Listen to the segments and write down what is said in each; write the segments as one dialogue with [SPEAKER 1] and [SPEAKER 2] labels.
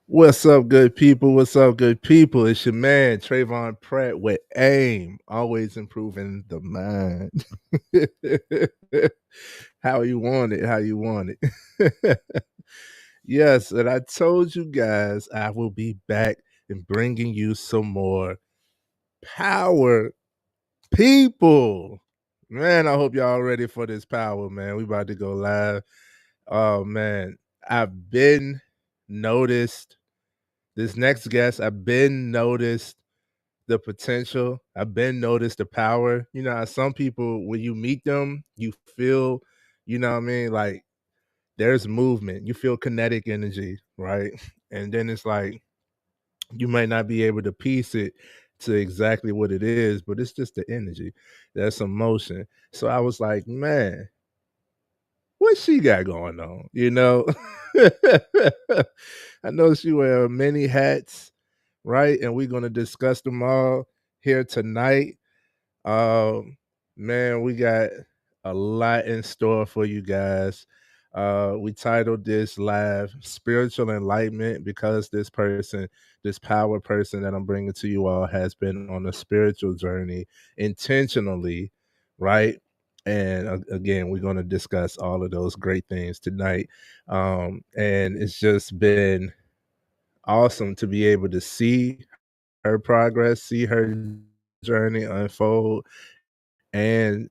[SPEAKER 1] What's up, good people? What's up, good people? It's your man Trayvon Pratt with AIM, always improving the mind. How you want it? How you want it? Yes, and I told you guys I will be back and bringing you some more power people. Man, I hope y'all ready for this power, man. We about to go live. Oh man, I've been noticed this next guest. I've been noticed the potential. I've been noticed the power. You know, how some people when you meet them, you feel, you know what I mean, like there's movement. You feel kinetic energy, right? And then it's like you might not be able to piece it to exactly what it is, but it's just the energy. There's some motion. So I was like, man, what she got going on? You know? I know she wear many hats, right? And we're gonna discuss them all here tonight. Man, we got a lot in store for you guys. We titled this live Spiritual Enlightenment because this power person that I'm bringing to you all has been on a spiritual journey intentionally, right? And again, we're going to discuss all of those great things tonight. And it's just been awesome to be able to see her progress, see her journey unfold, and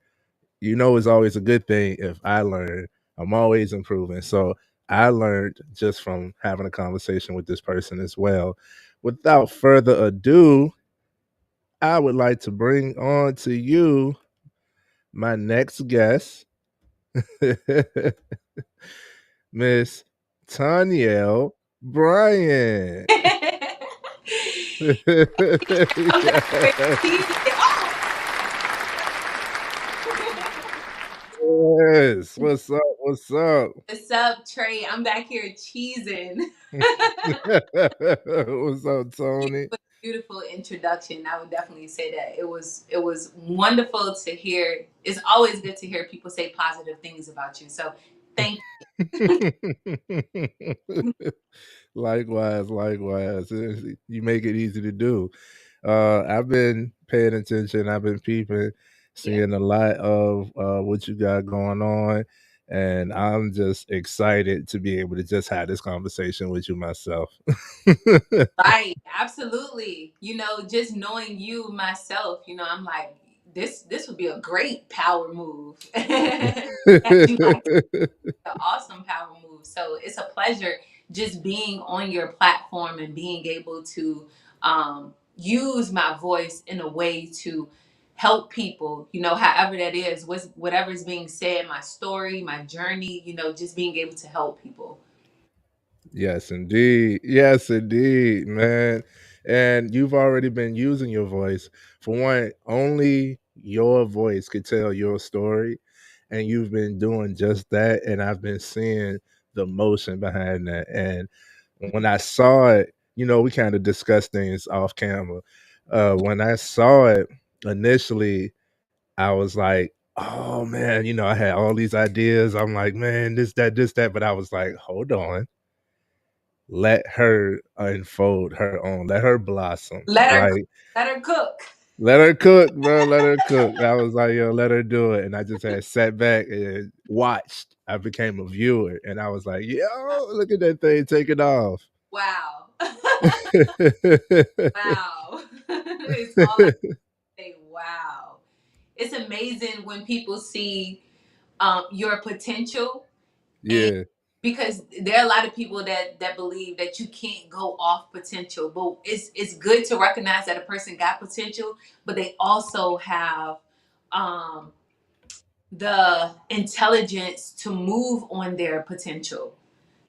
[SPEAKER 1] it's always a good thing if I learn. I'm always improving. So I learned just from having a conversation with this person as well. Without further ado, I would like to bring on to you my next guest, Miss Tonyelle Bryant.
[SPEAKER 2] I'm back here
[SPEAKER 1] Yes.
[SPEAKER 2] cheesing. Oh!
[SPEAKER 1] Yes. What's up? What's up?
[SPEAKER 2] What's up, Trey? I'm back here cheesing.
[SPEAKER 1] What's up, Tony?
[SPEAKER 2] Beautiful introduction. I would definitely say that it was wonderful to hear. It's always good to hear people say positive things about you. So thank you.
[SPEAKER 1] Likewise, likewise. You make it easy to do. I've been paying attention. I've been peeping,
[SPEAKER 2] Yeah.
[SPEAKER 1] seeing a lot of what you got going on, and I'm just excited to be able to just have this conversation with you myself.
[SPEAKER 2] Right, absolutely. Just knowing you myself, I'm like, this would be a great power move. As you like an awesome power move. So it's a pleasure just being on your platform and being able to use my voice in a way to help people, however that is, whatever's being said, my story, my journey, just being able to help people.
[SPEAKER 1] Yes, indeed. Yes, indeed, man. And you've already been using your voice. For one, only your voice could tell your story. And you've been doing just that. And I've been seeing the motion behind that. And when I saw it, we kind of discussed things off camera. When I saw it initially, I was like, oh man, I had all these ideas. I'm like, man, this, that. But I was like, hold on, let her unfold her own, let her blossom,
[SPEAKER 2] Let her
[SPEAKER 1] right?
[SPEAKER 2] let her cook.
[SPEAKER 1] Let her cook, bro. Let her cook. I was like, yo, let her do it. And I just had sat back and watched. I became a viewer and I was like, yo, look at that thing taking off.
[SPEAKER 2] Wow. Wow. It's all I say, wow. It's amazing when people see your potential, and
[SPEAKER 1] Yeah.
[SPEAKER 2] because there are a lot of people that believe that you can't go off potential, but it's good to recognize that a person got potential, but they also have um, the intelligence to move on their potential.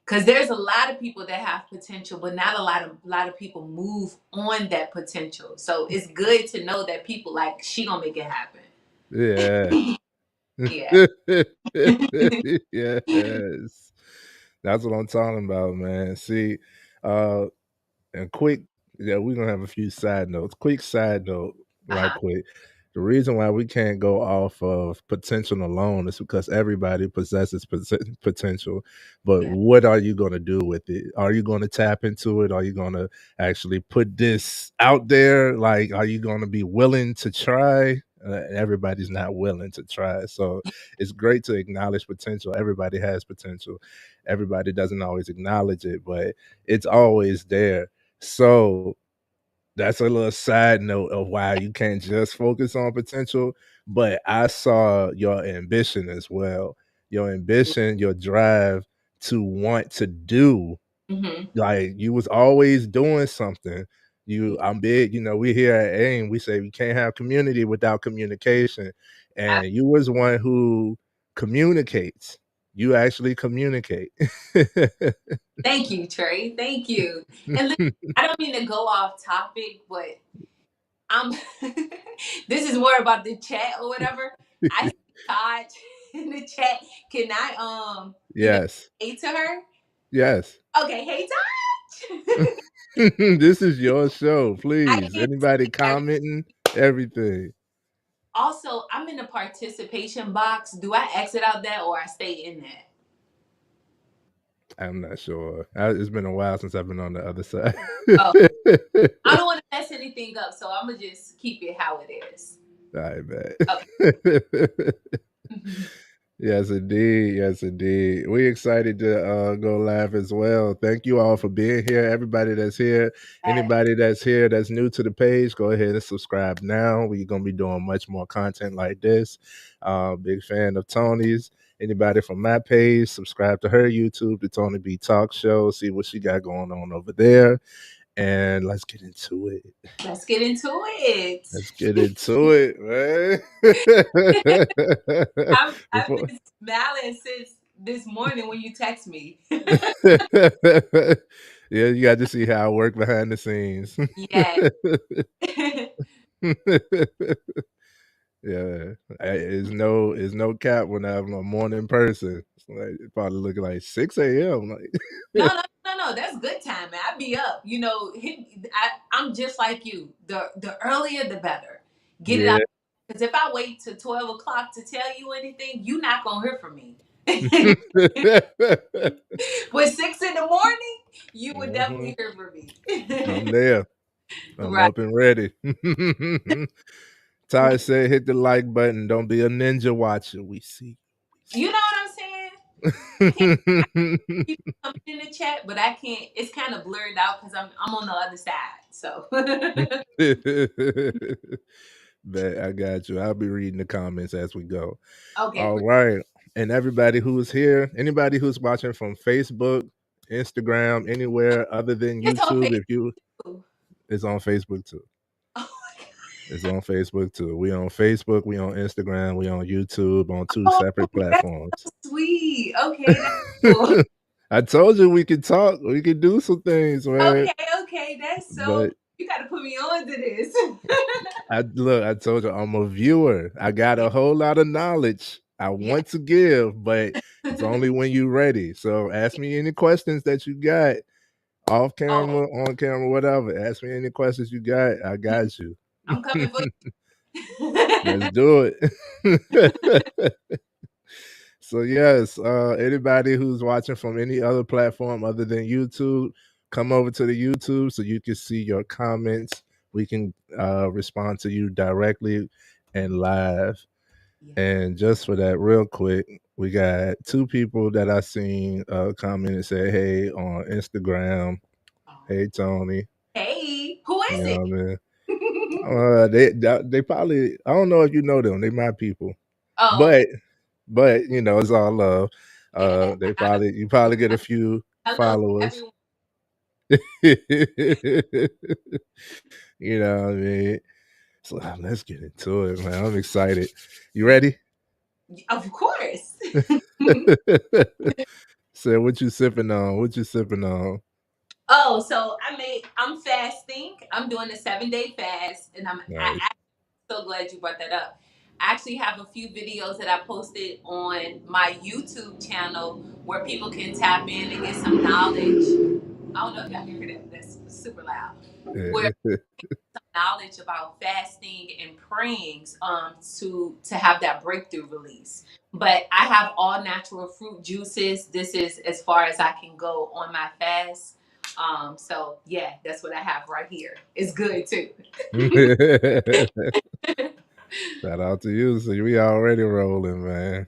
[SPEAKER 2] Because there's a lot of people that have potential, but not a lot of people move on that potential. So it's good to know that people like she gonna make it happen.
[SPEAKER 1] Yeah.
[SPEAKER 2] Yeah.
[SPEAKER 1] Yes. That's what I'm talking about, man. See, uh, and quick, yeah, we're gonna have a few side notes. Quick side note, right
[SPEAKER 2] Uh-huh.
[SPEAKER 1] quick. The reason why we can't go off of potential alone is because everybody possesses potential. But
[SPEAKER 2] Yeah.
[SPEAKER 1] what are you going to do with it? Are you going to tap into it? Are you going to actually put this out there? Like, are you going to be willing to try? Everybody's not willing to try. So it's great to acknowledge potential. Everybody has potential. Everybody doesn't always acknowledge it, but it's always there. So that's a little side note of why you can't just focus on potential, but I saw your ambition as well. Your ambition, your drive to want to do,
[SPEAKER 2] Hmm.
[SPEAKER 1] like you was always doing something.
[SPEAKER 2] Yeah.
[SPEAKER 1] I'm big, we here at AIM, we say we can't have community without communication.
[SPEAKER 2] I-
[SPEAKER 1] And you was one who communicates. You actually communicate.
[SPEAKER 2] Thank you, Trey. Thank you. And listen, I don't mean to go off topic, but I'm this is more about the chat or whatever. I see Todd in the chat. Can I
[SPEAKER 1] Yes.
[SPEAKER 2] say to her?
[SPEAKER 1] Yes.
[SPEAKER 2] Okay, hey Todd.
[SPEAKER 1] This is your show,
[SPEAKER 2] I
[SPEAKER 1] please.
[SPEAKER 2] can't
[SPEAKER 1] Anybody
[SPEAKER 2] see every
[SPEAKER 1] commenting? Everything.
[SPEAKER 2] also I'm in the participation box. Do I exit out that or I stay in that?
[SPEAKER 1] I'm not sure. It's been a while since I've been on the other side.
[SPEAKER 2] Oh, I don't want to mess anything up, so I'm gonna just keep it how it is.
[SPEAKER 1] I
[SPEAKER 2] Okay.
[SPEAKER 1] bet. Yes, indeed. Yes, indeed. We excited to go live as well. Thank you all for being here. Everybody that's here, anybody that's here that's new to the page, go ahead and subscribe now. We're gonna be doing much more content like this. Big fan of Tony's. Anybody from my page, subscribe to her YouTube, the Tony B Talk Show. See what she got going on over there, and let's get into it.
[SPEAKER 2] Let's get into it.
[SPEAKER 1] Let's get into it, man.
[SPEAKER 2] I've
[SPEAKER 1] Before
[SPEAKER 2] been smiling since this morning when you text me.
[SPEAKER 1] yeah, you got to see how I work behind the scenes.
[SPEAKER 2] Yes.
[SPEAKER 1] Yeah, it's no cap when I'm a morning person. It's like it probably looking like 6 a.m.
[SPEAKER 2] No,
[SPEAKER 1] Like,
[SPEAKER 2] no, no, no. That's good time, man. I be up. I'm just like you. The earlier the better. Get it out.
[SPEAKER 1] yeah.
[SPEAKER 2] Because if I wait till 12 o'clock to tell you anything, you not gonna hear from me. With 6 in the morning, you would
[SPEAKER 1] Mhm.
[SPEAKER 2] definitely hear from me.
[SPEAKER 1] I'm there. I'm
[SPEAKER 2] Right.
[SPEAKER 1] up and ready. Ty
[SPEAKER 2] Right.
[SPEAKER 1] said, "Hit the like button. Don't be a ninja watcher. We see.
[SPEAKER 2] You know what I'm saying? I can't I
[SPEAKER 1] We
[SPEAKER 2] keep coming in the chat, but I can't. It's kind of blurred out because I'm on the other side. So
[SPEAKER 1] see." Bet I got you. I'll be reading the comments as we go.
[SPEAKER 2] okay,
[SPEAKER 1] All right. And everybody who's here, anybody who's watching from Facebook, Instagram, anywhere other than
[SPEAKER 2] it's on
[SPEAKER 1] YouTube, if you
[SPEAKER 2] Facebook.
[SPEAKER 1] it's on Facebook too.
[SPEAKER 2] Oh my
[SPEAKER 1] It's on Facebook too. We on Facebook, we on Instagram, we on YouTube on two
[SPEAKER 2] God.
[SPEAKER 1] separate
[SPEAKER 2] Oh, that's
[SPEAKER 1] platforms.
[SPEAKER 2] so sweet. Okay, that's cool.
[SPEAKER 1] I told you we could talk. We could do some things, man.
[SPEAKER 2] Okay, okay, that's so.
[SPEAKER 1] But
[SPEAKER 2] You got to put me on to this.
[SPEAKER 1] I told you I'm a viewer. I got a whole lot of knowledge I
[SPEAKER 2] Yeah.
[SPEAKER 1] want to give, but it's only when you're ready. So ask me any questions that you got off
[SPEAKER 2] Oh,
[SPEAKER 1] camera, on camera, whatever. Ask me any questions you got. I got you.
[SPEAKER 2] I'm coming for you.
[SPEAKER 1] Let's do it. So yes, anybody who's watching from any other platform other than YouTube, come over to the YouTube so you can see your comments. We can respond to you directly and live.
[SPEAKER 2] Yeah.
[SPEAKER 1] And just for that, real quick, we got two people that I seen comment and say, "Hey" on Instagram.
[SPEAKER 2] Oh.
[SPEAKER 1] Hey Tony,
[SPEAKER 2] Hey, who
[SPEAKER 1] you
[SPEAKER 2] is
[SPEAKER 1] know
[SPEAKER 2] it?
[SPEAKER 1] what I mean? They probably, I don't know if you know them. They my people,
[SPEAKER 2] Oh, okay.
[SPEAKER 1] but it's all love.
[SPEAKER 2] Yeah.
[SPEAKER 1] They probably you probably get a few
[SPEAKER 2] Hello to
[SPEAKER 1] followers.
[SPEAKER 2] everyone.
[SPEAKER 1] You know what I mean? So let's get into it, man. I'm excited. You ready?
[SPEAKER 2] Of course.
[SPEAKER 1] So what you sipping on? What you sipping on?
[SPEAKER 2] Oh, so I'm fasting. I'm doing a 7 day fast, and
[SPEAKER 1] Nice.
[SPEAKER 2] I'm so glad you brought that up. I actually have a few videos that I posted on my YouTube channel where people can tap in and get some knowledge. I don't know if y'all can hear that. That's super loud. where knowledge about fasting and praying to have that breakthrough release. But I have all natural fruit juices. This is as far as I can go on my fast. So yeah, that's what I have right here. It's good too.
[SPEAKER 1] Shout out to you. So we already rolling, man.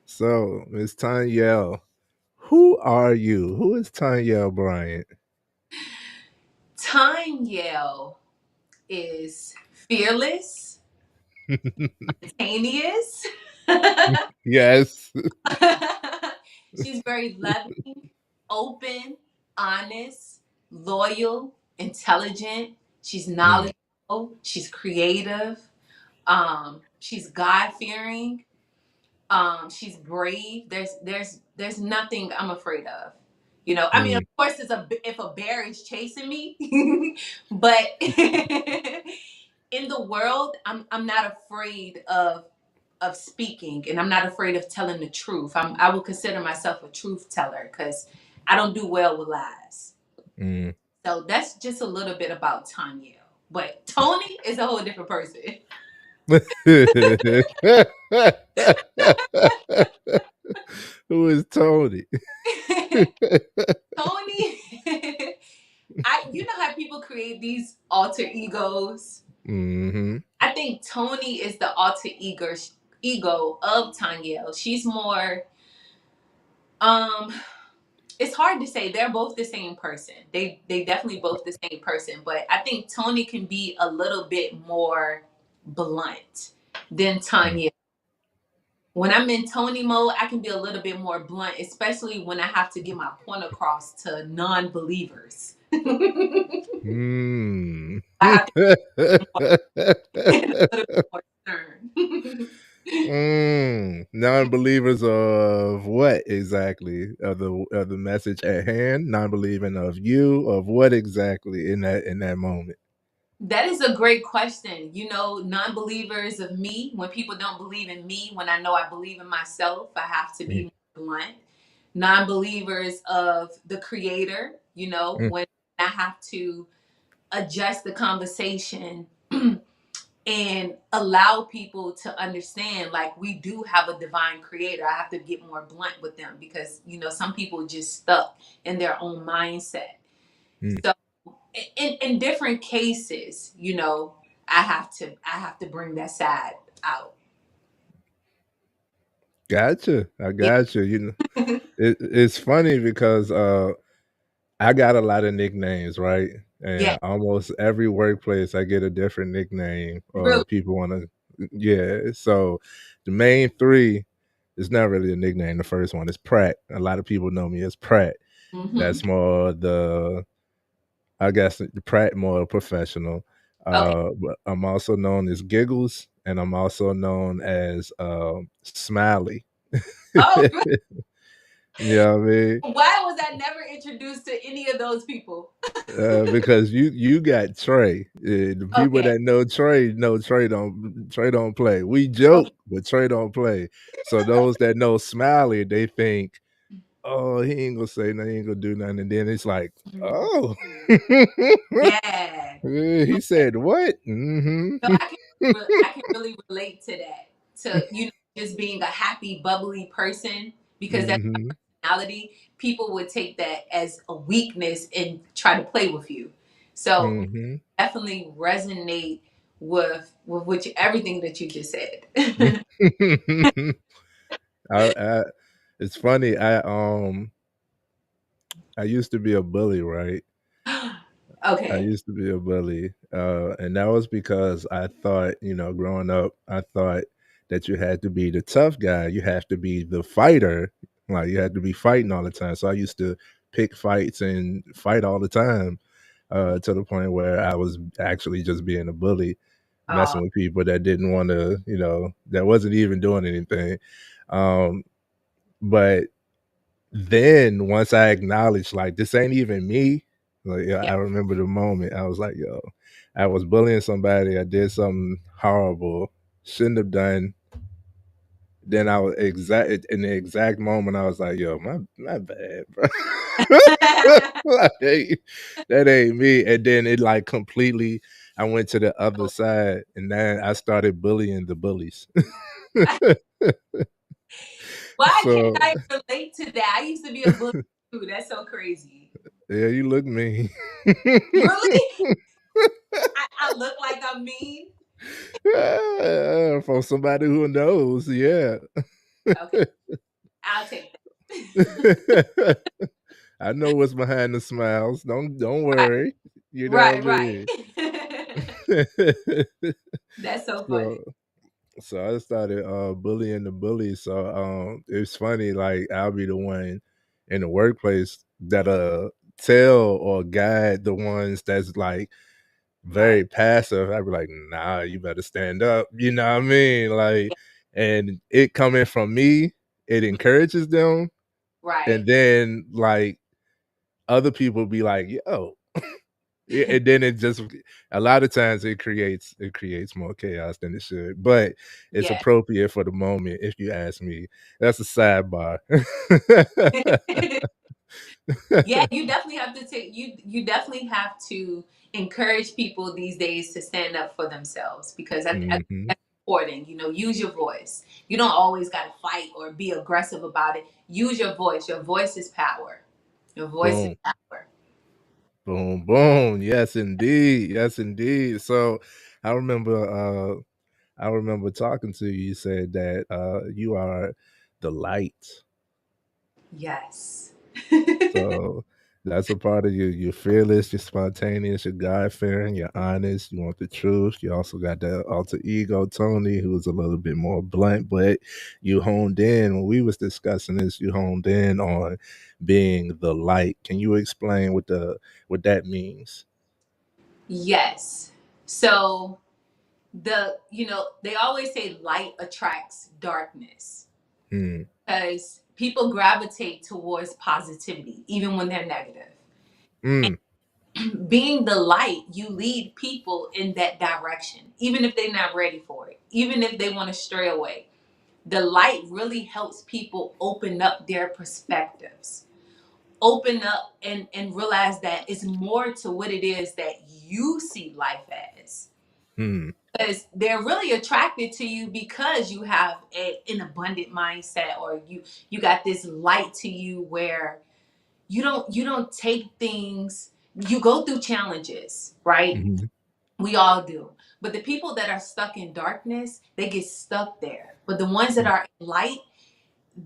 [SPEAKER 1] So, Miss Tonyelle, who are you? Who is Tonyelle Bryant?
[SPEAKER 2] Tonyelle is fearless, spontaneous.
[SPEAKER 1] Yes.
[SPEAKER 2] She's very loving, open, honest, loyal, intelligent. She's
[SPEAKER 1] Mm,
[SPEAKER 2] knowledgeable. She's creative. She's God fearing. She's brave. There's nothing I'm afraid of. You know, I mean, of
[SPEAKER 1] mm,
[SPEAKER 2] course, if a bear is chasing me, but in the world, I'm not afraid of speaking, and I'm not afraid of telling the truth. I would consider myself a truth teller because I don't do well with lies.
[SPEAKER 1] mm.
[SPEAKER 2] So that's just a little bit about Tanya. But Tony is a whole different person.
[SPEAKER 1] Who is Tony?
[SPEAKER 2] Tony, I you know how people create these alter egos.
[SPEAKER 1] Hmm.
[SPEAKER 2] I think Tony is the alter ego of Tanya. She's more um it's hard to say. They're both the same person. They definitely both the same person, but I think Tony can be a little bit more blunt than Tanya. When I'm in Tony mode, I can be a little bit more blunt, especially when I have to get my point across to non-believers. I
[SPEAKER 1] Mm.
[SPEAKER 2] have to be a little bit more stern.
[SPEAKER 1] Non-believers of what exactly? Of the message at hand? Non-believing of you? Of what exactly in that moment?
[SPEAKER 2] That is a great question. You know, non-believers of me, when people don't believe in me, when I know I believe in myself, I have to be
[SPEAKER 1] Mm,
[SPEAKER 2] more blunt. Non-believers of the creator, you know,
[SPEAKER 1] mm,
[SPEAKER 2] when I have to adjust the conversation and allow people to understand like we do have a divine creator. I have to get more blunt with them because, you know, some people just stuck in their own mindset.
[SPEAKER 1] mm.
[SPEAKER 2] So in different cases, you know, I have to bring that side out.
[SPEAKER 1] Gotcha. I
[SPEAKER 2] Yeah.
[SPEAKER 1] gotcha. You know, it's funny because I got a lot of nicknames, right?
[SPEAKER 2] Yeah.
[SPEAKER 1] And almost every workplace I get a different nickname or
[SPEAKER 2] Really.
[SPEAKER 1] people want to yeah. So the main three is not really a nickname. The first one is Pratt. A lot of people know me as Pratt.
[SPEAKER 2] Hmm.
[SPEAKER 1] That's more the I guess the Pratt more professional.
[SPEAKER 2] Okay.
[SPEAKER 1] But I'm also known as Giggles and I'm also known as Smiley.
[SPEAKER 2] Oh, really?
[SPEAKER 1] You know what I mean?
[SPEAKER 2] Why was I never introduced to any of those people?
[SPEAKER 1] Because you got Trey. The people
[SPEAKER 2] Okay.
[SPEAKER 1] that know Trey don't play. We
[SPEAKER 2] Okay.
[SPEAKER 1] joke, but Trey don't play. So those that know Smiley, they think, oh, he ain't gonna say nothing, he ain't gonna do nothing. And then it's like,
[SPEAKER 2] Mhm.
[SPEAKER 1] oh,
[SPEAKER 2] Yeah.
[SPEAKER 1] he
[SPEAKER 2] Okay.
[SPEAKER 1] said what? Hmm.
[SPEAKER 2] So I can really relate to that. To you know, just being a happy, bubbly person because that's
[SPEAKER 1] Hmm.
[SPEAKER 2] my personality. People would take that as a weakness and try to play with you. So
[SPEAKER 1] Hmm.
[SPEAKER 2] definitely resonate with everything that you just said.
[SPEAKER 1] I, it's funny. I used to be a bully, right? I
[SPEAKER 2] Okay.
[SPEAKER 1] used to be a bully, and that was because I thought, you know, growing up, I thought that you had to be the tough guy. You have to be the fighter. Like you had to be fighting all the time. So I used to pick fights and fight all the time, to the point where I was actually just being a bully,
[SPEAKER 2] Uh,
[SPEAKER 1] messing with people that didn't want to, you know, that wasn't even doing anything. Um, but then once I acknowledged like this ain't even me, like yeah,
[SPEAKER 2] yeah.
[SPEAKER 1] I remember the moment I was like, yo, I was bullying somebody, I did something horrible, shouldn't have done, Then I was exact in the exact moment I was like, "Yo, my bad, bro." Like, that ain't me. And then it like completely. I went to the other side, and then I started bullying the bullies.
[SPEAKER 2] Why can't
[SPEAKER 1] So
[SPEAKER 2] I relate to that? I used to be a bully too. That's so crazy.
[SPEAKER 1] yeah, you look mean.
[SPEAKER 2] Really? I look like I'm mean.
[SPEAKER 1] Yeah, from somebody who knows, yeah.
[SPEAKER 2] Okay, I'll take that.
[SPEAKER 1] I know what's behind the smiles. Don't
[SPEAKER 2] Right,
[SPEAKER 1] worry. You know
[SPEAKER 2] right,
[SPEAKER 1] what I mean?
[SPEAKER 2] right. That's so
[SPEAKER 1] so
[SPEAKER 2] funny.
[SPEAKER 1] so I started bullying the bullies. So it's funny, like I'll be the one in the workplace that tell or guide the ones that's like
[SPEAKER 2] Right.
[SPEAKER 1] very passive. I'd be like, nah, you better stand up. You know what I mean? Like,
[SPEAKER 2] Yeah,
[SPEAKER 1] and it coming from me, it encourages them.
[SPEAKER 2] right.
[SPEAKER 1] And then like other people be like, yo. Yeah, and then it just a lot of times it creates more chaos than it should. But it's
[SPEAKER 2] Yeah.
[SPEAKER 1] appropriate for the moment, if you ask me. That's a sidebar.
[SPEAKER 2] Yeah, you definitely have to take you definitely have to encourage people these days to stand up for themselves because I think
[SPEAKER 1] hmm
[SPEAKER 2] that's important. Use your voice. You don't always got to fight or be aggressive about it. Use your voice. Your voice is power. Your voice is
[SPEAKER 1] Boom.
[SPEAKER 2] power.
[SPEAKER 1] Boom, boom. Yes, indeed. Yes, indeed. So I remember I remember talking to you. You said that you are the light.
[SPEAKER 2] Yes.
[SPEAKER 1] So that's a part of you. You're fearless, you're spontaneous, you're God fearing, you're honest, you want the truth. You also got that alter ego, Tony, who's a little bit more blunt, but you honed in when we was discussing this, you honed in on being the light. Can you explain what that means?
[SPEAKER 2] Yes. So they always say light attracts darkness
[SPEAKER 1] Hmm.
[SPEAKER 2] because people gravitate towards positivity even when they're negative.
[SPEAKER 1] Mm,
[SPEAKER 2] Being the light, you lead people in that direction, even if they're not ready for it, even if they want to stray away. The light really helps people open up their perspectives, open up and realize that it's more to what it is that you see life as.
[SPEAKER 1] hmm,
[SPEAKER 2] Because they're really attracted to you because you have an abundant mindset, or you got this light to you where you don't take things. You go through challenges, right?
[SPEAKER 1] mhm,
[SPEAKER 2] We all do. But the people that are stuck in darkness, they get stuck there. But the ones that
[SPEAKER 1] mm,
[SPEAKER 2] are in light,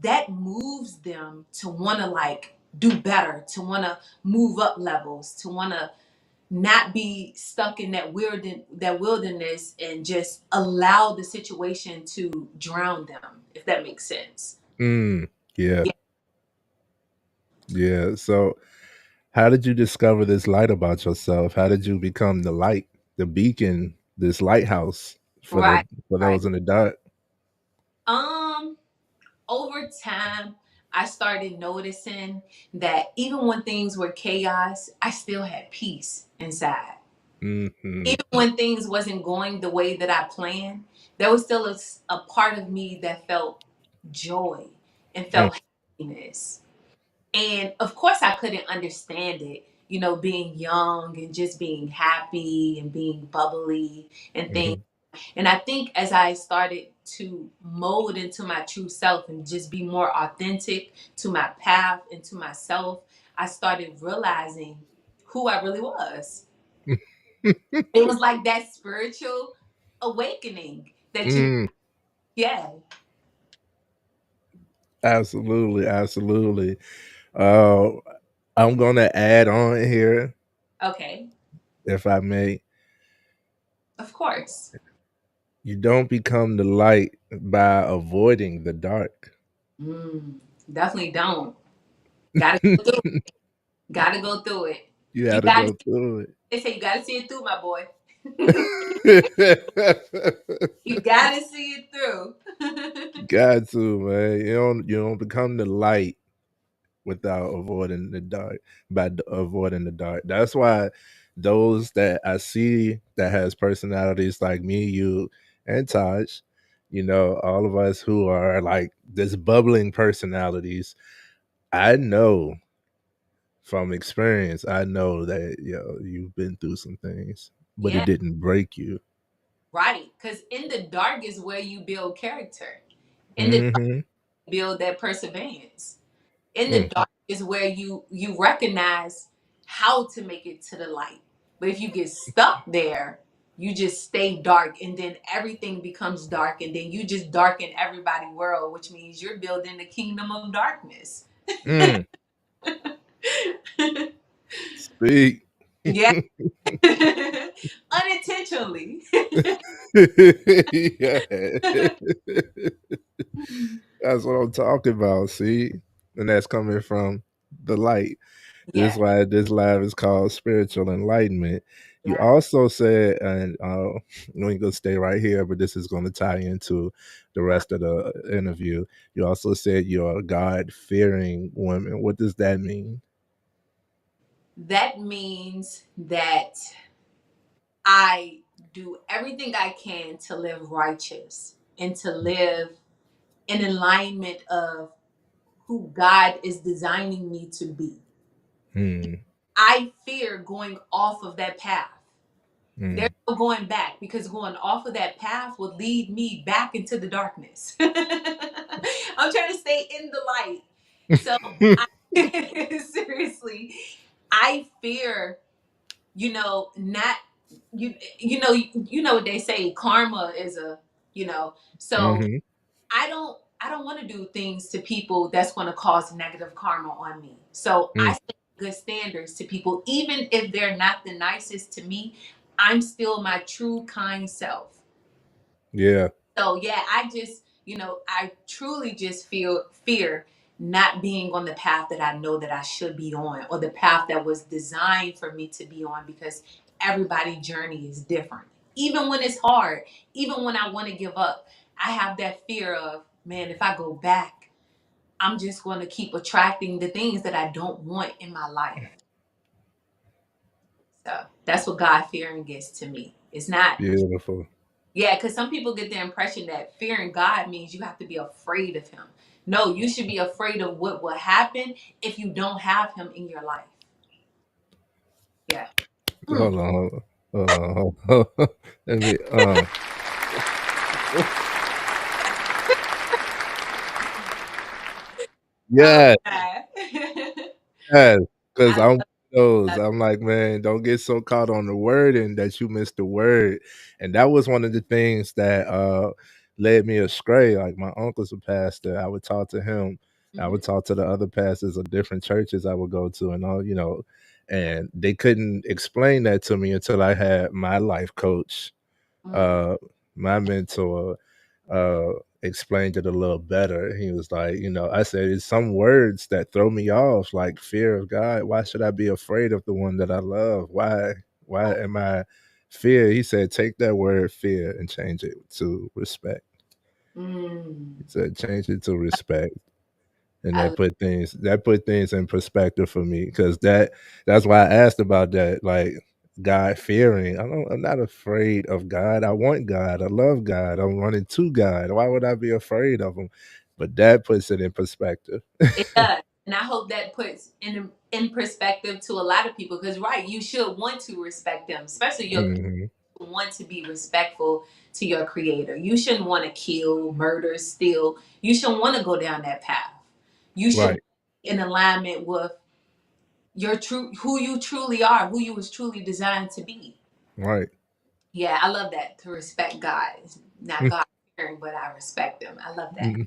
[SPEAKER 2] that moves them to want to like do better, to want to move up levels, to want to not be stuck in that wilderness and just allow the situation to drown them, if that makes sense.
[SPEAKER 1] mm. Yeah,
[SPEAKER 2] Yeah.
[SPEAKER 1] yeah. So how did you discover this light about yourself? How did you become the light, the beacon, this lighthouse
[SPEAKER 2] Right.
[SPEAKER 1] for
[SPEAKER 2] Right.
[SPEAKER 1] those in the dark?
[SPEAKER 2] Um Over time, I started noticing that even when things were chaos, I still had peace inside.
[SPEAKER 1] Mhm.
[SPEAKER 2] Even when things wasn't going the way that I planned, there was still a part of me that felt joy and
[SPEAKER 1] Mm,
[SPEAKER 2] felt happiness. And of course, I couldn't understand it, being young and just being happy and being bubbly and things.
[SPEAKER 1] mhm,
[SPEAKER 2] And I think as I started to mold into my true self and just be more authentic to my path and to myself, I started realizing who I really was. It was like that spiritual awakening that
[SPEAKER 1] mm.
[SPEAKER 2] yeah.
[SPEAKER 1] Absolutely, absolutely. Uh, I'm gonna add on here,
[SPEAKER 2] Okay,
[SPEAKER 1] if I may.
[SPEAKER 2] of course.
[SPEAKER 1] You don't become the light by avoiding the dark.
[SPEAKER 2] Mm, definitely don't. Gotta go through it. Gotta go through it.
[SPEAKER 1] You
[SPEAKER 2] You
[SPEAKER 1] had to
[SPEAKER 2] gotta,
[SPEAKER 1] go through
[SPEAKER 2] they say you gotta see it through, my boy.
[SPEAKER 1] it.
[SPEAKER 2] You gotta see it through.
[SPEAKER 1] Got to, man. You don't become the light without avoiding the dark, avoiding the dark. That's why those that I see that has personalities like me, you, and Taj, all of us who are like this bubbling personalities, I know from experience, I know that you've been through some things, but it
[SPEAKER 2] Yeah,
[SPEAKER 1] didn't break you.
[SPEAKER 2] right. Because in the dark is where you build character. In the dark,
[SPEAKER 1] Mm-hmm.
[SPEAKER 2] you build that perseverance. In the
[SPEAKER 1] Mm,
[SPEAKER 2] dark is where you recognize how to make it to the light. But if you get stuck there, you just stay dark, and then everything becomes dark, and then you just darken everybody's world, which means you're building the kingdom of darkness.
[SPEAKER 1] mm. Speak.
[SPEAKER 2] Yeah. Unintentionally.
[SPEAKER 1] Yeah. That's what I'm talking about. See, and that's coming from the light. This is
[SPEAKER 2] Yeah.
[SPEAKER 1] why this live is called spiritual enlightenment. You
[SPEAKER 2] Yeah.
[SPEAKER 1] also said, and we ain't gonna stay right here, but this is going to tie into the rest of the interview. You also said you're a God fearing woman. What does that mean?
[SPEAKER 2] That means that I do everything I can to live righteous and to live in alignment of who God is designing me to be.
[SPEAKER 1] Hmm.
[SPEAKER 2] I fear going off of that path. There's
[SPEAKER 1] Hmm.
[SPEAKER 2] no going back, because going off of that path would lead me back into the darkness. I'm trying to stay in the light. So I seriously, I fear, not you know what they say, karma is a, so
[SPEAKER 1] Hmm.
[SPEAKER 2] I don't want to do things to people that's going to cause negative karma on me. So I
[SPEAKER 1] Hmm.
[SPEAKER 2] set good standards to people, even if they're not the nicest to me. I'm still my true kind self.
[SPEAKER 1] Yeah.
[SPEAKER 2] So yeah, I truly just feel fear not being on the path that I know that I should be on, or the path that was designed for me to be on, because everybody's journey is different. Even when it's hard, even when I want to give up, I have that fear of, man, if I go back, I'm just going to keep attracting the things that I don't want in my life. So that's what God fearing gets to me. It's not.
[SPEAKER 1] Beautiful.
[SPEAKER 2] Yeah, because some people get the impression that fearing God means you have to be afraid of him. No, you should be afraid of what will happen if you don't have him in your life. Yeah. Hmm.
[SPEAKER 1] Hold on. Hold on. Hold on. Let me.
[SPEAKER 2] Oh,
[SPEAKER 1] Yes.
[SPEAKER 2] God.
[SPEAKER 1] Yes, because
[SPEAKER 2] I
[SPEAKER 1] I'm those.
[SPEAKER 2] love
[SPEAKER 1] I'm like, man, don't get so caught on the word and that you missed the word. And that was one of the things that led me astray. Like my uncle's a pastor. I would talk to him.
[SPEAKER 2] it.
[SPEAKER 1] I
[SPEAKER 2] Mhm.
[SPEAKER 1] would talk to the other pastors of different churches I would go to and all, and they couldn't explain that to me until I had my life coach,
[SPEAKER 2] Mm,
[SPEAKER 1] uh, my mentor, uh explained it a little better. He was like, I said, it's some words that throw me off, like fear of God. Why should I be afraid of the one that I love? Why am I fear? He said, take that word fear and change it to respect. He
[SPEAKER 2] mm.
[SPEAKER 1] said, change it to respect. And
[SPEAKER 2] I,
[SPEAKER 1] that put things in perspective for me, because that's why I asked about that, like God fearing. I'm not afraid of God. I want God. I love God. I'm running to God. Why would I be afraid of him? But that puts it in perspective.
[SPEAKER 2] it does. And I hope that puts in perspective to a lot of people, because, right, you should want to respect them, especially your
[SPEAKER 1] Hmm.
[SPEAKER 2] want to be respectful to your creator. You shouldn't want to kill, murder, steal. You shouldn't want to go down that path. You should
[SPEAKER 1] Right,
[SPEAKER 2] be in alignment with your true who you truly are, who you was truly designed to be.
[SPEAKER 1] right.
[SPEAKER 2] Yeah, I love that. To respect God. It's not God fearing, but I respect him. I love that.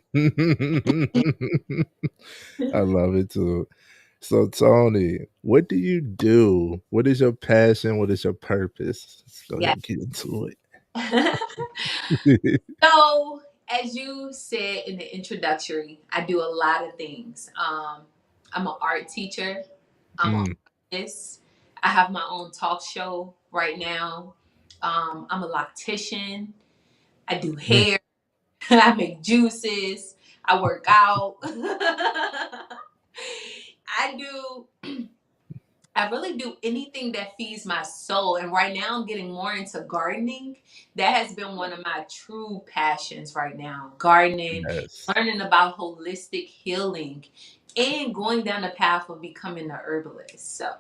[SPEAKER 1] I love it too. So Tony, what do you do? What is your passion? What is your purpose? Let's go ahead
[SPEAKER 2] Yeah.
[SPEAKER 1] and get into it.
[SPEAKER 2] So, as you said in the introductory, I do a lot of things. I'm an art teacher. I'm an
[SPEAKER 1] Mm,
[SPEAKER 2] artist. I have my own talk show right now. I'm a loctician. I do
[SPEAKER 1] mm,
[SPEAKER 2] hair. I make juices. I work out. I do I really do anything that feeds my soul. And right now I'm getting more into gardening. That has been one of my true passions right now. Gardening,
[SPEAKER 1] Yes.
[SPEAKER 2] learning about holistic healing, and going down the path of becoming an herbalist. So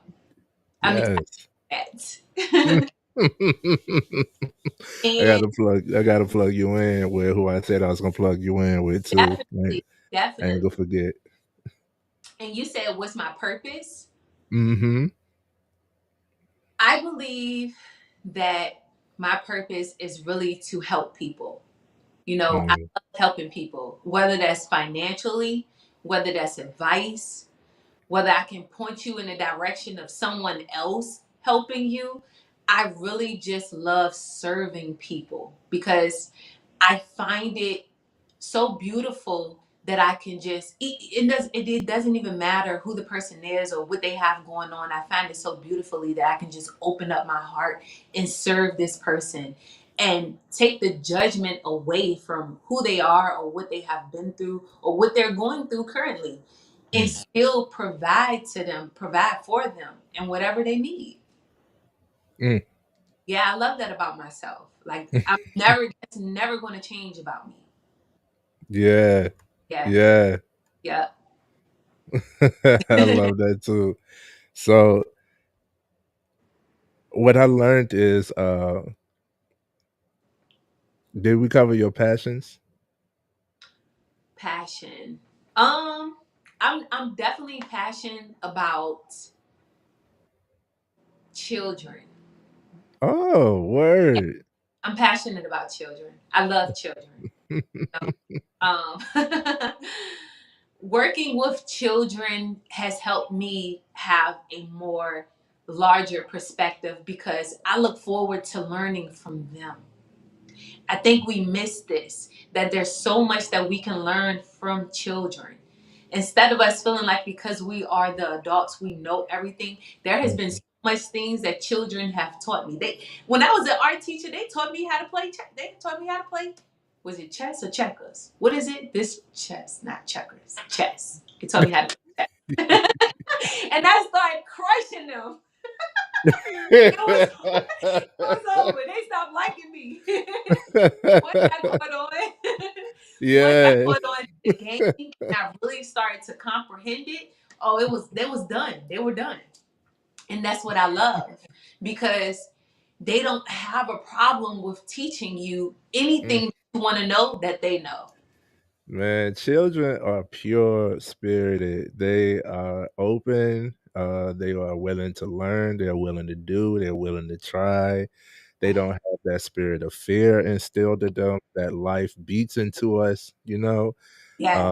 [SPEAKER 2] I'm excited
[SPEAKER 1] Yes.
[SPEAKER 2] for that. And
[SPEAKER 1] I gotta plug you in with who I said I was gonna plug you in with too. Man,
[SPEAKER 2] definitely,
[SPEAKER 1] I ain't
[SPEAKER 2] definitely.
[SPEAKER 1] gonna forget.
[SPEAKER 2] And you said, what's my purpose?
[SPEAKER 1] Mm-hmm.
[SPEAKER 2] I believe that my purpose is really to help people. I
[SPEAKER 1] Mm,
[SPEAKER 2] love helping people, whether that's financially, whether that's advice, whether I can point you in the direction of someone else helping you. I really just love serving people because I find it so beautiful that I can just it doesn't even matter who the person is or what they have going on. I find it so beautifully that I can just open up my heart and serve this person and take the judgment away from who they are or what they have been through or what they're going through currently, and
[SPEAKER 1] mm,
[SPEAKER 2] still provide to them, provide for them and whatever they need.
[SPEAKER 1] mm.
[SPEAKER 2] Yeah, I love that about myself. Like that's never going to change about me.
[SPEAKER 1] Yeah,
[SPEAKER 2] Yeah.
[SPEAKER 1] yeah.
[SPEAKER 2] Yeah.
[SPEAKER 1] I love that too. So what I learned is, did we cover your passions?
[SPEAKER 2] Passion. Um, I'm definitely passionate about children.
[SPEAKER 1] Oh,
[SPEAKER 2] Yeah,
[SPEAKER 1] word.
[SPEAKER 2] I'm passionate about children. I love children. Um, working with children has helped me have a more larger perspective because I look forward to learning from them. I think we miss this, that there's so much that we can learn from children. Instead of us feeling like because we are the adults, we know everything, there has been
[SPEAKER 1] Mhm.
[SPEAKER 2] so much things that children have taught me. When I was an art teacher, they taught me how to play. They taught me how to play. Was it chess or checkers? What is it? This chess, not checkers. Chess. They taught me how to play chess, and I started crushing them. It was it was over. They stopped liking me. Once I caught on, once I
[SPEAKER 1] Yeah,
[SPEAKER 2] caught on the game, and I really started to comprehend it. Oh, they was done. They were done, and that's what I love because they don't have a problem with teaching you
[SPEAKER 1] mm.
[SPEAKER 2] anything you want to know that they know.
[SPEAKER 1] Man, children are pure spirited. They are open. They are willing to learn. They're willing to do. They're willing to try. They
[SPEAKER 2] Yeah,
[SPEAKER 1] don't have that spirit of fear instilled in them that life beats into us. Uh,
[SPEAKER 2] yeah,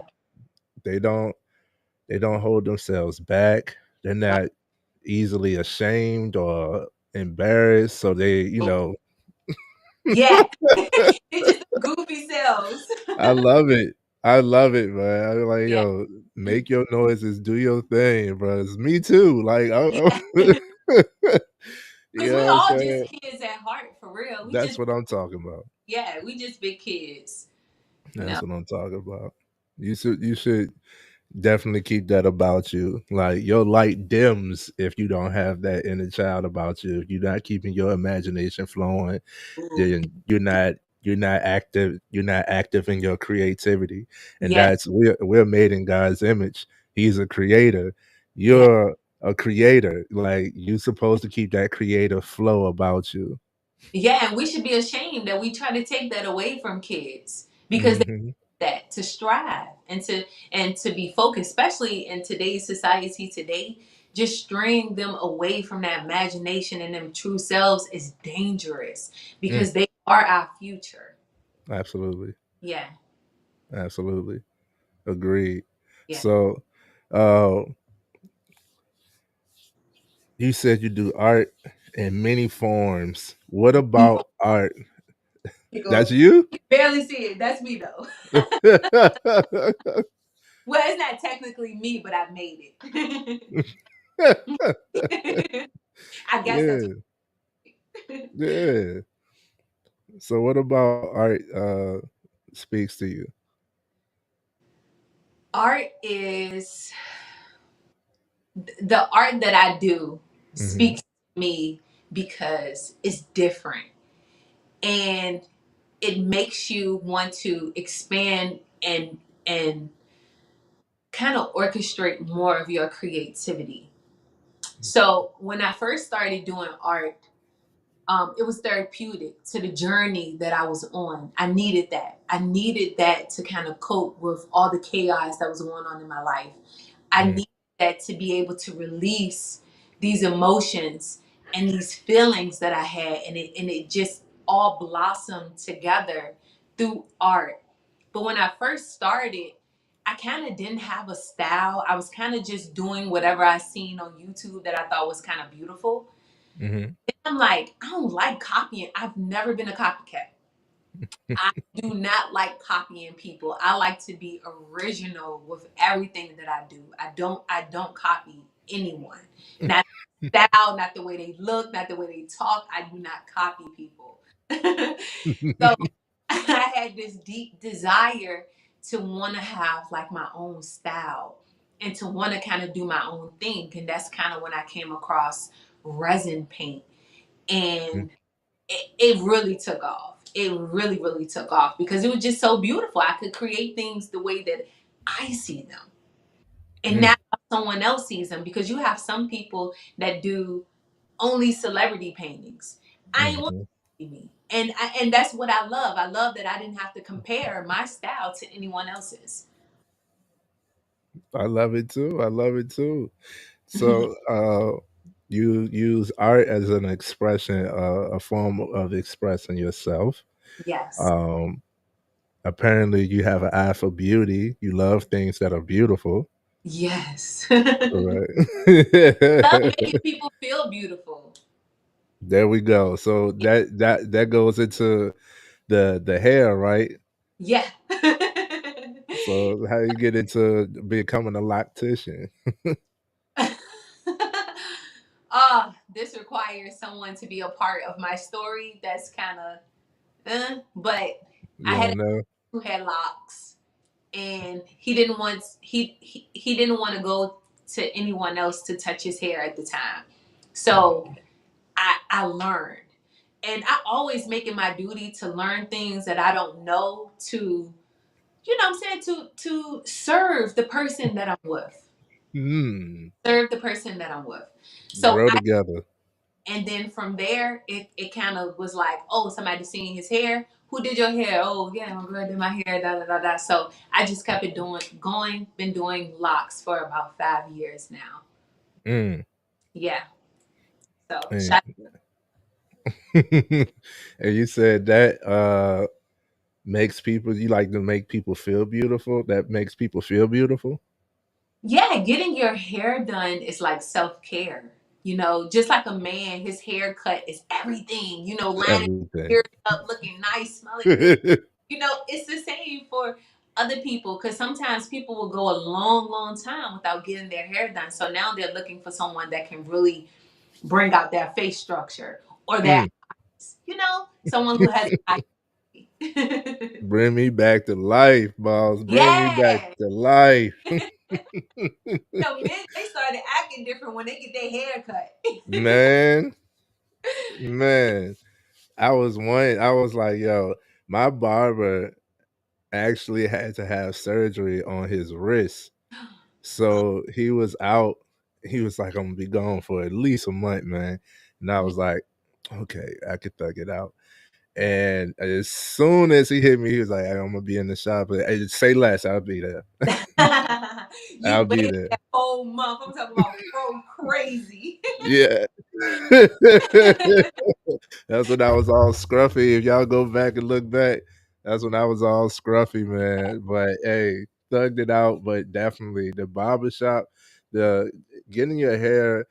[SPEAKER 1] they don't. They don't hold themselves back. They're
[SPEAKER 2] right.
[SPEAKER 1] not easily ashamed or embarrassed. So they,
[SPEAKER 2] Yeah. They just goofy selves.
[SPEAKER 1] I love it. I love it, man. I'm like,
[SPEAKER 2] Yeah,
[SPEAKER 1] yo, make your noises, do your thing, bro. It's me too. Like,
[SPEAKER 2] yeah.
[SPEAKER 1] you
[SPEAKER 2] Because we
[SPEAKER 1] know what I'm
[SPEAKER 2] all just
[SPEAKER 1] saying?
[SPEAKER 2] kids at heart, for real. We
[SPEAKER 1] That's
[SPEAKER 2] just,
[SPEAKER 1] what I'm talking about.
[SPEAKER 2] yeah, we just big kids. You know.
[SPEAKER 1] That's what I'm talking about. You should definitely keep that about you. Like your light dims if you don't have that inner child about you. If you're not keeping your imagination flowing,
[SPEAKER 2] Ooh.
[SPEAKER 1] then you're not active in your creativity. And
[SPEAKER 2] Yeah,
[SPEAKER 1] that's we're made in God's image. He's a creator.
[SPEAKER 2] yeah,
[SPEAKER 1] You're a creator. Like you're supposed to keep that creative flow about you.
[SPEAKER 2] yeah. And we should be ashamed that we try to take that away from kids because they
[SPEAKER 1] Hmm.
[SPEAKER 2] need that to strive and to be focused, especially in today's society today. Just straying them away from that imagination and them true selves is dangerous
[SPEAKER 1] Mm,
[SPEAKER 2] because they are our future.
[SPEAKER 1] absolutely.
[SPEAKER 2] Yeah,
[SPEAKER 1] Absolutely. Agreed.
[SPEAKER 2] yeah.
[SPEAKER 1] So uh you said you do art in many forms. What about art?
[SPEAKER 2] You
[SPEAKER 1] That's
[SPEAKER 2] go.
[SPEAKER 1] you?
[SPEAKER 2] You barely see it. That's me though. Well, it's not technically me, but I made it. I guess that's
[SPEAKER 1] Yeah, yeah. So what about art speaks to you?
[SPEAKER 2] art is the art that I do.
[SPEAKER 1] Mhm.
[SPEAKER 2] speaks to me because it's different, and it makes you want to expand and kind of orchestrate more of your creativity. So when I first started doing art, it was therapeutic to the journey that I was on. I needed that. I needed that to kind of cope with all the chaos that was going on in my life. I
[SPEAKER 1] Mhm.
[SPEAKER 2] needed that to be able to release these emotions and these feelings that I had, and it just all blossomed together through art. But when I first started, I kind of didn't have a style. I was kind of just doing whatever I seen on YouTube that I thought was kind of beautiful.
[SPEAKER 1] Mhm.
[SPEAKER 2] I'm like, I don't like copying. I've never been a copycat. I do not like copying people. I like to be original with everything that I do. I don't copy anyone. Not style, not the way they look, not the way they talk. I do not copy people. So I had this deep desire to want to have like my own style and to want to kind of do my own thing. And that's kind of when I came across resin paint. And it really took off. It really, really took off because it was just so beautiful. I could create things the way that I see them and
[SPEAKER 1] Mm.
[SPEAKER 2] not how someone else sees them, because you have some people that do only celebrity paintings. I ain't want
[SPEAKER 1] Mhm.
[SPEAKER 2] to be me. And that's what I love. I love that I didn't have to compare my style to anyone else's.
[SPEAKER 1] I love it too. I love it too. So, you use art as an expression, a form of expressing yourself.
[SPEAKER 2] Yes.
[SPEAKER 1] Um, Apparently, you have an eye for beauty. You love things that are beautiful.
[SPEAKER 2] Yes.
[SPEAKER 1] Right.
[SPEAKER 2] Love making people feel beautiful.
[SPEAKER 1] There we go. So that goes into the hair, right?
[SPEAKER 2] Yeah.
[SPEAKER 1] So how you get into becoming a loctician?
[SPEAKER 2] This requires someone to be a part of my story. That's kind of, but I
[SPEAKER 1] You
[SPEAKER 2] had a
[SPEAKER 1] don't know?
[SPEAKER 2] who had locks, and he didn't want to go to anyone else to touch his hair at the time. So I learned, and I always make it my duty to learn things that I don't know, to, you know what I'm saying, to serve the person that I'm with.
[SPEAKER 1] Hmm.
[SPEAKER 2] Serve the person that I'm with. So
[SPEAKER 1] Grow together.
[SPEAKER 2] and then from there, it kind of was like, oh, somebody seeing his hair. Who did your hair? Oh, yeah, my girl did my hair. Da da da da. So I just kept it doing, going. Been doing locks for about 5 years now.
[SPEAKER 1] Mm.
[SPEAKER 2] Yeah. So
[SPEAKER 1] And, and you said that makes people, you like to make people feel beautiful. That makes people feel beautiful.
[SPEAKER 2] yeah, getting your hair done is like self care. You know, just like a man, his haircut is everything. You know, lining
[SPEAKER 1] Everything.
[SPEAKER 2] your hair up, looking nice, smelling good. You know, it's the same for other people, because sometimes people will go a long, long time without getting their hair done. So now they're looking for someone that can really bring out their face structure or their
[SPEAKER 1] Mm.
[SPEAKER 2] eyes, you know, someone who has eye.
[SPEAKER 1] Bring me back to life, boss. Bring me back
[SPEAKER 2] Yeah.
[SPEAKER 1] to life.
[SPEAKER 2] No, men, they started acting different when they get their hair cut.
[SPEAKER 1] Man, man. I was like, yo, my barber actually had to have surgery on his wrist. So he was out. He was like, I'm gonna be gone for at least a month, man. And I was like, okay, I could thug it out. And as soon as he hit me, he was like, I'm gonna be in the shop. Hey, say less, I'll be there.
[SPEAKER 2] You
[SPEAKER 1] I'll be
[SPEAKER 2] waited
[SPEAKER 1] there.
[SPEAKER 2] that whole month. I'm talking about pro crazy.
[SPEAKER 1] Yeah. That's when I was all scruffy. If y'all go back and look back, that's when I was all scruffy, man. But hey, thugged it out. But definitely the barber shop, the getting your hair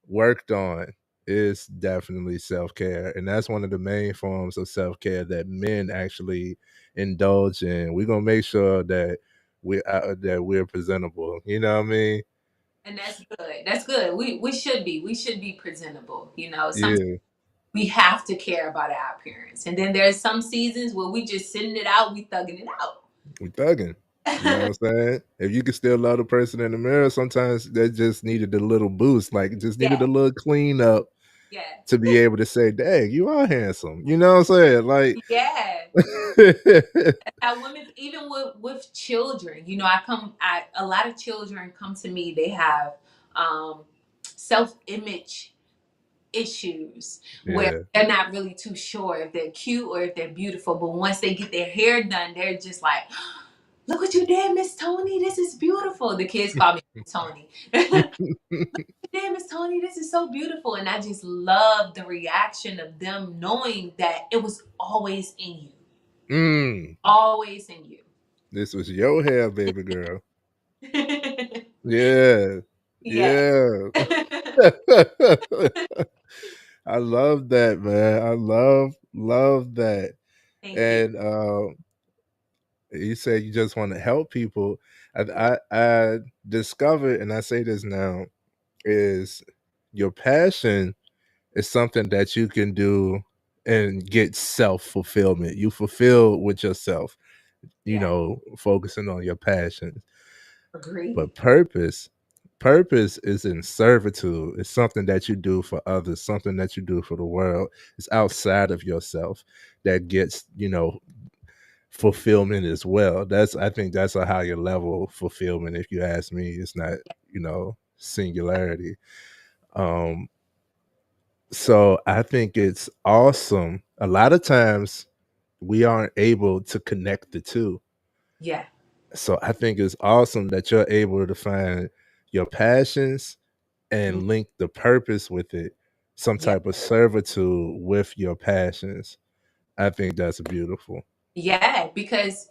[SPEAKER 1] worked on is definitely self care, and that's one of the main forms of self care that men actually indulge in. We're gonna make sure that we're presentable. You know what I mean?
[SPEAKER 2] And that's good. That's good. We should be presentable. You know, sometimes
[SPEAKER 1] Yeah,
[SPEAKER 2] we have to care about our appearance. And then there's some seasons where we just sitting it out, we thugging it out.
[SPEAKER 1] we thugging. You know what I'm saying? If you can still love the person in the mirror, sometimes they just needed a little boost, like just needed
[SPEAKER 2] Yeah,
[SPEAKER 1] a little cleanup
[SPEAKER 2] yeah,
[SPEAKER 1] to be able to say, "Dang, you are handsome." You know what I'm saying? Like,
[SPEAKER 2] yeah. Women, even with children, you know, I a lot of children come to me. They have self image issues where
[SPEAKER 1] yeah.
[SPEAKER 2] they're not really too sure if they're cute or if they're beautiful. But once they get their hair done, they're just like, "Look what you did, Miss Tony. This is beautiful." The kids call me Miss Tony. "Damn, Miss Tony, this is so beautiful." And I just love the reaction of them knowing that it was always in you.
[SPEAKER 1] Mm,
[SPEAKER 2] Always in you.
[SPEAKER 1] this was your hair, baby girl. Yeah,
[SPEAKER 2] Yeah.
[SPEAKER 1] yeah. I love that, man. I love that.
[SPEAKER 2] Thank you.
[SPEAKER 1] And you said you just want to help people. I discovered, and I say this now, is your passion is something that you can do and get self fulfillment. You fulfill with yourself,
[SPEAKER 2] Yeah.
[SPEAKER 1] focusing on your passion.
[SPEAKER 2] Agreed.
[SPEAKER 1] But purpose is in servitude. It's something that you do for others, something that you do for the world. It's outside of yourself that gets, fulfillment as well. I think that's a higher level of fulfillment, if you ask me. It's not, singularity. Um, so I think it's awesome. A lot of times we aren't able to connect the two.
[SPEAKER 2] Yeah.
[SPEAKER 1] So I think it's awesome that you're able to find your passions
[SPEAKER 2] Mm.
[SPEAKER 1] and link the purpose with it, some
[SPEAKER 2] Yeah.
[SPEAKER 1] type of servitude with your passions. I think that's beautiful.
[SPEAKER 2] Yeah. Because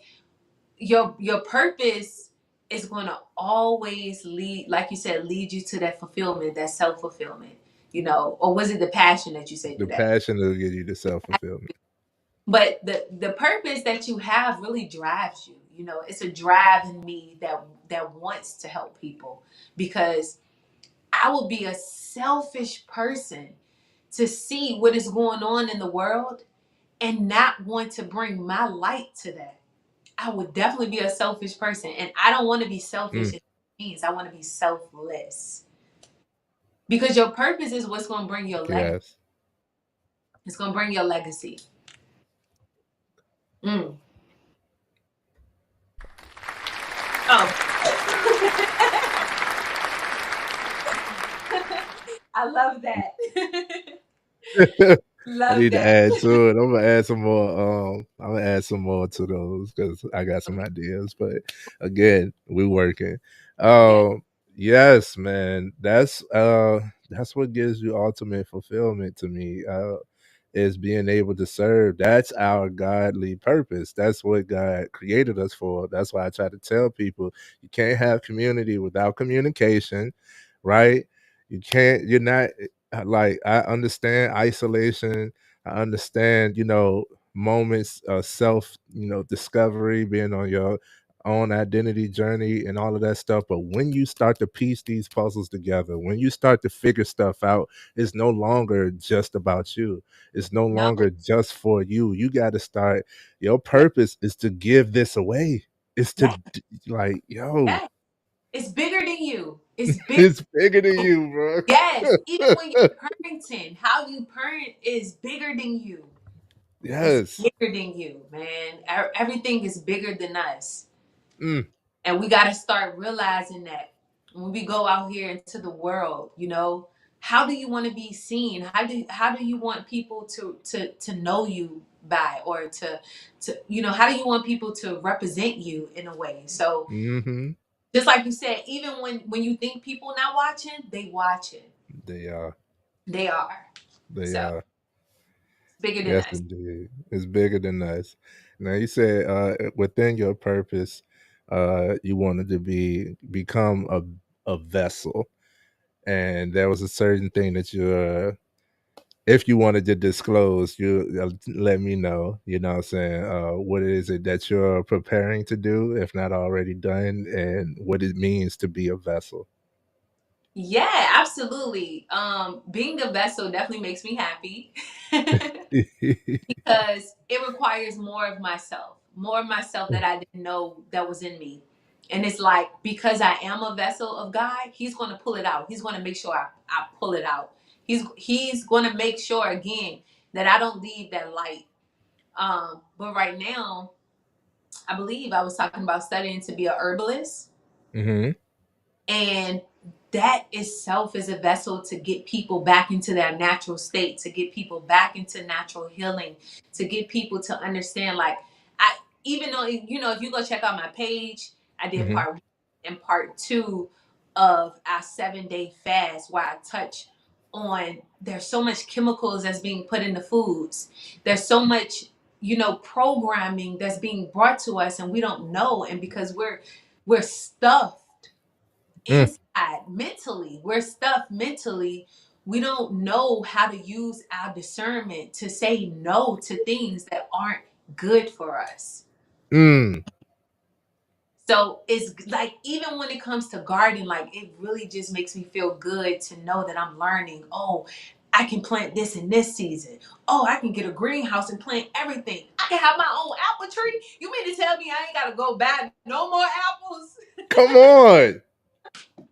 [SPEAKER 2] your purpose is going to always lead, like you said, lead you to that fulfillment, that self fulfillment. You know, or was it the passion that you said
[SPEAKER 1] The
[SPEAKER 2] today?
[SPEAKER 1] passion will give you the self fulfillment.
[SPEAKER 2] But the purpose that you have really drives you. You know, it's a drive in me that wants to help people, because I will be a selfish person to see what is going on in the world and not want to bring my light to that. I would definitely be a selfish person, and I don't want to be selfish.
[SPEAKER 1] Mm,
[SPEAKER 2] It means I want to be selfless, because your purpose is what's going to bring your legacy.
[SPEAKER 1] yes.
[SPEAKER 2] It's going to bring your legacy. Mm. Oh. I love that.
[SPEAKER 1] I
[SPEAKER 2] Love
[SPEAKER 1] need to
[SPEAKER 2] that.
[SPEAKER 1] add to it. I'm gonna add some more. I'm gonna add some more to those because I got some ideas. But again, we working.
[SPEAKER 2] Yeah.
[SPEAKER 1] Um, yes, man. That's what gives you ultimate fulfillment to me. Is being able to serve. That's our godly purpose. That's what God created us for. That's why I try to tell people you can't have community without communication, right? You're not like, I understand isolation. I understand, moments of self, discovery, being on your own identity journey and all of that stuff. But when you start to piece these puzzles together, when you start to figure stuff out, it's no longer just about you. It's no
[SPEAKER 2] No.
[SPEAKER 1] longer just for you. You got to start. Your
[SPEAKER 2] Yeah.
[SPEAKER 1] purpose is to give this away. It's to
[SPEAKER 2] Yeah.
[SPEAKER 1] like, yo,
[SPEAKER 2] Yeah. It's bigger than you. It's bigger.
[SPEAKER 1] it's bigger than you,
[SPEAKER 2] Yes. Even
[SPEAKER 1] bro.
[SPEAKER 2] when you're parenting, how you parent is bigger than you. It's
[SPEAKER 1] Yes.
[SPEAKER 2] bigger than you, man. Everything is bigger than us.
[SPEAKER 1] Mm,
[SPEAKER 2] And we got to start realizing that when we go out here into the world, you know, how do you want to be seen? How do you want people to know you by, or to how do you want people to represent you in a way? So
[SPEAKER 1] hmm.
[SPEAKER 2] just like you said, even when you think people not watching, they watching.
[SPEAKER 1] They are.
[SPEAKER 2] They are.
[SPEAKER 1] They
[SPEAKER 2] So
[SPEAKER 1] are.
[SPEAKER 2] it's bigger than
[SPEAKER 1] Yes,
[SPEAKER 2] us.
[SPEAKER 1] indeed. It's bigger than us. Now you said within your purpose, you wanted to become a vessel, and there was a certain thing that if you wanted to disclose, you let me know. You know what I'm saying? What is it that you're preparing to do, if not already done, and what it means to be a vessel?
[SPEAKER 2] Yeah, absolutely. Being a vessel definitely makes me happy. Because it requires more of myself. more of myself that I didn't know that was in me. And it's like, because I am a vessel of God, He's going to pull it out. He's going to make sure I pull it out. He's going to make sure again that I don't leave that light. But right now, I believe I was talking about studying to be a herbalist,
[SPEAKER 1] Mhm.
[SPEAKER 2] and that itself is a vessel to get people back into their natural state, to get people back into natural healing, to get people to understand, like, I, even though, if you go check out my page, I did
[SPEAKER 1] Mhm.
[SPEAKER 2] part 1 and part 2 of our 7-day fast, where I touch on, there's so much chemicals that's being put in the foods, there's so much, programming that's being brought to us, and we don't know. And because we're stuffed
[SPEAKER 1] Mm.
[SPEAKER 2] inside mentally, we're stuffed mentally, we don't know how to use our discernment to say no to things that aren't good for us.
[SPEAKER 1] Mm.
[SPEAKER 2] So it's like, even when it comes to gardening, like, it really just makes me feel good to know that I'm learning. Oh, I can plant this in this season. Oh, I can get a greenhouse and plant everything. I can have my own apple tree. You mean to tell me I ain't gotta go buy no more apples?
[SPEAKER 1] Come on.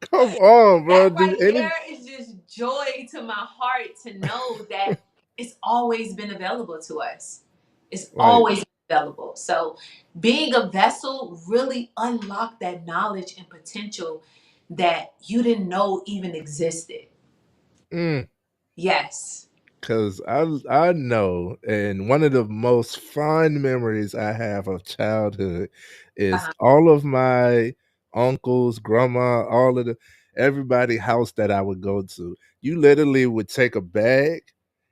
[SPEAKER 1] Come on, bro.
[SPEAKER 2] That
[SPEAKER 1] Did
[SPEAKER 2] right
[SPEAKER 1] any
[SPEAKER 2] there is just joy to my heart, to know that it's always been available to us. It's
[SPEAKER 1] like
[SPEAKER 2] always been available. So being a vessel really unlocked that knowledge and potential that you didn't know even existed.
[SPEAKER 1] mm.
[SPEAKER 2] Yes.
[SPEAKER 1] Cause I know, and one of the most fond memories I have of childhood is
[SPEAKER 2] Uh-huh.
[SPEAKER 1] all of my uncles, grandma, all of the everybody house that I would go to. You literally would take a bag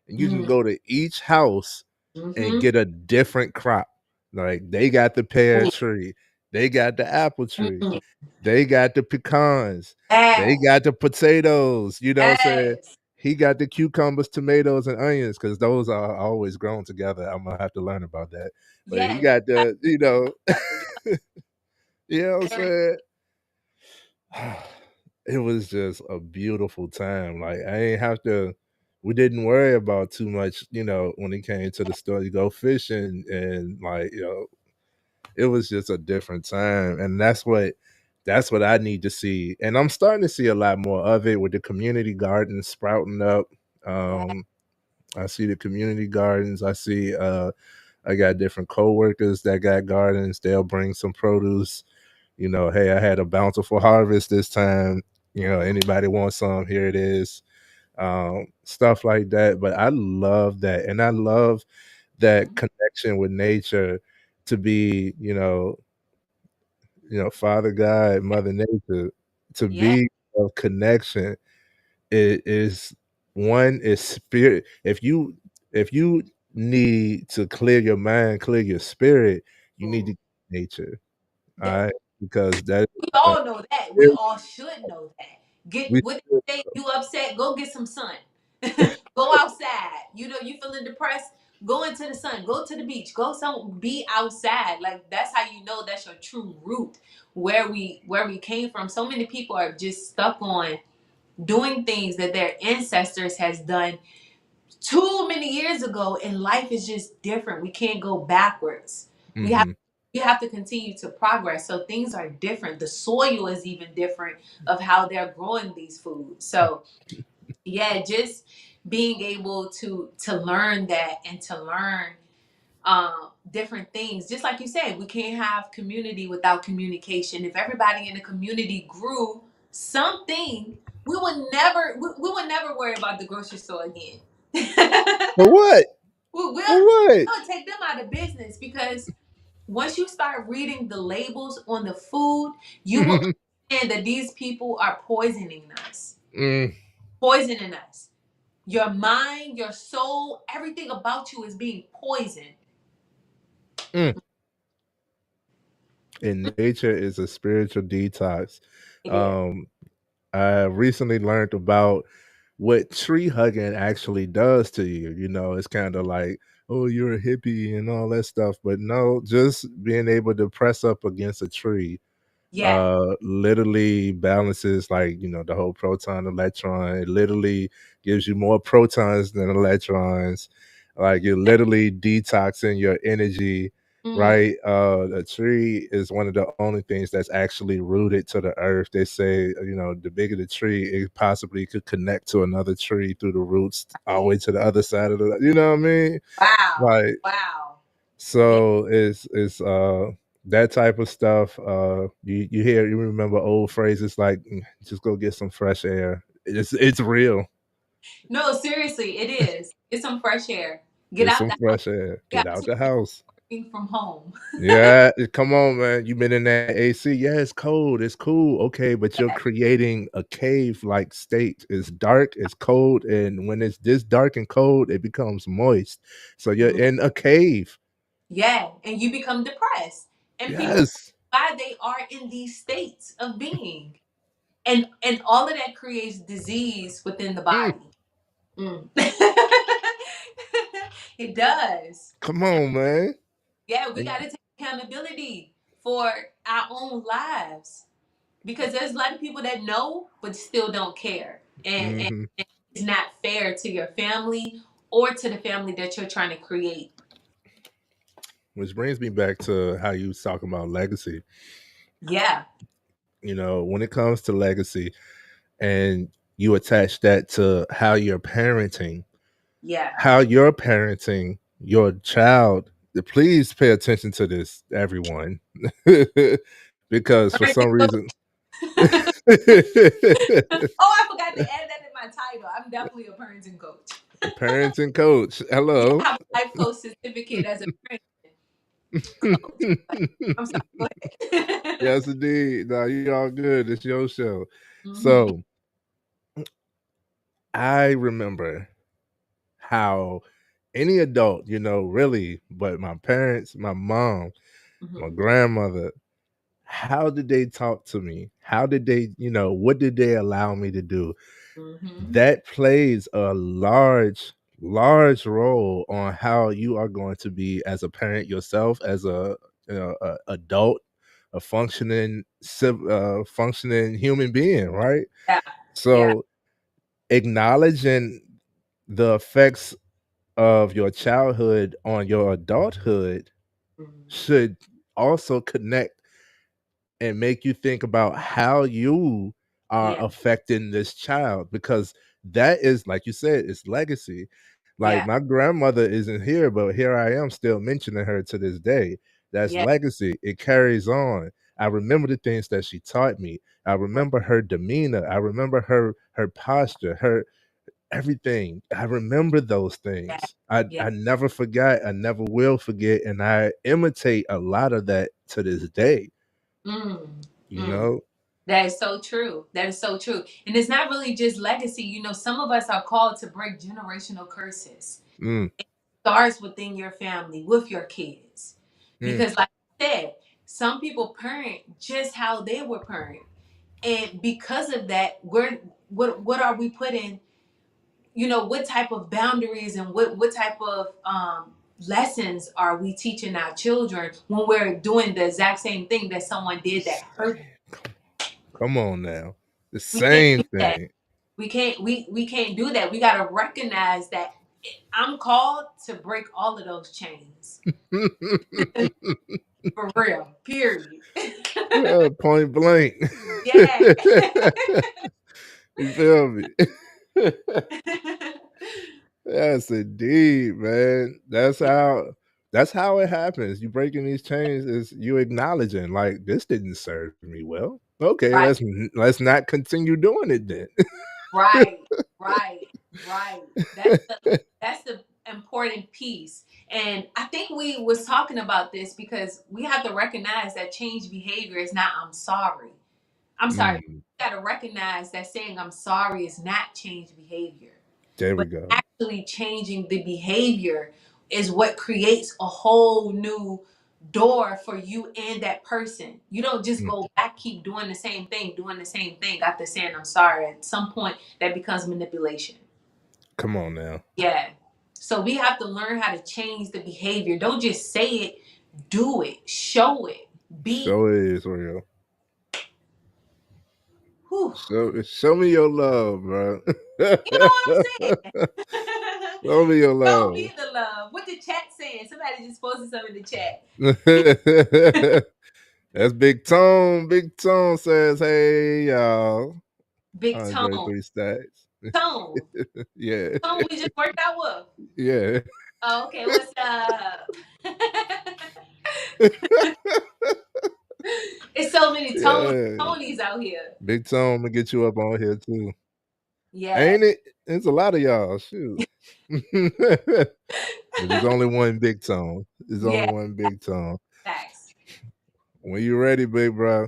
[SPEAKER 1] and you can
[SPEAKER 2] Mm-hmm.
[SPEAKER 1] go to each house and
[SPEAKER 2] Mm-hmm.
[SPEAKER 1] get a different crop. Like they got the pear tree, they got the apple tree,
[SPEAKER 2] Mm-hmm.
[SPEAKER 1] they got the pecans, they
[SPEAKER 2] Yes.
[SPEAKER 1] got the potatoes, you know what I'm saying?
[SPEAKER 2] Yes.
[SPEAKER 1] He got the cucumbers, tomatoes, and onions because those are always grown together. I'm gonna have to learn about that. But he
[SPEAKER 2] Yes.
[SPEAKER 1] got the,
[SPEAKER 2] Together.
[SPEAKER 1] you know what I'm
[SPEAKER 2] Very.
[SPEAKER 1] saying? It was just a beautiful time. Like I ain't have to. We didn't worry about too much, when it came to the store. You go fishing and like, it was just a different time, and that's what I need to see. And I'm starting to see a lot more of it with the community gardens sprouting up.
[SPEAKER 2] Yes.
[SPEAKER 1] Um, I see the community gardens. I got different coworkers that got gardens. They'll bring some produce. Hey, I had a bountiful harvest this time. Anybody want some? Here it is. Stuff like that. But I love that. And I love that
[SPEAKER 2] Mhm.
[SPEAKER 1] connection with nature to be, Father God, Mother Nature, to
[SPEAKER 2] Yes.
[SPEAKER 1] be of connection. It is one is spirit. If you need to clear your mind, clear your spirit, you need
[SPEAKER 2] Ooh.
[SPEAKER 1] to nature. All
[SPEAKER 2] That,
[SPEAKER 1] right, because that
[SPEAKER 2] we
[SPEAKER 1] uh,
[SPEAKER 2] all know that. We
[SPEAKER 1] it-
[SPEAKER 2] all should know that.
[SPEAKER 1] we
[SPEAKER 2] What they say, you upset, go get some sun. Go outside. You feeling depressed, go into the sun, go to the beach, be outside. Like, that's how you know that's your true root, where we came from. So many people are just stuck on doing things that their ancestors has done too many years ago, and life is just different. We can't go backwards. We have
[SPEAKER 1] mhm.
[SPEAKER 2] we have to continue to progress. So things are different. The soil is even different of how they're growing these foods. So yeah, just being able to learn that, and to learn different things. Just like you said, we can't have community without communication. If everybody in the community grew something, we would never worry about the grocery store again.
[SPEAKER 1] For what? For what?
[SPEAKER 2] We'll take them out of business, because once you start reading the labels on the food, you will understand that these people are poisoning us.
[SPEAKER 1] Mm,
[SPEAKER 2] Poisoning us. Your mind, your soul, everything about you is being poisoned.
[SPEAKER 1] mm. And nature is a spiritual detox.
[SPEAKER 2] It is.
[SPEAKER 1] Um, I recently learned about what tree hugging actually does to you. It's kind of like, oh, you're a hippie and all that stuff. But no, just being able to press up against a tree
[SPEAKER 2] Yeah.
[SPEAKER 1] literally balances, like, the whole proton electron. It literally gives you more protons than electrons. Like you're literally detoxing your energy
[SPEAKER 2] Mm.
[SPEAKER 1] right? A tree is one of the only things that's actually rooted to the earth. They say, the bigger the tree, it possibly could connect to another tree through the roots all the
[SPEAKER 2] Right.
[SPEAKER 1] way to the other side of the, you know what I mean?
[SPEAKER 2] Wow.
[SPEAKER 1] Like,
[SPEAKER 2] Wow. Yeah.
[SPEAKER 1] so it's that type of stuff. You remember old phrases like just go get some fresh air. It's real.
[SPEAKER 2] No, seriously, it is. Get some fresh air. Get
[SPEAKER 1] Get
[SPEAKER 2] out
[SPEAKER 1] some
[SPEAKER 2] the house.
[SPEAKER 1] fresh air.
[SPEAKER 2] Get
[SPEAKER 1] Get
[SPEAKER 2] out
[SPEAKER 1] out
[SPEAKER 2] to
[SPEAKER 1] the house.
[SPEAKER 2] working from home.
[SPEAKER 1] Yeah, come on, man. You've been in that AC. Yeah, it's cold. It's cool. Okay, but you're creating a cave-like state. It's dark, it's cold, and when it's this dark and cold, it becomes moist. So you're
[SPEAKER 2] Mhm.
[SPEAKER 1] in a cave.
[SPEAKER 2] Yeah, and you become depressed. And people
[SPEAKER 1] Yes.
[SPEAKER 2] why they are in these states of being. And all of that creates disease within the
[SPEAKER 1] Mm,
[SPEAKER 2] body. Mm. It does.
[SPEAKER 1] come on, man.
[SPEAKER 2] Yeah, we got
[SPEAKER 1] And
[SPEAKER 2] to take accountability for our own lives because there's a lot of people that know but still don't care,
[SPEAKER 1] mhm.
[SPEAKER 2] and it's not fair to your family or to the family that you're trying to create.
[SPEAKER 1] Which brings me back to how you was talking about legacy.
[SPEAKER 2] Yeah,
[SPEAKER 1] When it comes to legacy and you attach that to
[SPEAKER 2] yeah.
[SPEAKER 1] how you're parenting your child, please pay attention to this, everyone. Because for some
[SPEAKER 2] Parenting
[SPEAKER 1] reason,
[SPEAKER 2] coach. Oh, I forgot to add that in my title. I'm definitely a parenting coach.
[SPEAKER 1] parenting coach,
[SPEAKER 2] Yeah,
[SPEAKER 1] hello.
[SPEAKER 2] I have a life coach certificate as a parenting coach. I'm sorry. Go ahead.
[SPEAKER 1] Yes, indeed. No, you all good. It's your show.
[SPEAKER 2] Hmm.
[SPEAKER 1] So I remember how any adult, really, but my parents, my mom, my
[SPEAKER 2] Hmm.
[SPEAKER 1] grandmother, how did they talk to me? How did they, what did they allow me to do?
[SPEAKER 2] Hmm.
[SPEAKER 1] That plays a large role on how you are going to be as a parent yourself, as a adult, a functioning human being, right?
[SPEAKER 2] Yeah. Yeah.
[SPEAKER 1] So acknowledging the effects of your childhood on your adulthood
[SPEAKER 2] Mhm.
[SPEAKER 1] should also connect and make you think about how you are
[SPEAKER 2] Yeah.
[SPEAKER 1] affecting this child, because that is, like you said, it's legacy. Like,
[SPEAKER 2] Yeah.
[SPEAKER 1] my grandmother isn't here, but here I am still mentioning her to this day. That's
[SPEAKER 2] Yeah.
[SPEAKER 1] legacy. It carries on. I remember the things that she taught me. I remember her demeanor. I remember her posture, her everything. I remember those
[SPEAKER 2] Yeah.
[SPEAKER 1] things. I
[SPEAKER 2] Yeah.
[SPEAKER 1] I never forgot. I never will forget, and I imitate a lot of that to this day.
[SPEAKER 2] Mm.
[SPEAKER 1] You
[SPEAKER 2] Mm.
[SPEAKER 1] know.
[SPEAKER 2] That is so true. That is so true. And it's not really just legacy. Some of us are called to break generational curses.
[SPEAKER 1] Mm,
[SPEAKER 2] Starts within your family, with your kids.
[SPEAKER 1] mm.
[SPEAKER 2] Because, like I said, some people parent just how they were parent. And because of that, what are we putting, what type of boundaries and what type of lessons are we teaching our children when we're doing the exact same thing that someone did that hurt?
[SPEAKER 1] Come on now. The
[SPEAKER 2] We can't
[SPEAKER 1] same
[SPEAKER 2] do that.
[SPEAKER 1] thing.
[SPEAKER 2] We can't do that. We got to recognize that I'm called to break all of those chains. For real. Period.
[SPEAKER 1] Point blank.
[SPEAKER 2] Yeah.
[SPEAKER 1] You feel me? Yes, indeed, man. That's how it happens. You breaking these chains is you acknowledging, like, this didn't serve me well. Okay,
[SPEAKER 2] Right.
[SPEAKER 1] let's not continue doing it then.
[SPEAKER 2] Right, right, right. That's the important piece. And I think we was talking about this because we have to recognize that change behavior is not I'm sorry. I'm sorry.
[SPEAKER 1] Mm,
[SPEAKER 2] You got to recognize that saying I'm sorry is not change behavior.
[SPEAKER 1] there we
[SPEAKER 2] But
[SPEAKER 1] go.
[SPEAKER 2] actually changing the behavior is what creates a whole new door for you and that person. You don't just
[SPEAKER 1] Mm,
[SPEAKER 2] go back, keep doing the same thing after saying I'm sorry. At some point, that becomes manipulation.
[SPEAKER 1] come on now.
[SPEAKER 2] Yeah. So we have to learn how to change the behavior. Don't just say it, do it, show it, be.
[SPEAKER 1] Show it is real.
[SPEAKER 2] Whew.
[SPEAKER 1] Show me your love, bro.
[SPEAKER 2] You know what I'm saying?
[SPEAKER 1] Show me your
[SPEAKER 2] Show me
[SPEAKER 1] love.
[SPEAKER 2] the love. What the chat saying? Somebody just posted something in the chat.
[SPEAKER 1] That's Big Tone. Big Tone says, "Hey y'all,
[SPEAKER 2] Big Tone.
[SPEAKER 1] 103 stacks."
[SPEAKER 2] Tone.
[SPEAKER 1] Yeah,
[SPEAKER 2] Tone we just worked out with.
[SPEAKER 1] yeah,
[SPEAKER 2] Oh, okay, what's up? It's so many
[SPEAKER 1] yeah.
[SPEAKER 2] Tonys out here.
[SPEAKER 1] Big Tone, gonna get you up on here too,
[SPEAKER 2] Yeah.
[SPEAKER 1] ain't it? It's a lot of y'all. Shoot. But there's only one Big Tone. There's only
[SPEAKER 2] Yeah.
[SPEAKER 1] one Big Tone.
[SPEAKER 2] Facts.
[SPEAKER 1] When you ready, big bro,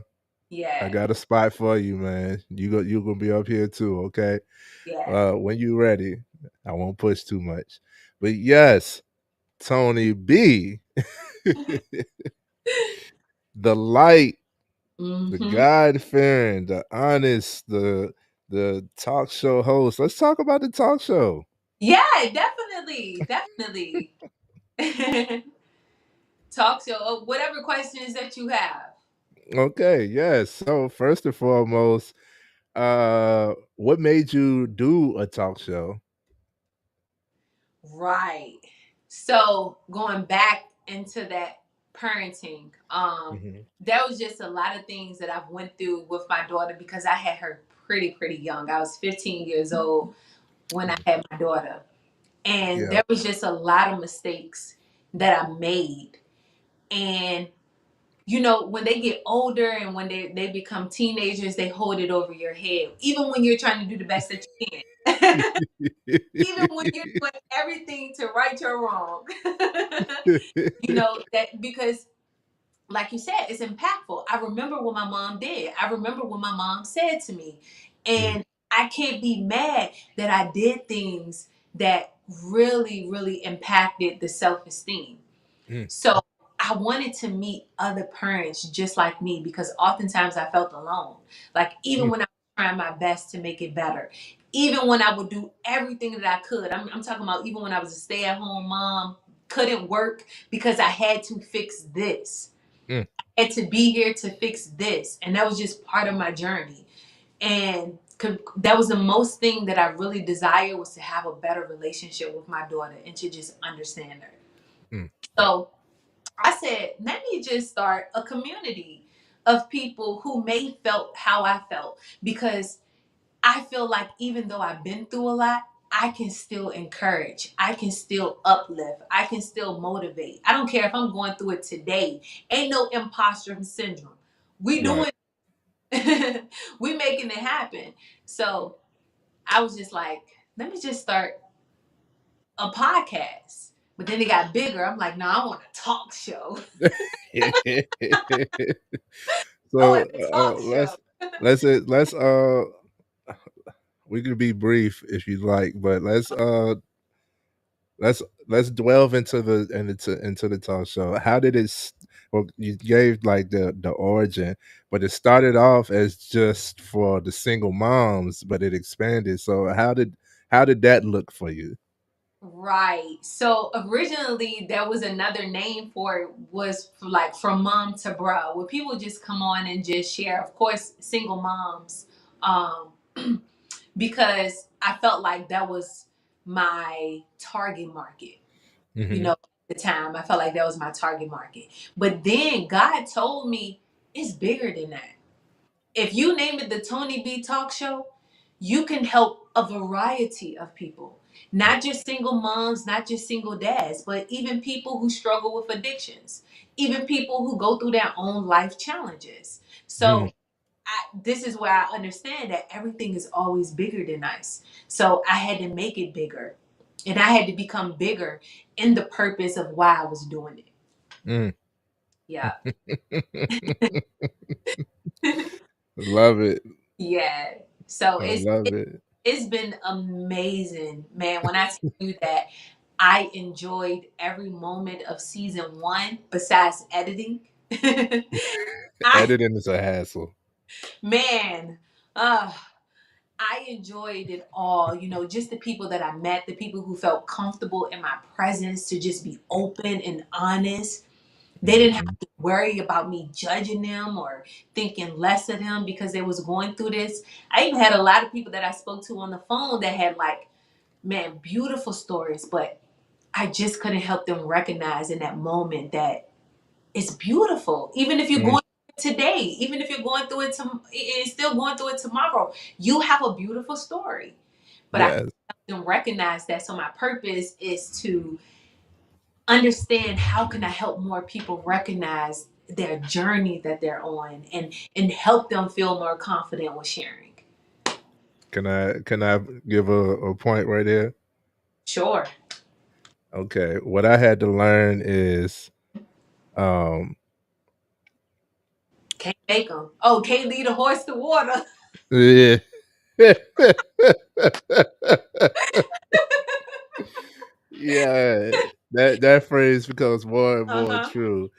[SPEAKER 1] I
[SPEAKER 2] Yeah.
[SPEAKER 1] got a spot for you, man. You gonna be up here too, okay?
[SPEAKER 2] Yeah.
[SPEAKER 1] When you ready, I won't push too much. But yes, Tony B, the light, the
[SPEAKER 2] Mm-hmm.
[SPEAKER 1] God fearing, the honest, the talk show host. Let's talk about the talk show.
[SPEAKER 2] Yeah, definitely. Definitely. Talk show. Whatever questions that you have.
[SPEAKER 1] Okay, yes. So first and foremost, what made you do a talk show?
[SPEAKER 2] Right. So going back into that parenting,
[SPEAKER 1] Hmm.
[SPEAKER 2] there was just a lot of things that I've went through with my daughter because I had her pretty young. I was 15 years old when I had my daughter. And
[SPEAKER 1] Yeah.
[SPEAKER 2] there was just a lot of mistakes that I made. And when they get older and when they become teenagers, they hold it over your head. Even when you're trying to do the best that you can. Even when you're doing everything to right your wrong. That because like you said, it's impactful. I remember what my mom did. I remember what my mom said to me.
[SPEAKER 1] Mm,
[SPEAKER 2] And I can't be mad that I did things that really impacted the self-esteem.
[SPEAKER 1] mm,
[SPEAKER 2] So I wanted to meet other parents just like me because oftentimes I felt alone. Like even
[SPEAKER 1] mm,
[SPEAKER 2] when I was trying my best to make it better, even when I would do everything that I could. I'm talking about even when I was a stay-at-home mom, couldn't work because I had to fix this.
[SPEAKER 1] mm,
[SPEAKER 2] I had to be here to fix this. And that was just part of my journey. And that was the most thing that I really desired was to have a better relationship with my daughter and to just understand her.
[SPEAKER 1] mm,
[SPEAKER 2] So I said, let me just start a community of people who may felt how I felt because I feel like even though I've been through a lot, I can still encourage. I can still uplift. I can still motivate. I don't care if I'm going through it today. Ain't no imposter syndrome. We
[SPEAKER 1] right.
[SPEAKER 2] doing we making it happen. So I was just like, let me just start a podcast. But then it got bigger. I'm like, no, I want a talk show. I
[SPEAKER 1] So
[SPEAKER 2] want a talk show.
[SPEAKER 1] let's we could be brief if you like, but let's let's delve into into the talk show. How did it? Well, you gave like the origin, but it started off as just for the single moms, but it expanded. So how did that look for you?
[SPEAKER 2] Right. So originally there was another name for it was like from mom to bro, where people just come on and just share. Of course, single moms, um, because I felt like that was my target market.
[SPEAKER 1] Hmm.
[SPEAKER 2] At the time, I felt like that was my target market. But then God told me it's bigger than that. If you name it the Tony B Talk Show, you can help a variety of people. Not just single moms, not just single dads, but even people who struggle with addictions, even people who go through their own life challenges.
[SPEAKER 1] Hmm.
[SPEAKER 2] So, this is where I understand that everything is always bigger than us. So, I had to make it bigger. And I had to become bigger in the purpose of why I was doing it.
[SPEAKER 1] Mm.
[SPEAKER 2] Yeah.
[SPEAKER 1] Love it.
[SPEAKER 2] Yeah. So
[SPEAKER 1] I love it.
[SPEAKER 2] it's been amazing, man. When I tell you that I enjoyed every moment of season one, besides editing, I
[SPEAKER 1] Editing is a hassle.
[SPEAKER 2] man, uh, I enjoyed it all. Just the people that I met, the people who felt comfortable in my presence to just be open and honest. They didn't
[SPEAKER 1] Hmm.
[SPEAKER 2] have to worry about me judging them or thinking less of them because they was going through this. I even had a lot of people that I spoke to on the phone that had like man, beautiful stories, but I just couldn't help them recognize in that moment that it's beautiful. Even if you're
[SPEAKER 1] Mm,
[SPEAKER 2] going through it today, even if you're going through it and still going through it tomorrow, you have a beautiful story. But I couldn't
[SPEAKER 1] yes.
[SPEAKER 2] help them recognize that. So my purpose is to understand how can I help more people recognize their journey that they're on and help them feel more confident with sharing.
[SPEAKER 1] Can I give a point right there?
[SPEAKER 2] Sure.
[SPEAKER 1] Okay. What I had to learn is um
[SPEAKER 2] Can't make them. Oh, can't lead a horse to water.
[SPEAKER 1] yeah. Yeah, that phrase becomes more and more
[SPEAKER 2] Uh-huh.
[SPEAKER 1] true,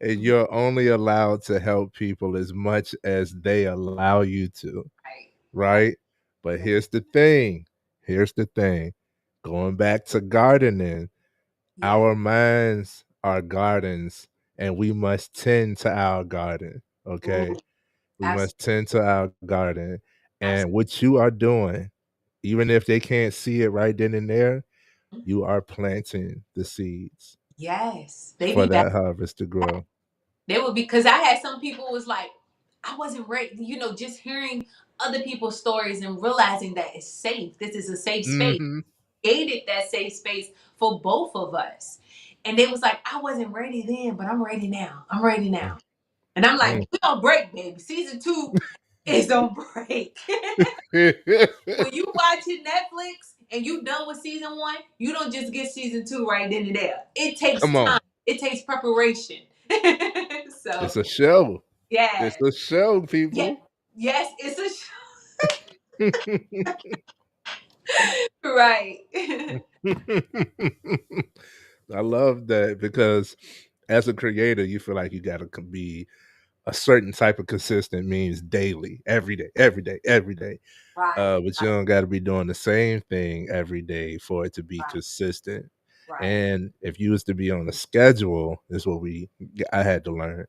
[SPEAKER 1] and you're only allowed to help people as much as they allow you to,
[SPEAKER 2] Right. Right.
[SPEAKER 1] right? But here's the thing, going back to gardening,
[SPEAKER 2] Yeah.
[SPEAKER 1] our minds are gardens, and we must tend to our garden, okay?
[SPEAKER 2] Ooh,
[SPEAKER 1] We
[SPEAKER 2] absolutely.
[SPEAKER 1] must tend to our garden, and
[SPEAKER 2] Absolutely.
[SPEAKER 1] what you are doing, even if they can't see it right then and there, you are planting the seeds
[SPEAKER 2] Yes. They
[SPEAKER 1] for
[SPEAKER 2] be back.
[SPEAKER 1] that harvest to grow.
[SPEAKER 2] They would be because I had some people was like, I wasn't ready, just hearing other people's stories and realizing that it's safe. This is a safe space.
[SPEAKER 1] Mhm.
[SPEAKER 2] Created that safe space for both of us. And they was like, I wasn't ready then, but I'm ready now. I'm ready
[SPEAKER 1] Mm,
[SPEAKER 2] now. And I'm like,
[SPEAKER 1] mm.
[SPEAKER 2] we on break, baby. Season 2 is on break. When you watching Netflix and you done with season 1, you don't just get season 2 right then and there. It takes
[SPEAKER 1] Come
[SPEAKER 2] time.
[SPEAKER 1] on.
[SPEAKER 2] It takes preparation. So
[SPEAKER 1] It's a show. It's
[SPEAKER 2] yeah,
[SPEAKER 1] a show,
[SPEAKER 2] yeah,
[SPEAKER 1] people.
[SPEAKER 2] yes, it's a right.
[SPEAKER 1] I love that because as a creator, you feel like you gotta be a certain type of consistent means daily, every day, every day, every day.
[SPEAKER 2] Right,
[SPEAKER 1] But you don't gotta be doing the same thing every day for it to be
[SPEAKER 2] right,
[SPEAKER 1] consistent.
[SPEAKER 2] right.
[SPEAKER 1] And if you was to be on a schedule, is what I had to learn.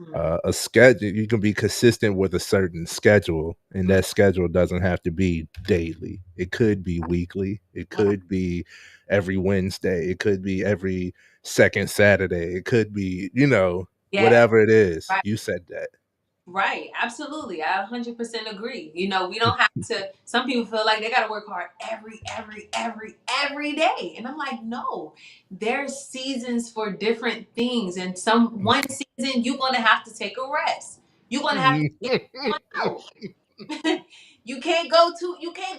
[SPEAKER 2] Mm,
[SPEAKER 1] A schedule, you can be consistent with a certain schedule, and
[SPEAKER 2] mm,
[SPEAKER 1] that schedule doesn't have to be daily. It could be weekly, it
[SPEAKER 2] right.
[SPEAKER 1] could be every Wednesday, it could be every second Saturday, it could be,
[SPEAKER 2] Yeah,
[SPEAKER 1] whatever it is.
[SPEAKER 2] right.
[SPEAKER 1] You said that.
[SPEAKER 2] Right, absolutely. I 100% agree. We don't have to. Some people feel like they got to work hard every day, and I'm like, no. There's seasons for different things, and some one season you're gonna have to take a rest. You're gonna have to get one out. You can't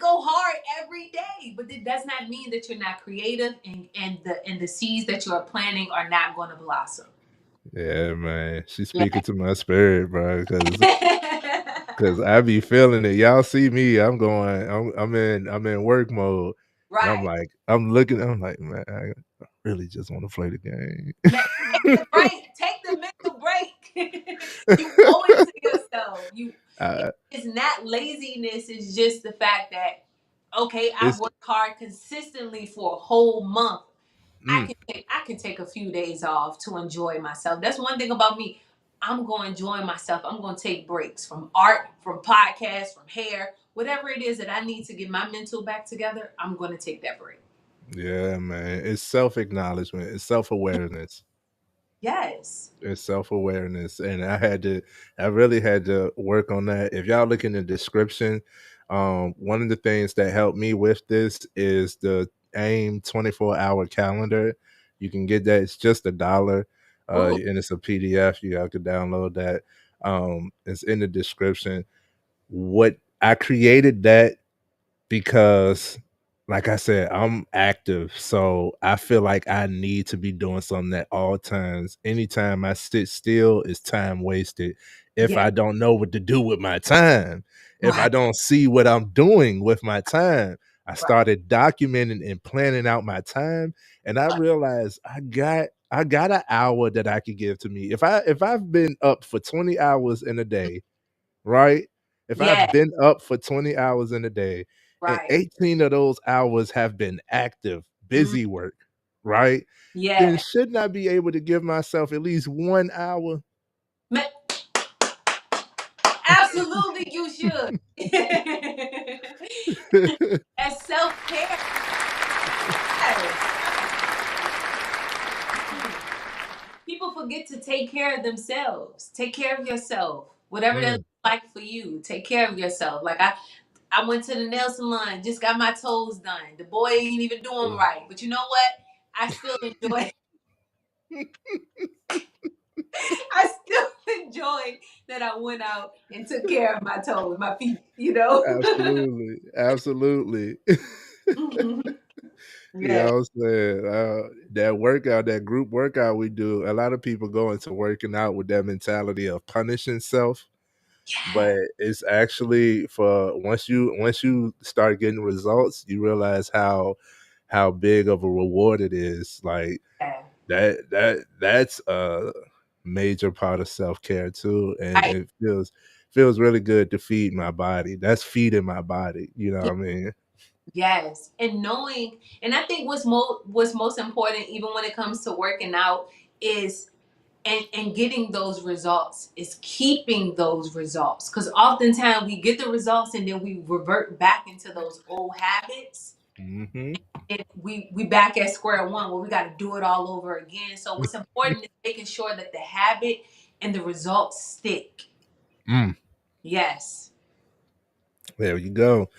[SPEAKER 2] go hard every day, but it does not mean that you're not creative and the seeds that you are planting are not going to blossom.
[SPEAKER 1] Yeah, man. She's
[SPEAKER 2] Yeah.
[SPEAKER 1] speaking to my spirit, bro, because I be feeling it. Y'all see me, I'm in work mode, and
[SPEAKER 2] Right.
[SPEAKER 1] I'm looking, I'm like, "Man, I really just wanna play the game."
[SPEAKER 2] Man, take the break. Take the mental break. You owe it to yourself.
[SPEAKER 1] Uh,
[SPEAKER 2] It's not laziness. It's just the fact that okay, I've
[SPEAKER 1] it's
[SPEAKER 2] worked hard consistently for a whole month.
[SPEAKER 1] mm,
[SPEAKER 2] I can take a few days off to enjoy myself. That's one thing about me. I'm going to enjoy myself. I'm going to take breaks from art, from podcasts, from hair, whatever it is that I need to get my mental back together. I'm going to take that break.
[SPEAKER 1] yeah, man. It's self-acknowledgement, it's self-awareness.
[SPEAKER 2] Yes.
[SPEAKER 1] It's self-awareness, and I really had to work on that. If y'all look in the description, one of the things that helped me with this is the AIM 24-hour calendar. You can get that. It's just $1,
[SPEAKER 2] Ooh,
[SPEAKER 1] and it's a PDF. You have to download that. It's in the description. What I created that because like I said, I'm active, so I feel like I need to be doing something at all times. Anytime I sit still is time wasted. If
[SPEAKER 2] yeah.
[SPEAKER 1] I don't know what to do with my time, if I
[SPEAKER 2] Right.
[SPEAKER 1] don't see what I'm doing with my time, I
[SPEAKER 2] Right.
[SPEAKER 1] started documenting and planning out my time, and I realized I got an hour that I could give to me. If I've been up for 20 hours in a day, right? If I've
[SPEAKER 2] Yeah.
[SPEAKER 1] been up for 20 hours in a day and
[SPEAKER 2] Right.
[SPEAKER 1] 18 of those hours have been active,
[SPEAKER 2] Mm,
[SPEAKER 1] busy work, right? Then
[SPEAKER 2] yeah.
[SPEAKER 1] shouldn't I be able to give myself at least 1 hour?
[SPEAKER 2] Ma- Absolutely, you should. As self care. get to take care of themselves. Take care of yourself. Whatever that
[SPEAKER 1] Mm,
[SPEAKER 2] looks like for you, take care of yourself. Like I went to the nail salon, just got my toes done. The boy ain't even doing
[SPEAKER 1] mm.
[SPEAKER 2] right. But you know what? I still enjoy I still enjoyed that I went out and took care of my toes, my feet, you know?
[SPEAKER 1] Absolutely, absolutely. You
[SPEAKER 2] Yeah.
[SPEAKER 1] know what I'm saying? That workout, that group workout we do, a lot of people go into working out with that mentality of punishing self, but
[SPEAKER 2] Yeah.
[SPEAKER 1] it's actually for once you start getting results, you realize how big of a reward it is. Like
[SPEAKER 2] Yeah.
[SPEAKER 1] that's a major part of self-care too, and
[SPEAKER 2] I,
[SPEAKER 1] it feels really good to feed my body. That's feeding my body, you know what I mean?
[SPEAKER 2] yes. And knowing, and I think what's most important, even when it comes to working out, is and getting those results is keeping those results. Because oftentimes we get the results and then we revert back into those old habits.
[SPEAKER 1] Mhm.
[SPEAKER 2] And we back at square one where we got to do it all over again. So what's important is making sure that the habit and the results stick.
[SPEAKER 1] Mm,
[SPEAKER 2] Yes.
[SPEAKER 1] there you go.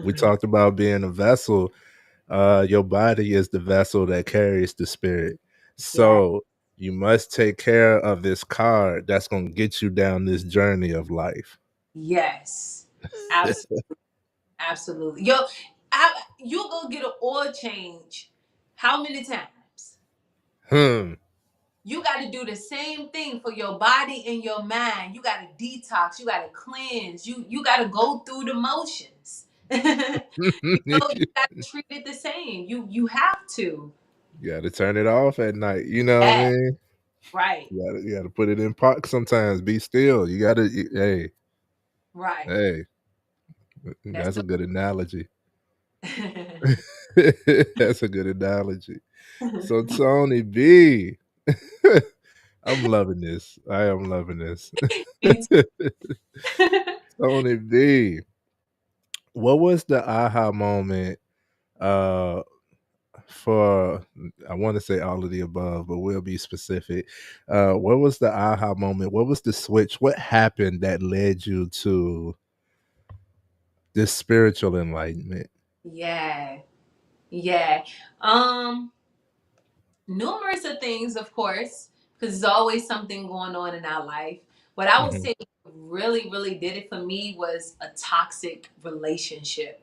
[SPEAKER 1] We
[SPEAKER 2] Mhm.
[SPEAKER 1] talked about being a vessel. Your body is the vessel that carries the spirit.
[SPEAKER 2] Yeah.
[SPEAKER 1] So you must take care of this car that's gonna get you down this journey of life.
[SPEAKER 2] Yes. Absolutely. Yo, you go get an oil change. How many times?
[SPEAKER 1] Hmm.
[SPEAKER 2] You got to do the same thing for your body and your mind. You got to detox. You got to cleanse. You got to go through the motions. You got to treat it the same. You have to.
[SPEAKER 1] You gotta turn it off at night. You know what I
[SPEAKER 2] Yeah.
[SPEAKER 1] mean?
[SPEAKER 2] Right.
[SPEAKER 1] You gotta put it in park sometimes. Be still. Hey,
[SPEAKER 2] Right.
[SPEAKER 1] hey,
[SPEAKER 2] That's
[SPEAKER 1] that's a
[SPEAKER 2] so.
[SPEAKER 1] good analogy. That's a good analogy. So Tony B, I'm loving this. I am loving this.
[SPEAKER 2] Me too.
[SPEAKER 1] Tony B, what was the aha moment uh for I want to say all of the above, but we'll be specific. What was the aha moment? What was the switch? What happened that led you to this spiritual enlightenment?
[SPEAKER 2] Yeah. Yeah. Um. Numerous of things, of course, because there's always something going on in our life. What I would
[SPEAKER 1] Mhm,
[SPEAKER 2] say really, really did it for me was a toxic relationship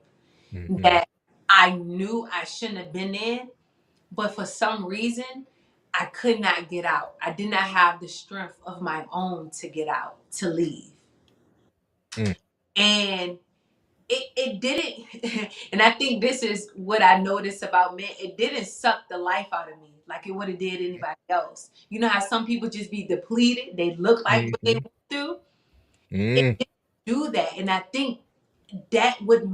[SPEAKER 1] mhm,
[SPEAKER 2] that I knew I shouldn't have been in, but for some reason, I could not get out. I did not have the strength of my own to get out, to leave.
[SPEAKER 1] mm,
[SPEAKER 2] And it didn't and I think this is what I noticed about men. It didn't suck the life out of me like it would have did anybody else. You know how some people just be depleted, they look like what they
[SPEAKER 1] mhm,
[SPEAKER 2] went through. It
[SPEAKER 1] mm.
[SPEAKER 2] didn't do that. And I think that's what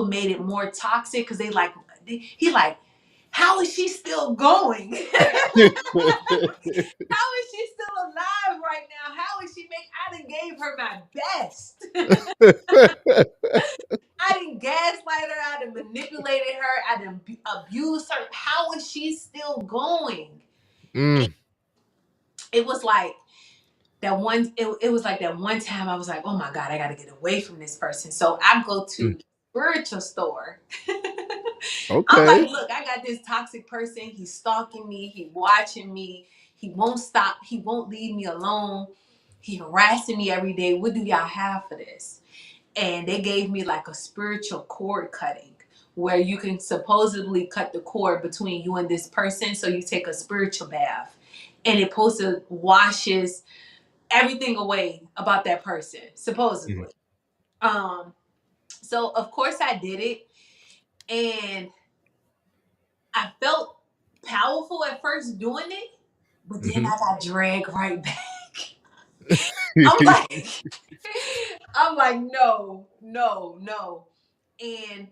[SPEAKER 2] made it more toxic because he like, how is she still going? How is she still alive right now? How is she make I done gave her my best. I didn't gaslight her. I didn't manipulated her. I didn't abuse her. How is she still going? And
[SPEAKER 1] Mm,
[SPEAKER 2] it was like that one. It was like that one time I was like, oh my god, I got to get away from this person. So I go
[SPEAKER 1] mm.
[SPEAKER 2] to the spiritual store. I'm
[SPEAKER 1] Okay.
[SPEAKER 2] like, look, I got this toxic person. He's stalking me. He watching me. He won't stop. He won't leave me alone. He harassing me every day. What do y'all have for this? And they gave me like a spiritual cord cutting where you can supposedly cut the cord between you and this person. So you take a spiritual bath and it supposed to washes everything away about that person,
[SPEAKER 1] Mhm,
[SPEAKER 2] supposedly. Um, so of course I did it and I felt powerful at first doing it, but then
[SPEAKER 1] mhm.
[SPEAKER 2] I got dragged right back. I'm like, I'm like, no, no, no. And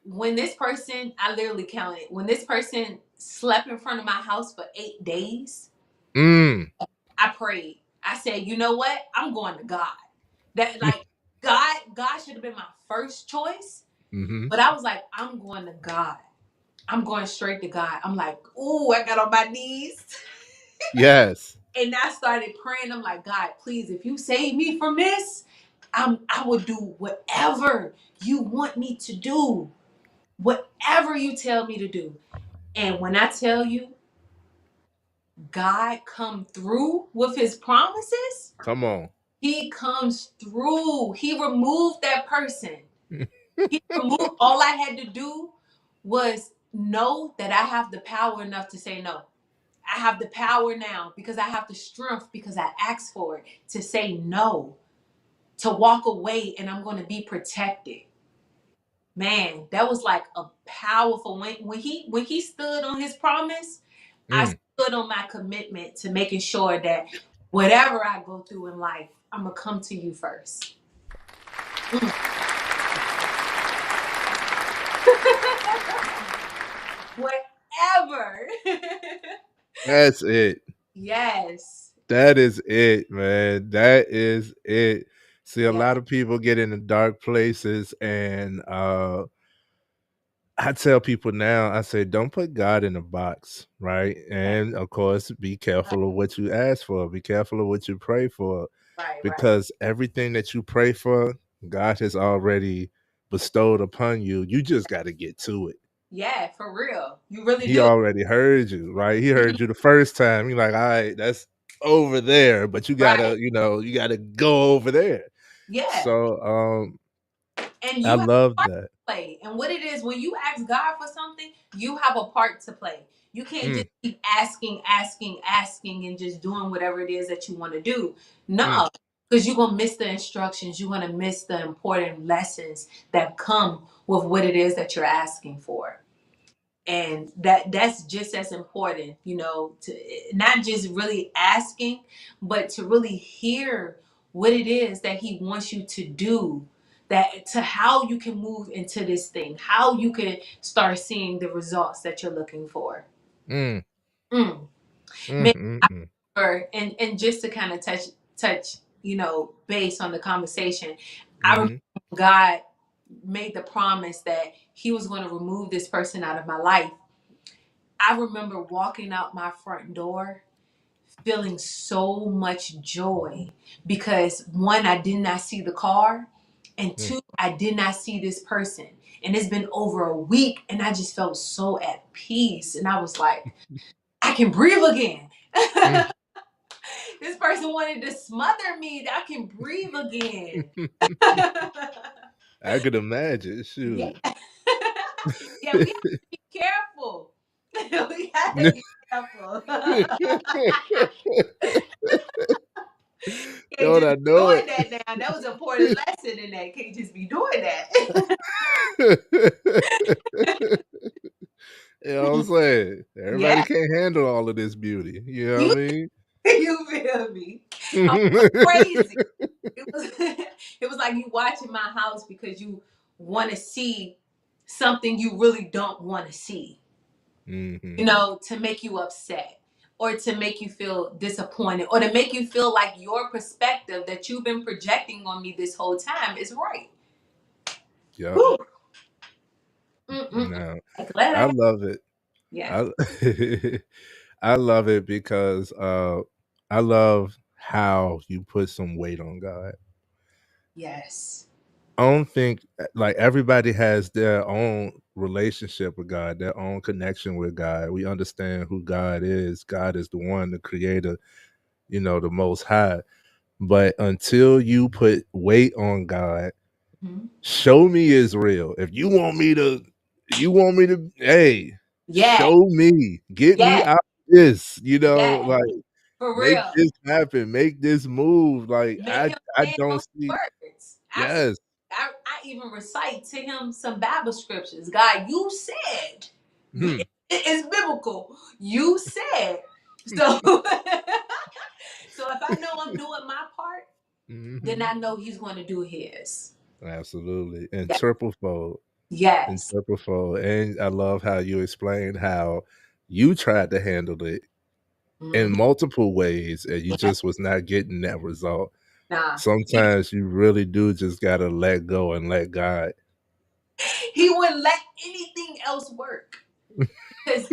[SPEAKER 2] when this person, I literally counted, when this person slept in front of my house for 8 days,
[SPEAKER 1] Mm,
[SPEAKER 2] I prayed. I said, you know what? I'm going to God. That like God should have been my first choice.
[SPEAKER 1] mhm.
[SPEAKER 2] But I was like, I'm going to God. I'm going straight to God. I'm like, ooh, I got on my knees.
[SPEAKER 1] Yes.
[SPEAKER 2] And I started praying. I'm like, God, please, if you save me from this, I will do whatever you want me to do. Whatever you tell me to do. And when I tell you, God come through with his promises,
[SPEAKER 1] Come on.
[SPEAKER 2] he comes through. He removed that person. He removed, all I had to do was know that I have the power enough to say no. I have the power now because I have the strength because I asked for it to say no, to walk away, and I'm going to be protected. Man, that was like a powerful, when he stood on his promise, I
[SPEAKER 1] Mm.
[SPEAKER 2] stood on my commitment to making sure that whatever I go through in life, I'm gonna come to you first. Mm. Whatever.
[SPEAKER 1] That's it.
[SPEAKER 2] Yes.
[SPEAKER 1] That is it, man. That is it. See, a
[SPEAKER 2] Yeah.
[SPEAKER 1] lot of people get into dark places, and I tell people now, I say, don't put God in a box, right?
[SPEAKER 2] Yeah.
[SPEAKER 1] And of course, be
[SPEAKER 2] Right.
[SPEAKER 1] careful of what you ask for, be careful of what you pray for,
[SPEAKER 2] Right. Right.
[SPEAKER 1] because everything that you pray for, God has already bestowed upon you. You just got to get to it.
[SPEAKER 2] Yeah. For real. You really
[SPEAKER 1] He
[SPEAKER 2] do.
[SPEAKER 1] already heard you, right? He heard you the first time. You're like, all right, that's over there, but you
[SPEAKER 2] Right.
[SPEAKER 1] gotta, you gotta go over there.
[SPEAKER 2] Yeah.
[SPEAKER 1] So
[SPEAKER 2] And
[SPEAKER 1] I
[SPEAKER 2] you have a
[SPEAKER 1] love
[SPEAKER 2] part
[SPEAKER 1] that.
[SPEAKER 2] to play. And what it is, when you ask God for something, you have a part to play. You can't
[SPEAKER 1] Mm,
[SPEAKER 2] just keep asking, asking, asking, and just doing whatever it is that you want to do.
[SPEAKER 1] mm,
[SPEAKER 2] No, because you're gonna miss the instructions. You're gonna miss the important lessons that come with what it is that you're asking for. And that's just as important, to not just really asking, but to really hear what it is that he wants you to do, that to how you can move into this thing, how you can start seeing the results that you're looking for.
[SPEAKER 1] mm,
[SPEAKER 2] Mm.
[SPEAKER 1] mm,
[SPEAKER 2] Man,
[SPEAKER 1] mm, mm,
[SPEAKER 2] and just to kind of touch based on the conversation, I remember
[SPEAKER 1] mhm,
[SPEAKER 2] God made the promise that he was going to remove this person out of my life. I remember walking out my front door feeling so much joy because one, I did not see the car, and
[SPEAKER 1] mm,
[SPEAKER 2] two, I did not see this person. And it's been over a week, and I just felt so at peace. And I was like, I can breathe again.
[SPEAKER 1] mm.
[SPEAKER 2] This person wanted to smother me. I can breathe again.
[SPEAKER 1] I could imagine.
[SPEAKER 2] Yeah.
[SPEAKER 1] Shoot.
[SPEAKER 2] Yeah, we have to be careful. We have to be careful. Can't
[SPEAKER 1] Don't
[SPEAKER 2] just
[SPEAKER 1] I
[SPEAKER 2] be
[SPEAKER 1] know
[SPEAKER 2] doing
[SPEAKER 1] it?
[SPEAKER 2] that now. That was an important lesson in that. Can't just be doing that.
[SPEAKER 1] You know what I'm saying? Everybody
[SPEAKER 2] Yeah,
[SPEAKER 1] can't handle all of this beauty. You know
[SPEAKER 2] you
[SPEAKER 1] what I
[SPEAKER 2] you feel me? I'm
[SPEAKER 1] mean?
[SPEAKER 2] crazy. It was it was like you watching my house because you want to see something you really don't want to see.
[SPEAKER 1] Mhm.
[SPEAKER 2] To make you upset or to make you feel disappointed or to make you feel like your perspective that you've been projecting on me this whole time is right.
[SPEAKER 1] Yep.
[SPEAKER 2] Whew. Mm-mm-mm.
[SPEAKER 1] No,
[SPEAKER 2] Glad
[SPEAKER 1] I
[SPEAKER 2] I.
[SPEAKER 1] love it.
[SPEAKER 2] Yeah.
[SPEAKER 1] I I love it because I love how you put some weight on God.
[SPEAKER 2] Yes.
[SPEAKER 1] I don't think like everybody has their own relationship with God, their own connection with God. We understand who God is. God is the one, the creator, the most high. But until you put weight on God,
[SPEAKER 2] Mhm.
[SPEAKER 1] show me is real. If you want me to, hey,
[SPEAKER 2] Yeah.
[SPEAKER 1] show me, get me
[SPEAKER 2] Yeah.
[SPEAKER 1] out of this,
[SPEAKER 2] Yeah.
[SPEAKER 1] like
[SPEAKER 2] For
[SPEAKER 1] make
[SPEAKER 2] real.
[SPEAKER 1] this happen, make this move. Like
[SPEAKER 2] Make him
[SPEAKER 1] I
[SPEAKER 2] stand on
[SPEAKER 1] don't
[SPEAKER 2] his
[SPEAKER 1] see,
[SPEAKER 2] words. Absolutely.
[SPEAKER 1] yes.
[SPEAKER 2] I even recite to him some Bible scriptures. God, you said
[SPEAKER 1] Hmm.
[SPEAKER 2] it's biblical. You said. So so if I know I'm doing my part, then
[SPEAKER 1] Mhm.
[SPEAKER 2] I know he's going to do his.
[SPEAKER 1] Absolutely. And
[SPEAKER 2] Yeah.
[SPEAKER 1] triple fold. And
[SPEAKER 2] Yes.
[SPEAKER 1] triple fold. And I love how you explained how you tried to handle it in
[SPEAKER 2] Mhm.
[SPEAKER 1] multiple ways and you
[SPEAKER 2] Yeah.
[SPEAKER 1] just was not getting that result.
[SPEAKER 2] Nah.
[SPEAKER 1] Sometimes you really do just gotta let go and let God.
[SPEAKER 2] He wouldn't let anything else work because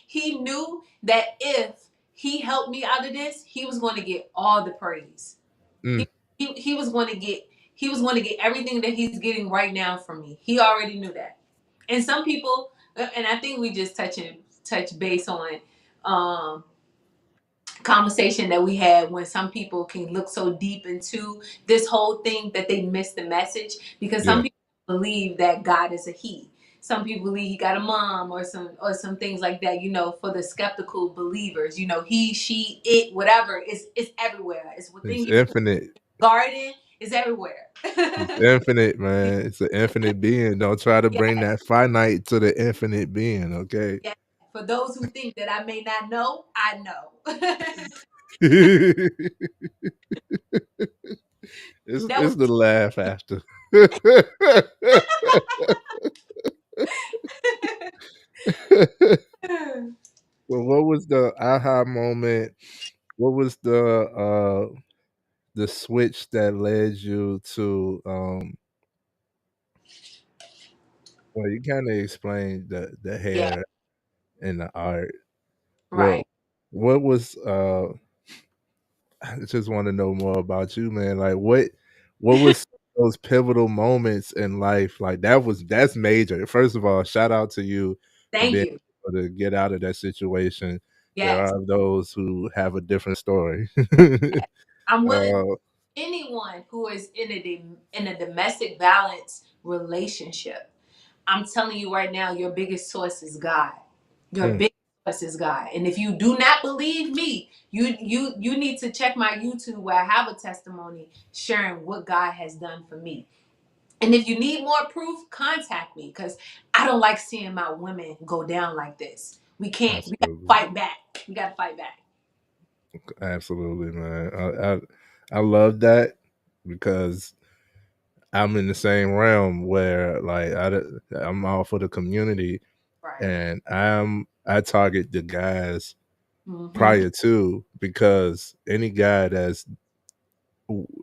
[SPEAKER 2] he knew that if he helped me out of this, he was going to get all the praise.
[SPEAKER 1] Mm,
[SPEAKER 2] He was going to get everything that he's getting right now from me. He already knew that. And some people, and I think we just touch base on um conversation that we had, when some people can look so deep into this whole thing that they miss the message, because some
[SPEAKER 1] yeah,
[SPEAKER 2] people believe that God is a he. Some people believe he got a mom, or some things like that. For the skeptical believers, he, she, it, whatever, it's everywhere. It's within
[SPEAKER 1] it's
[SPEAKER 2] your
[SPEAKER 1] infinite.
[SPEAKER 2] garden. It's everywhere.
[SPEAKER 1] It's infinite, man. It's an infinite being. Don't try to bring
[SPEAKER 2] Yes,
[SPEAKER 1] that finite to the infinite being, okay?
[SPEAKER 2] yes. For those who think that I may not know, I know. That
[SPEAKER 1] It's the laugh after.
[SPEAKER 2] was
[SPEAKER 1] Well, what was the aha moment? What was the switch that led you to well, you kind of explained the
[SPEAKER 2] yeah,
[SPEAKER 1] hair and the art. Well,
[SPEAKER 2] right.
[SPEAKER 1] what was I just want to know more about you, man. Like what was those pivotal moments in life? Like that's major. First of all, shout out to you for
[SPEAKER 2] Thank
[SPEAKER 1] being
[SPEAKER 2] you.
[SPEAKER 1] able to get out of that situation. There
[SPEAKER 2] Yes.
[SPEAKER 1] are those who have a different story.
[SPEAKER 2] I'm willing.
[SPEAKER 1] uh,
[SPEAKER 2] Anyone who is in a domestic violence relationship, I'm telling you right now, your biggest source is God. Your
[SPEAKER 1] mm,
[SPEAKER 2] biggest source is God. And if you do not believe me, you need to check my YouTube, where I have a testimony sharing what God has done for me. And if you need more proof, contact me, because I don't like seeing my women go down like this. We can't. We got to
[SPEAKER 1] absolutely.
[SPEAKER 2] fight back. We got to fight back.
[SPEAKER 1] Absolutely, man. I love that because I'm in the same realm where like I'm all for the community
[SPEAKER 2] Right.
[SPEAKER 1] and I target the guys
[SPEAKER 2] Mm-hmm.
[SPEAKER 1] prior to because any guy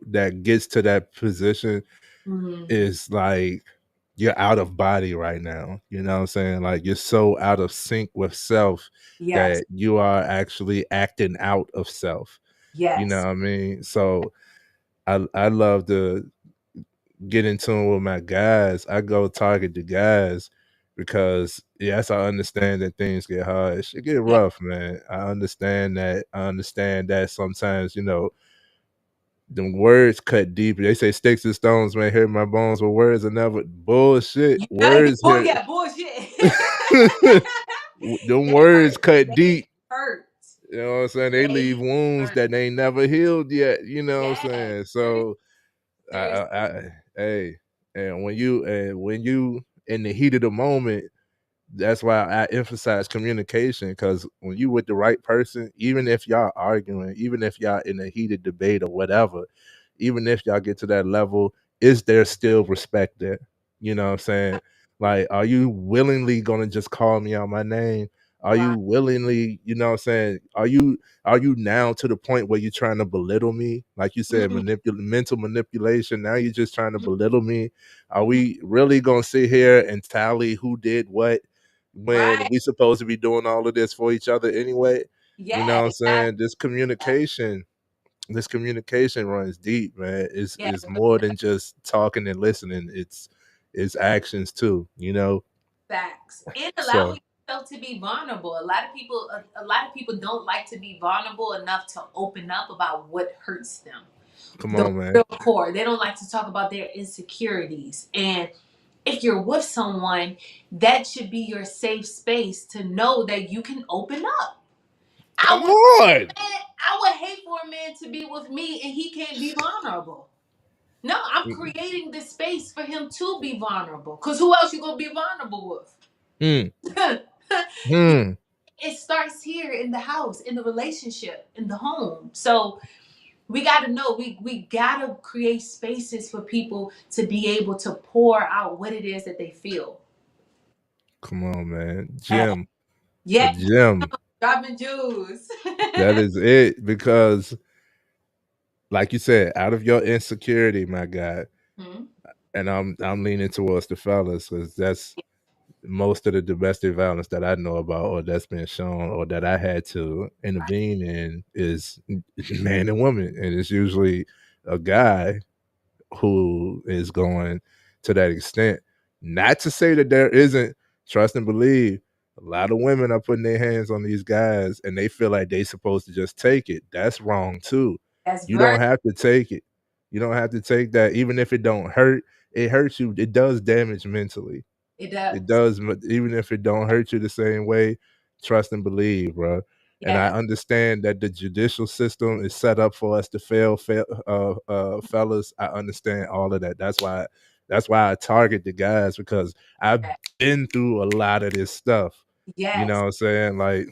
[SPEAKER 1] that gets to that position
[SPEAKER 2] Mm-hmm.
[SPEAKER 1] is like you're out of body right now. You know what I'm saying? Like you're so out of sync with self
[SPEAKER 2] Yes.
[SPEAKER 1] that you are actually acting out of self. You know
[SPEAKER 2] Yes.
[SPEAKER 1] what I mean? So I love to get in tune with my guys. I go target the guys because yes, I understand that things get hard. It get
[SPEAKER 2] Yeah.
[SPEAKER 1] rough, man. I understand that. I understand that sometimes, the words cut deep. They say sticks and stones may hurt my bones, but words are never bullshit. Words hurt.
[SPEAKER 2] Yeah, bullshit.
[SPEAKER 1] Them
[SPEAKER 2] They
[SPEAKER 1] words
[SPEAKER 2] hurt.
[SPEAKER 1] cut
[SPEAKER 2] They
[SPEAKER 1] deep.
[SPEAKER 2] hurt.
[SPEAKER 1] You know what I'm saying? They leave
[SPEAKER 2] They
[SPEAKER 1] wounds
[SPEAKER 2] hurt.
[SPEAKER 1] that they never healed yet. You know what I'm
[SPEAKER 2] Yes.
[SPEAKER 1] saying?
[SPEAKER 2] Very
[SPEAKER 1] So
[SPEAKER 2] serious.
[SPEAKER 1] hey, and when you in the heat of the moment, that's why I emphasize communication because when you with the right person, even if y'all arguing, even if y'all in a heated debate or whatever, even if y'all get to that level, is there still respect there? You know what I'm saying? Like, are you willingly gonna just call me out my name? Are you
[SPEAKER 2] Right.
[SPEAKER 1] willingly, you know what I'm saying? Are you now to the point where you're trying to belittle me? Like you said,
[SPEAKER 2] Mhm.
[SPEAKER 1] mental manipulation. Now you're just trying to belittle me. Are
[SPEAKER 2] Mhm.
[SPEAKER 1] we really gonna sit here and tally who did what when
[SPEAKER 2] Right.
[SPEAKER 1] we supposed to be doing all of this for each other anyway? You know
[SPEAKER 2] Yeah.
[SPEAKER 1] what I'm
[SPEAKER 2] Exactly.
[SPEAKER 1] saying? This communication runs deep, man. It's
[SPEAKER 2] Yeah.
[SPEAKER 1] is more than just talking and listening. It's actions too, you know.
[SPEAKER 2] Facts. And
[SPEAKER 1] So
[SPEAKER 2] allowing yourself to be vulnerable. A lot of people don't like to be vulnerable enough to open up about what hurts them.
[SPEAKER 1] come
[SPEAKER 2] The
[SPEAKER 1] on, man.
[SPEAKER 2] real core. They don't like to talk about their insecurities. And if you're with someone, that should be your safe space to know that you can open up. I
[SPEAKER 1] Come
[SPEAKER 2] would
[SPEAKER 1] on.
[SPEAKER 2] I would hate for a man to be with me and he can't be vulnerable. No, I'm creating this space for him to be vulnerable. Cause who else you gonna be vulnerable
[SPEAKER 1] Hmm.
[SPEAKER 2] with?
[SPEAKER 1] Hmm.
[SPEAKER 2] It starts here in the house, in the relationship, in the home. So we got to know, we got to create spaces for people to be able to pour out what it is that they feel.
[SPEAKER 1] Come on, man.
[SPEAKER 2] And
[SPEAKER 1] Gym. A
[SPEAKER 2] yeah,
[SPEAKER 1] gym.
[SPEAKER 2] dropping jewels.
[SPEAKER 1] That is it. Because like you said, out of your insecurity, my guy,
[SPEAKER 2] Hmm.
[SPEAKER 1] and I'm leaning towards the fellas because that's most of the domestic violence that I know about or that's been shown or that I had to intervene in is man and woman. And it's usually a guy who is going to that extent. Not to say that there isn't trust and believe. A lot of women are putting their hands on these guys and they feel like they supposed to just take it. That's wrong too.
[SPEAKER 2] That's
[SPEAKER 1] You
[SPEAKER 2] very.
[SPEAKER 1] don't have to take it. You don't have to take that. Even if it don't hurt, it hurts you. It does damage mentally.
[SPEAKER 2] It
[SPEAKER 1] It
[SPEAKER 2] does.
[SPEAKER 1] does, even if it don't hurt you the same way. Trust and believe, bro. And I
[SPEAKER 2] Yes.
[SPEAKER 1] understand that the judicial system is set up for us to fail, fellas. I understand all of that. That's why I target the guys because I've been through a lot of this stuff. You know
[SPEAKER 2] Yes.
[SPEAKER 1] what I'm saying? Like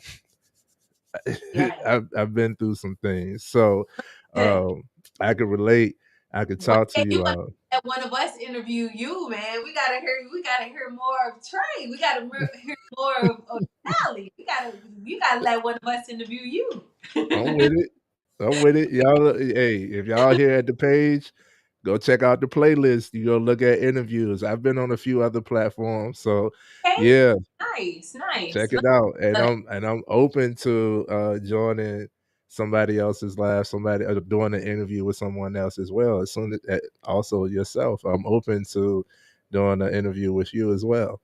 [SPEAKER 2] Yes.
[SPEAKER 1] I've been through some things, so
[SPEAKER 2] Yes.
[SPEAKER 1] um, I could relate. I could
[SPEAKER 2] One
[SPEAKER 1] talk to
[SPEAKER 2] day you
[SPEAKER 1] you.
[SPEAKER 2] gotta let one of us interview you, man. We gotta hear. We gotta hear more of Trey. We gotta hear more of Sally. You gotta let one of us interview you.
[SPEAKER 1] I'm with it. I'm with it. Y'all, hey, if y'all here at the page, go check out the playlist. You go look at interviews. I've been on a few other platforms, so
[SPEAKER 2] Okay.
[SPEAKER 1] yeah,
[SPEAKER 2] Nice. Nice.
[SPEAKER 1] check it out. And
[SPEAKER 2] Uh,
[SPEAKER 1] I'm open to joining somebody else's live, somebody doing an interview with someone else as well. As soon as also yourself, I'm open to doing an interview with you as well.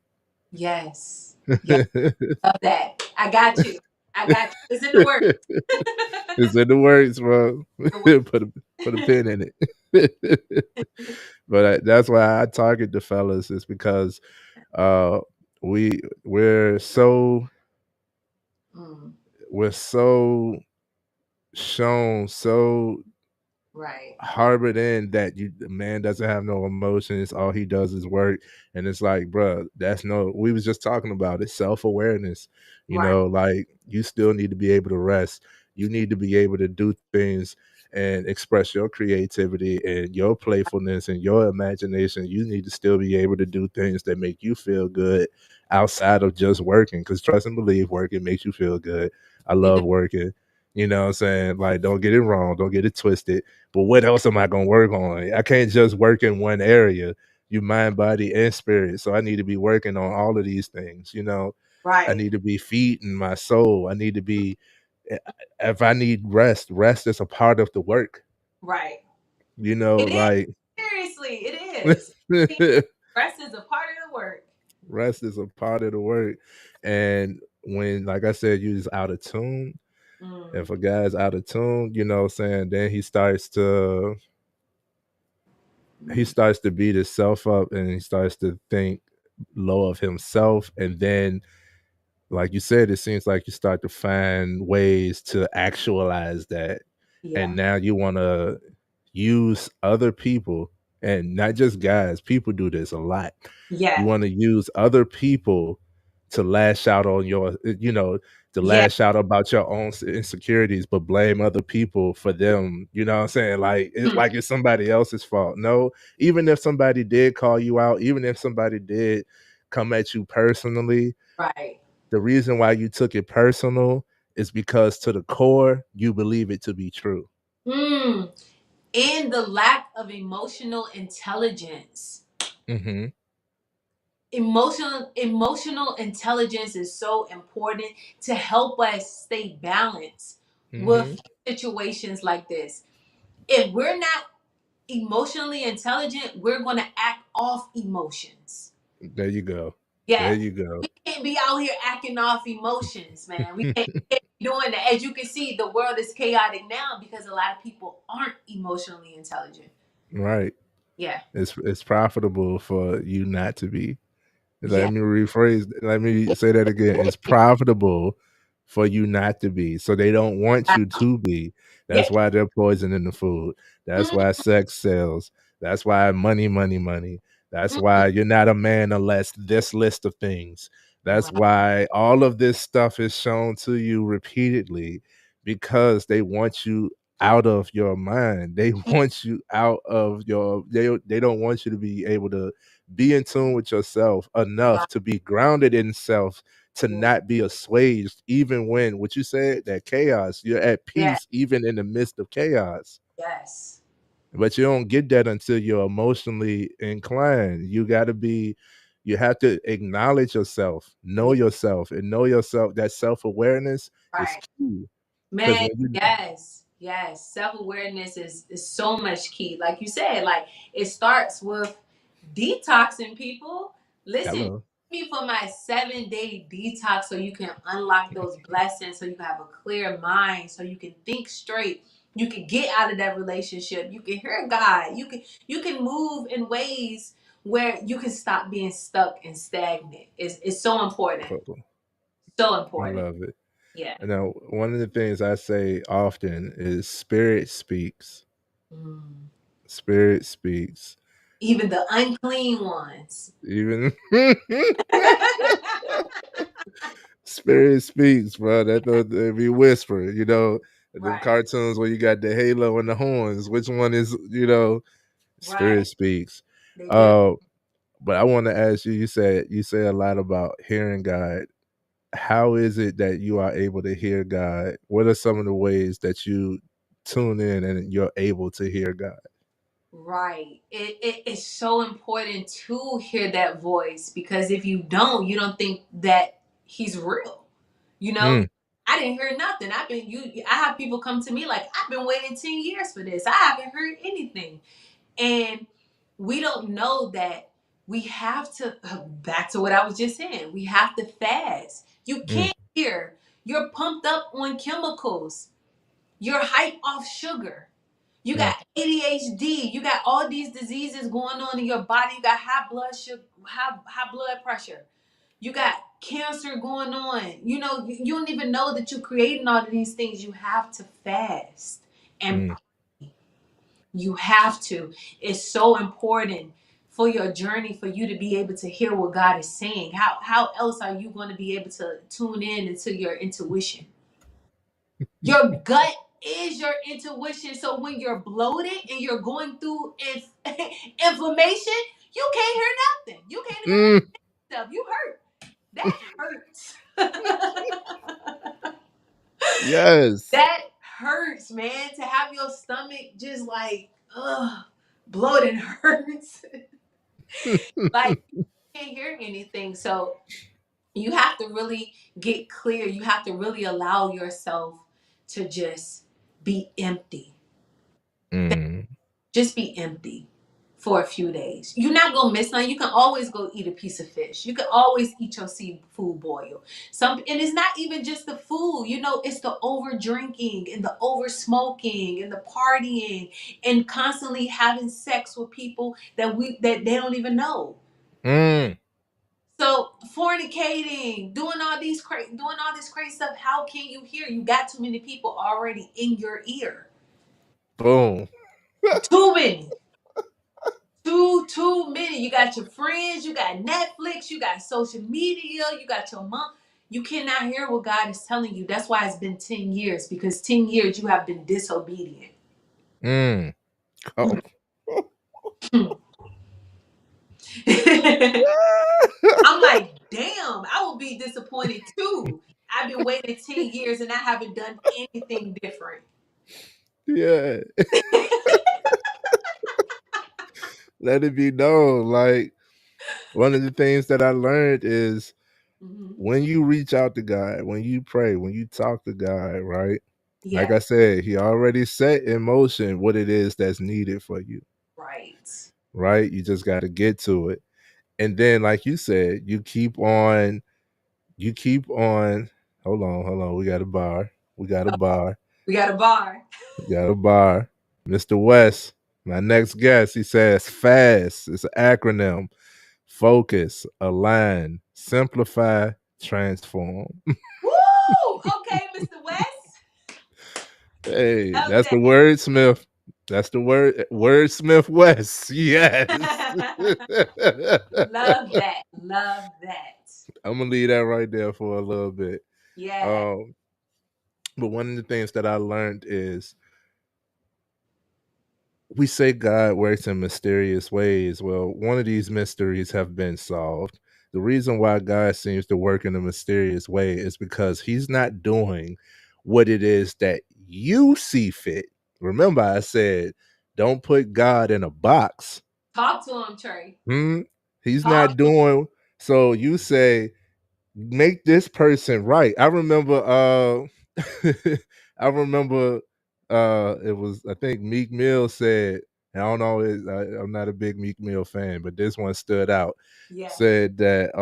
[SPEAKER 2] yes. Yes. Love that. I got you. I got you. It's in the works.
[SPEAKER 1] It's in the works, bro.
[SPEAKER 2] The work.
[SPEAKER 1] put a pin in it. But that's why I target the fellas is because uh we're so
[SPEAKER 2] Mm,
[SPEAKER 1] we're so shown so
[SPEAKER 2] right.
[SPEAKER 1] harbored in that the man doesn't have no emotions, all he does is work. And it's like, bruh, that's no, we was just talking about it, self-awareness.
[SPEAKER 2] Right.
[SPEAKER 1] Like you still need to be able to rest. You need to be able to do things and express your creativity and your playfulness and your imagination. You need to still be able to do things that make you feel good outside of just working, because trust and believe, working makes you feel good. I
[SPEAKER 2] It does.
[SPEAKER 1] love working. You know what I'm saying? Like, don't get it wrong, don't get it twisted. But what else am I gonna work on? I can't just work in one area. You mind, body, and spirit. So I need to be working on all of these things. I
[SPEAKER 2] Right.
[SPEAKER 1] need to be feeding my soul. I need to be if I need rest, rest is a part of the work.
[SPEAKER 2] Right. It is.
[SPEAKER 1] Like
[SPEAKER 2] Seriously, it is. Rest is a part of the work.
[SPEAKER 1] rest is a part of the work. And when, like I said, you just out of tune.
[SPEAKER 2] Mm,
[SPEAKER 1] If a guy's out of tune, what I'm saying, then he
[SPEAKER 2] mm,
[SPEAKER 1] starts to beat himself up and he starts to think low of himself. And then, like you said, it seems like you start to find ways to actualize that.
[SPEAKER 2] yeah.
[SPEAKER 1] And now you want to use other people, and not just guys, people do this a lot. You
[SPEAKER 2] Yeah.
[SPEAKER 1] want to use other people to lash out on to
[SPEAKER 2] Yeah.
[SPEAKER 1] lash out about your own insecurities, but blame other people for them. You know what I'm saying? Like
[SPEAKER 2] Mm,
[SPEAKER 1] it's somebody else's fault. No, even if somebody did call you out, even if somebody did come at you personally,
[SPEAKER 2] right.
[SPEAKER 1] the reason why you took it personal is because to the core, you believe it to be true.
[SPEAKER 2] Mm. And the lack of emotional intelligence.
[SPEAKER 1] Hmm.
[SPEAKER 2] Emotional intelligence is so important to help us stay balanced
[SPEAKER 1] Hmm.
[SPEAKER 2] with situations like this. If we're not emotionally intelligent, we're going to act off emotions.
[SPEAKER 1] There you go. There
[SPEAKER 2] Yeah.
[SPEAKER 1] you go.
[SPEAKER 2] We can't be out here acting off emotions, man. We can't be doing that. As you can see, the world is chaotic now because a lot of people aren't emotionally intelligent.
[SPEAKER 1] Right.
[SPEAKER 2] Yeah.
[SPEAKER 1] It's profitable for you not to be.
[SPEAKER 2] Yeah.
[SPEAKER 1] Let me say that again. It's profitable for you not to be. So they don't want you to be.
[SPEAKER 2] Yeah.
[SPEAKER 1] That's why they're poisoning the food. That's
[SPEAKER 2] Mm,
[SPEAKER 1] why sex sells. That's why money, money, money. That's
[SPEAKER 2] mm,
[SPEAKER 1] why you're not a man unless this list of things. That's
[SPEAKER 2] right.
[SPEAKER 1] why all of this stuff is shown to you repeatedly, because they want you out of your mind. They want you out of they don't want you to be able to be in tune with yourself enough to be grounded in self, to
[SPEAKER 2] Yeah.
[SPEAKER 1] not be assuaged even when what you said, that chaos, you're at
[SPEAKER 2] Yeah.
[SPEAKER 1] peace even in the midst of chaos.
[SPEAKER 2] Yes.
[SPEAKER 1] But you don't get that until you're emotionally inclined. You have to acknowledge
[SPEAKER 2] Yeah,
[SPEAKER 1] yourself, and know yourself. That self-awareness is
[SPEAKER 2] right.
[SPEAKER 1] key. Because
[SPEAKER 2] Man,
[SPEAKER 1] when you
[SPEAKER 2] yes, yes. Self-awareness is so much key. Like you said, like it starts with detoxing people. Listen,
[SPEAKER 1] hello,
[SPEAKER 2] me for my 7-day detox so you can unlock those blessings, so you can have a clear mind, so you can think straight. You can get out of that relationship. You can hear God. You can move in ways where you can stop being stuck and stagnant. It's so important. So
[SPEAKER 1] I
[SPEAKER 2] important.
[SPEAKER 1] love it.
[SPEAKER 2] Yeah.
[SPEAKER 1] Now, one of the things I say often is spirit speaks.
[SPEAKER 2] Mm.
[SPEAKER 1] Spirit speaks.
[SPEAKER 2] Even the unclean ones.
[SPEAKER 1] Even spirit speaks, bro. That be whisper. Them
[SPEAKER 2] Right,
[SPEAKER 1] cartoons where you got the halo and the horns. Which one is?
[SPEAKER 2] right.
[SPEAKER 1] Spirit speaks.
[SPEAKER 2] They do.
[SPEAKER 1] Uh, but I want to ask you. You say a lot about hearing God. How is it that you are able to hear God? What are some of the ways that you tune in and you're able to hear God?
[SPEAKER 2] Right. It's so important to hear that voice because if you don't think that he's real. You know,
[SPEAKER 1] Mm,
[SPEAKER 2] I didn't hear nothing. I have people come to me like, I've been waiting 10 years for this. I haven't heard anything. And we don't know that we have to, back to what I was just saying, we have to fast. You
[SPEAKER 1] mm,
[SPEAKER 2] can't hear. You're pumped up on chemicals. You're hyped off sugar. You
[SPEAKER 1] yeah.
[SPEAKER 2] got ADHD. You got all these diseases going on in your body. You got high blood sugar, high blood pressure. You got cancer going on. You don't even know that you're creating all of these things. You have to fast and
[SPEAKER 1] Mm,
[SPEAKER 2] you have to. It's so important for your journey for you to be able to hear what God is saying. How else are you going to be able to tune in into your intuition? Your gut is your intuition. So when you're bloated and you're going through inflammation, you can't hear nothing. You can't even make
[SPEAKER 1] mm,
[SPEAKER 2] stuff. You hurt. That hurts.
[SPEAKER 1] yes.
[SPEAKER 2] That hurts, man. To have your stomach just like, bloated hurts. Like you can't hear anything. So you have to really get clear. You have to really allow yourself to just be empty.
[SPEAKER 1] Mm,
[SPEAKER 2] Just be empty for a few days. You're not gonna miss nothing. You can always go eat a piece of fish. You can always eat your seafood boil. And it's not even just the food. It's the over drinking and the over smoking and the partying and constantly having sex with people that they don't even know.
[SPEAKER 1] mm,
[SPEAKER 2] So fornicating, doing all this crazy stuff. How can you hear? You got too many people already in your ear.
[SPEAKER 1] boom.
[SPEAKER 2] Too many. Too many. You got your friends, you got Netflix, you got social media, you got your mom. You cannot hear what God is telling you. That's why it's been 10 years, because 10 years you have been disobedient.
[SPEAKER 1] Mm. Oh.
[SPEAKER 2] I'm like, damn, I will be disappointed too. I've been waiting 10 years and I haven't done anything different.
[SPEAKER 1] Yeah. Let it be known. Like, one of the things that I learned is
[SPEAKER 2] Mhm.
[SPEAKER 1] when you reach out to God, when you pray, when you talk to God, right? Like
[SPEAKER 2] Yeah,
[SPEAKER 1] I said, He already set in motion what it is that's needed for you,
[SPEAKER 2] right.
[SPEAKER 1] right? You just got to get to it. And then, like you said, you keep on. Hold on. We got a bar. We got a bar.
[SPEAKER 2] We got a bar.
[SPEAKER 1] We got a bar. Mr. West, my next guest, he says FAST. It's an acronym. Focus, align, simplify, transform.
[SPEAKER 2] Woo! Okay, Mr. West.
[SPEAKER 1] Hey,
[SPEAKER 2] Love
[SPEAKER 1] that's the wordsmith. That's the wordsmith West. Yes.
[SPEAKER 2] Love that. Love that.
[SPEAKER 1] I'm gonna leave that right there for a little bit.
[SPEAKER 2] Yeah.
[SPEAKER 1] Um, but one of the things that I learned is we say God works in mysterious ways. Well, one of these mysteries have been solved. The reason why God seems to work in a mysterious way is because He's not doing what it is that you see fit. Remember, I said, don't put God in a box.
[SPEAKER 2] Talk to him, Trey.
[SPEAKER 1] Hmm? He's
[SPEAKER 2] Talk
[SPEAKER 1] not
[SPEAKER 2] to him.
[SPEAKER 1] doing. So you say make this person right. I remember I remember it was, I think Meek Mill said, I don't know, I'm not a big Meek Mill fan, but this one stood out.
[SPEAKER 2] Yeah.
[SPEAKER 1] Said that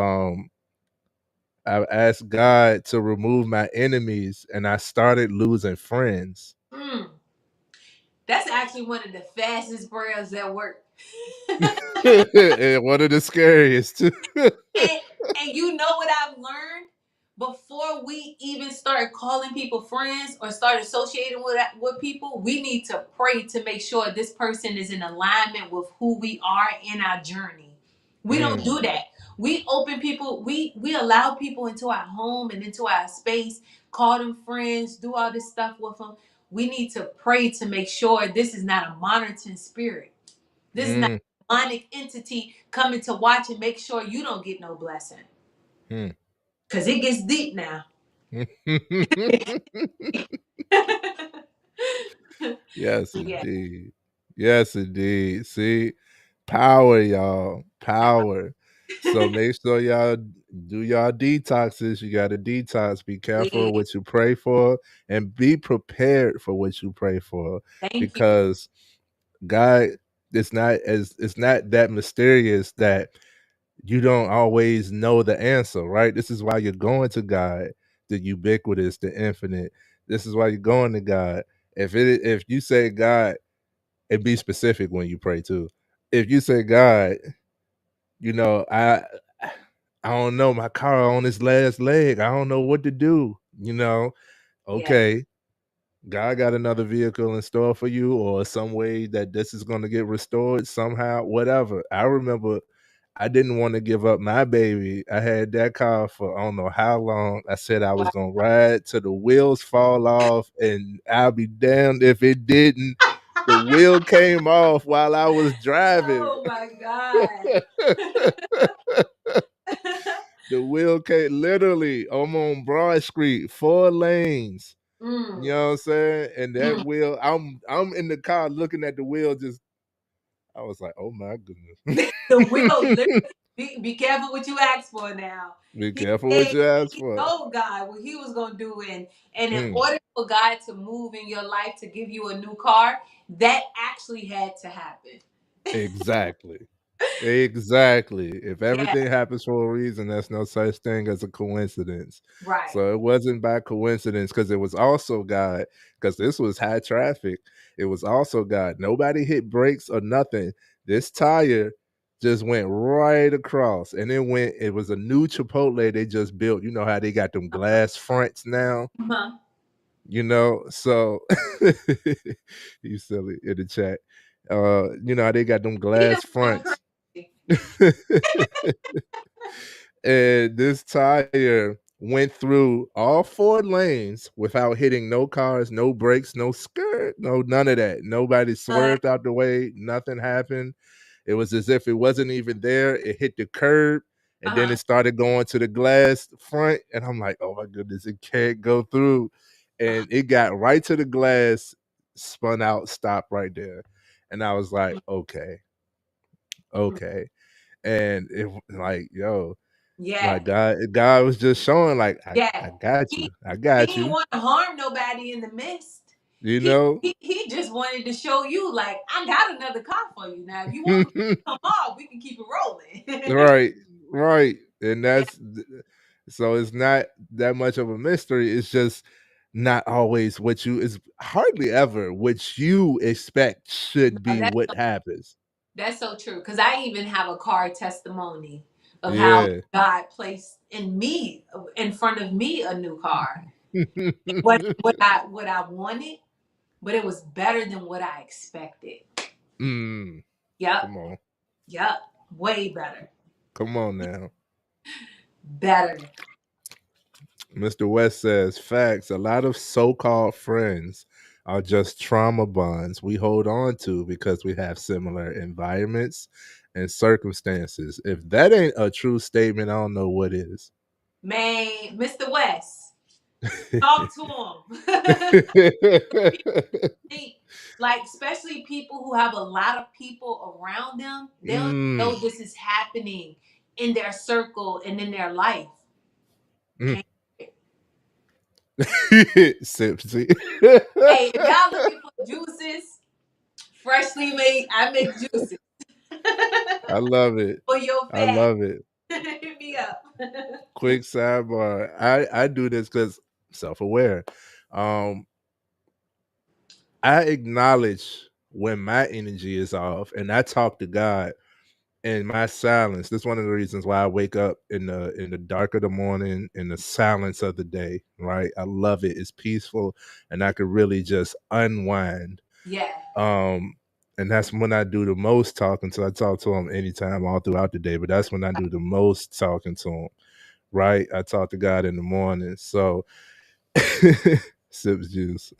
[SPEAKER 1] I asked God to remove my enemies and I started losing friends.
[SPEAKER 2] Mm. That's actually one of the fastest prayers that work.
[SPEAKER 1] And one of the scariest too.
[SPEAKER 2] And you know what I've learned? Before we even start calling people friends or start associating with people, we need to pray to make sure this person is in alignment with who we are in our journey. We don't
[SPEAKER 1] Mm,
[SPEAKER 2] do that. We open people, we allow people into our home and into our space, call them friends, do all this stuff with them. We need to pray to make sure this is not a monitoring spirit. This is not
[SPEAKER 1] mm,
[SPEAKER 2] a demonic entity coming to watch and make sure you don't get no blessing.
[SPEAKER 1] mm.
[SPEAKER 2] Cause it gets deep now.
[SPEAKER 1] Yes,
[SPEAKER 2] Yeah.
[SPEAKER 1] indeed. Yes, indeed. See, power, y'all. Power. So make sure y'all do y'all detoxes. You got to detox. Be careful
[SPEAKER 2] Yeah.
[SPEAKER 1] what you pray for and be prepared for what you pray for
[SPEAKER 2] Thank you.
[SPEAKER 1] because God, it's not that mysterious that you don't always know the answer, right? This is why you're going to God, the ubiquitous, the infinite. This is why you're going to God. If you say God, and be specific when you pray too. If you say God, you know, I don't know, my car on its last leg. I don't know what to do.
[SPEAKER 2] Yeah.
[SPEAKER 1] Okay, God got another vehicle in store for you, or some way that this is going to get restored somehow, whatever. I remember I didn't want to give up my baby. I had that car for I don't know how long. I said I was
[SPEAKER 2] Wow.
[SPEAKER 1] going to ride till the wheels fall off, and I'll be damned if it didn't. The wheel came off while I was driving.
[SPEAKER 2] Oh my God.
[SPEAKER 1] The wheel came literally. I'm on Broad Street, 4 lanes. You
[SPEAKER 2] Mm,
[SPEAKER 1] know what I'm saying? And that
[SPEAKER 2] mm.
[SPEAKER 1] wheel, I'm in the car looking at the wheel, just I was like, oh my goodness.
[SPEAKER 2] The will literally be careful what you ask for now.
[SPEAKER 1] Be
[SPEAKER 2] He
[SPEAKER 1] careful what
[SPEAKER 2] said
[SPEAKER 1] you ask
[SPEAKER 2] he
[SPEAKER 1] for.
[SPEAKER 2] told God what he was gonna do, and in
[SPEAKER 1] Mm,
[SPEAKER 2] order for God to move in your life to give you a new car, that actually had to happen.
[SPEAKER 1] exactly. Exactly. If
[SPEAKER 2] Yeah,
[SPEAKER 1] everything happens for a reason, there's no such thing as a coincidence.
[SPEAKER 2] right.
[SPEAKER 1] So it wasn't by coincidence because it was also God, because this was high traffic. It was also God. Nobody hit brakes or nothing. This tire just went right across and it was a new Chipotle they just built. You know how they got them glass fronts now?
[SPEAKER 2] Uh-huh.
[SPEAKER 1] So you silly in the chat. You know how they got them
[SPEAKER 2] He done
[SPEAKER 1] glass
[SPEAKER 2] going
[SPEAKER 1] fronts.
[SPEAKER 2] crazy.
[SPEAKER 1] And this tire went through all 4 lanes without hitting no cars, no brakes, no skirt, no none of that. Nobody
[SPEAKER 2] Uh,
[SPEAKER 1] swerved out the way. Nothing happened. It was as if it wasn't even there. It hit the curb, and then
[SPEAKER 2] uh-huh.
[SPEAKER 1] it started going to the glass front. And I'm like, oh my goodness, it can't go through. And it got right to the glass, spun out, stopped right there. And I was like, okay, okay. And it like, yo,
[SPEAKER 2] Yeah,
[SPEAKER 1] like God was just showing, like, I
[SPEAKER 2] yeah.
[SPEAKER 1] got
[SPEAKER 2] He
[SPEAKER 1] you. I
[SPEAKER 2] he
[SPEAKER 1] got
[SPEAKER 2] didn't
[SPEAKER 1] you.
[SPEAKER 2] want to harm nobody in the midst.
[SPEAKER 1] You
[SPEAKER 2] He,
[SPEAKER 1] know?
[SPEAKER 2] he just wanted to show you, like, I got another car for you now. If you want me to come off, we can keep it rolling.
[SPEAKER 1] Right, right. And
[SPEAKER 2] Yeah,
[SPEAKER 1] so it's not that much of a mystery. It's just not always what you it's hardly ever what you expect should
[SPEAKER 2] no,
[SPEAKER 1] be what happens.
[SPEAKER 2] that's so true. Because I even have a car testimony of how
[SPEAKER 1] Yeah.
[SPEAKER 2] God placed in me, in front of me, a new car. What I wanted, but it was better than what I expected.
[SPEAKER 1] Mm,
[SPEAKER 2] Yep,
[SPEAKER 1] come on.
[SPEAKER 2] yep, way better,
[SPEAKER 1] Come on now.
[SPEAKER 2] better.
[SPEAKER 1] Mr. West says, facts. A lot of so called friends are just trauma bonds we hold on to because we have similar environments and circumstances. If that ain't a true statement, I don't know what is.
[SPEAKER 2] Man, Mr. West, talk to him. Think, like, especially people who have a lot of people around them, they don't know
[SPEAKER 1] Mm,
[SPEAKER 2] this is happening. in their circle and in their life.
[SPEAKER 1] Mm.
[SPEAKER 2] Can't.
[SPEAKER 1] Sipsy.
[SPEAKER 2] Hey, if y'all looking for juices, freshly made, I make juices
[SPEAKER 1] I love it.
[SPEAKER 2] for your
[SPEAKER 1] I
[SPEAKER 2] fat.
[SPEAKER 1] love it.
[SPEAKER 2] Hit me up.
[SPEAKER 1] Quick sidebar. I do this because self-aware. Um, I acknowledge when my energy is off, and I talk to God in my silence. That's one of the reasons why I wake up in the dark of the morning, in the silence of the day. Right, I love it. It's peaceful, and I could really just unwind.
[SPEAKER 2] Yeah.
[SPEAKER 1] Um, and that's when I do the most talking. So I talk to him anytime, all throughout the day. But that's when I do the most talking to him. Right, I talk to God in the morning. So sips juice.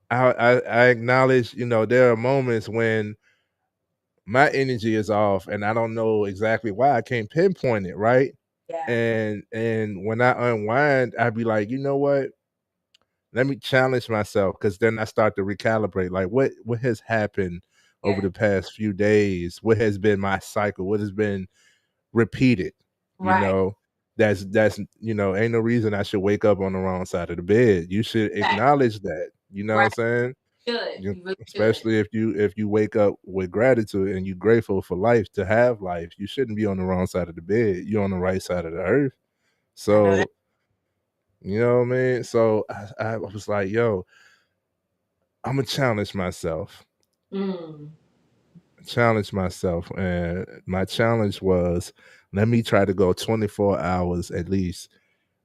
[SPEAKER 1] I I acknowledge, there are moments when my energy is off and I don't know exactly why. I can't pinpoint it, right?
[SPEAKER 2] Yeah.
[SPEAKER 1] And when I unwind, I'd be like, you know what? Let me challenge myself because then I start to recalibrate. Like what has happened over
[SPEAKER 2] Yeah.
[SPEAKER 1] the past few days? What has been my cycle? What has been repeated? You
[SPEAKER 2] Right.
[SPEAKER 1] know, that's ain't no reason I should wake up on the wrong side of the bed. You should
[SPEAKER 2] Exactly.
[SPEAKER 1] acknowledge that. You know what
[SPEAKER 2] Right.
[SPEAKER 1] I'm saying?
[SPEAKER 2] Should.
[SPEAKER 1] You
[SPEAKER 2] You really should.
[SPEAKER 1] especially if you wake up with gratitude and you're grateful for life to have life, you shouldn't be on the wrong side of the bed. You're on the right side of the earth.
[SPEAKER 2] I know that.
[SPEAKER 1] So, you know what I mean? So I was like, yo, I'm gonna
[SPEAKER 2] Mm.
[SPEAKER 1] challenge myself. And my challenge was let me try to go 24 hours at least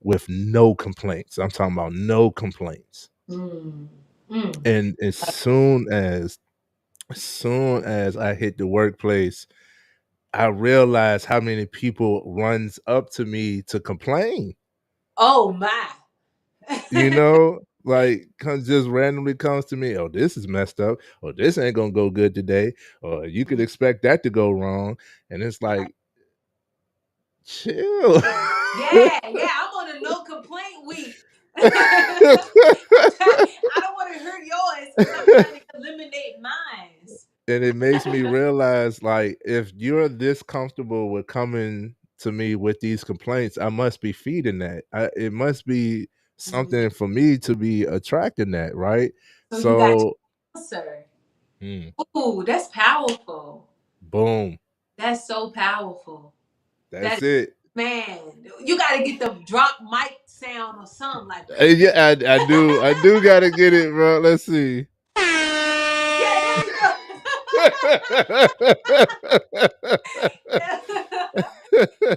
[SPEAKER 1] with no complaints. I'm talking about no complaints.
[SPEAKER 2] Mm. Mm.
[SPEAKER 1] And as soon as I hit the workplace, I realized how many people runs up to me to complain.
[SPEAKER 2] Oh my.
[SPEAKER 1] Like just randomly comes to me. Oh, this is messed up. Or this ain't gonna go good today. Or you could expect that to go wrong. And it's like, chill.
[SPEAKER 2] Yeah, yeah, I'm on a no complaint week. I don't want to hurt yours because I'm trying to eliminate mine.
[SPEAKER 1] And it makes me realize, like, if you're this comfortable with coming to me with these complaints, I must be feeding that. It must be
[SPEAKER 2] Mhm.
[SPEAKER 1] something for me to be attracting that, right?
[SPEAKER 2] So you got
[SPEAKER 1] So,
[SPEAKER 2] your answer.
[SPEAKER 1] mm,
[SPEAKER 2] Ooh, that's powerful.
[SPEAKER 1] boom,
[SPEAKER 2] That's so powerful.
[SPEAKER 1] that's
[SPEAKER 2] That
[SPEAKER 1] it.
[SPEAKER 2] man, you got to get the drop mic sound or something like.
[SPEAKER 1] Yeah, I do gotta get it, bro. Let's see.
[SPEAKER 2] Yeah, there you go.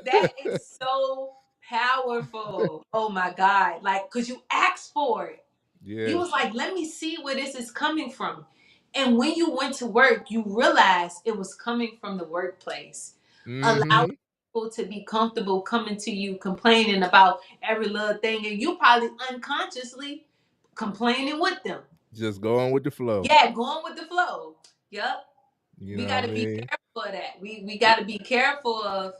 [SPEAKER 2] That is so powerful. Oh my God. Like, because you asked for it. You
[SPEAKER 1] Yeah.
[SPEAKER 2] was like, let me see where this is coming from. And when you went to work, you realized it was coming from the workplace. Allow
[SPEAKER 1] Mm-hmm.
[SPEAKER 2] people to be comfortable coming to you, complaining about every little thing. And you probably unconsciously complaining with them.
[SPEAKER 1] Just going with the flow.
[SPEAKER 2] Yeah, going with the flow. Yep.
[SPEAKER 1] You
[SPEAKER 2] We
[SPEAKER 1] know what
[SPEAKER 2] got
[SPEAKER 1] I
[SPEAKER 2] to be
[SPEAKER 1] mean?
[SPEAKER 2] careful of that. We got to be careful of